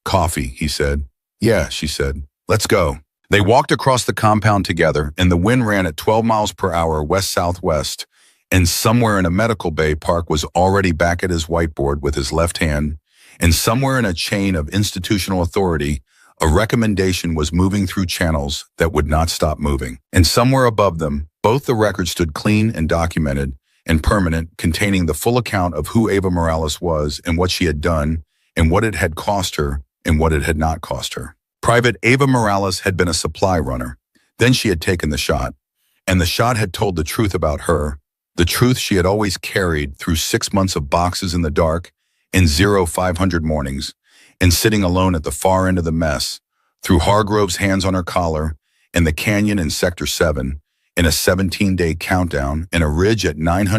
Coffee, he said. Yeah, she said. Let's go. They walked across the compound together, and the wind ran at 12 miles per hour west-southwest, and somewhere in a medical bay, Park was already back at his whiteboard with his left hand, and somewhere in a chain of institutional authority, a recommendation was moving through channels that would not stop moving. And somewhere above them, both the records stood clean and documented and permanent, containing the full account of who Ava Morales was and what she had done and what it had cost her and what it had not cost her. Private Ava Morales had been a supply runner. Then she had taken the shot, and the shot had told the truth about her, The truth she had always carried through 6 months of boxes in the dark and 500 mornings, and sitting alone at the far end of the mess, through Hargrove's hands on her collar, in the canyon in Sector 7, in a 17-day countdown, in a ridge at 900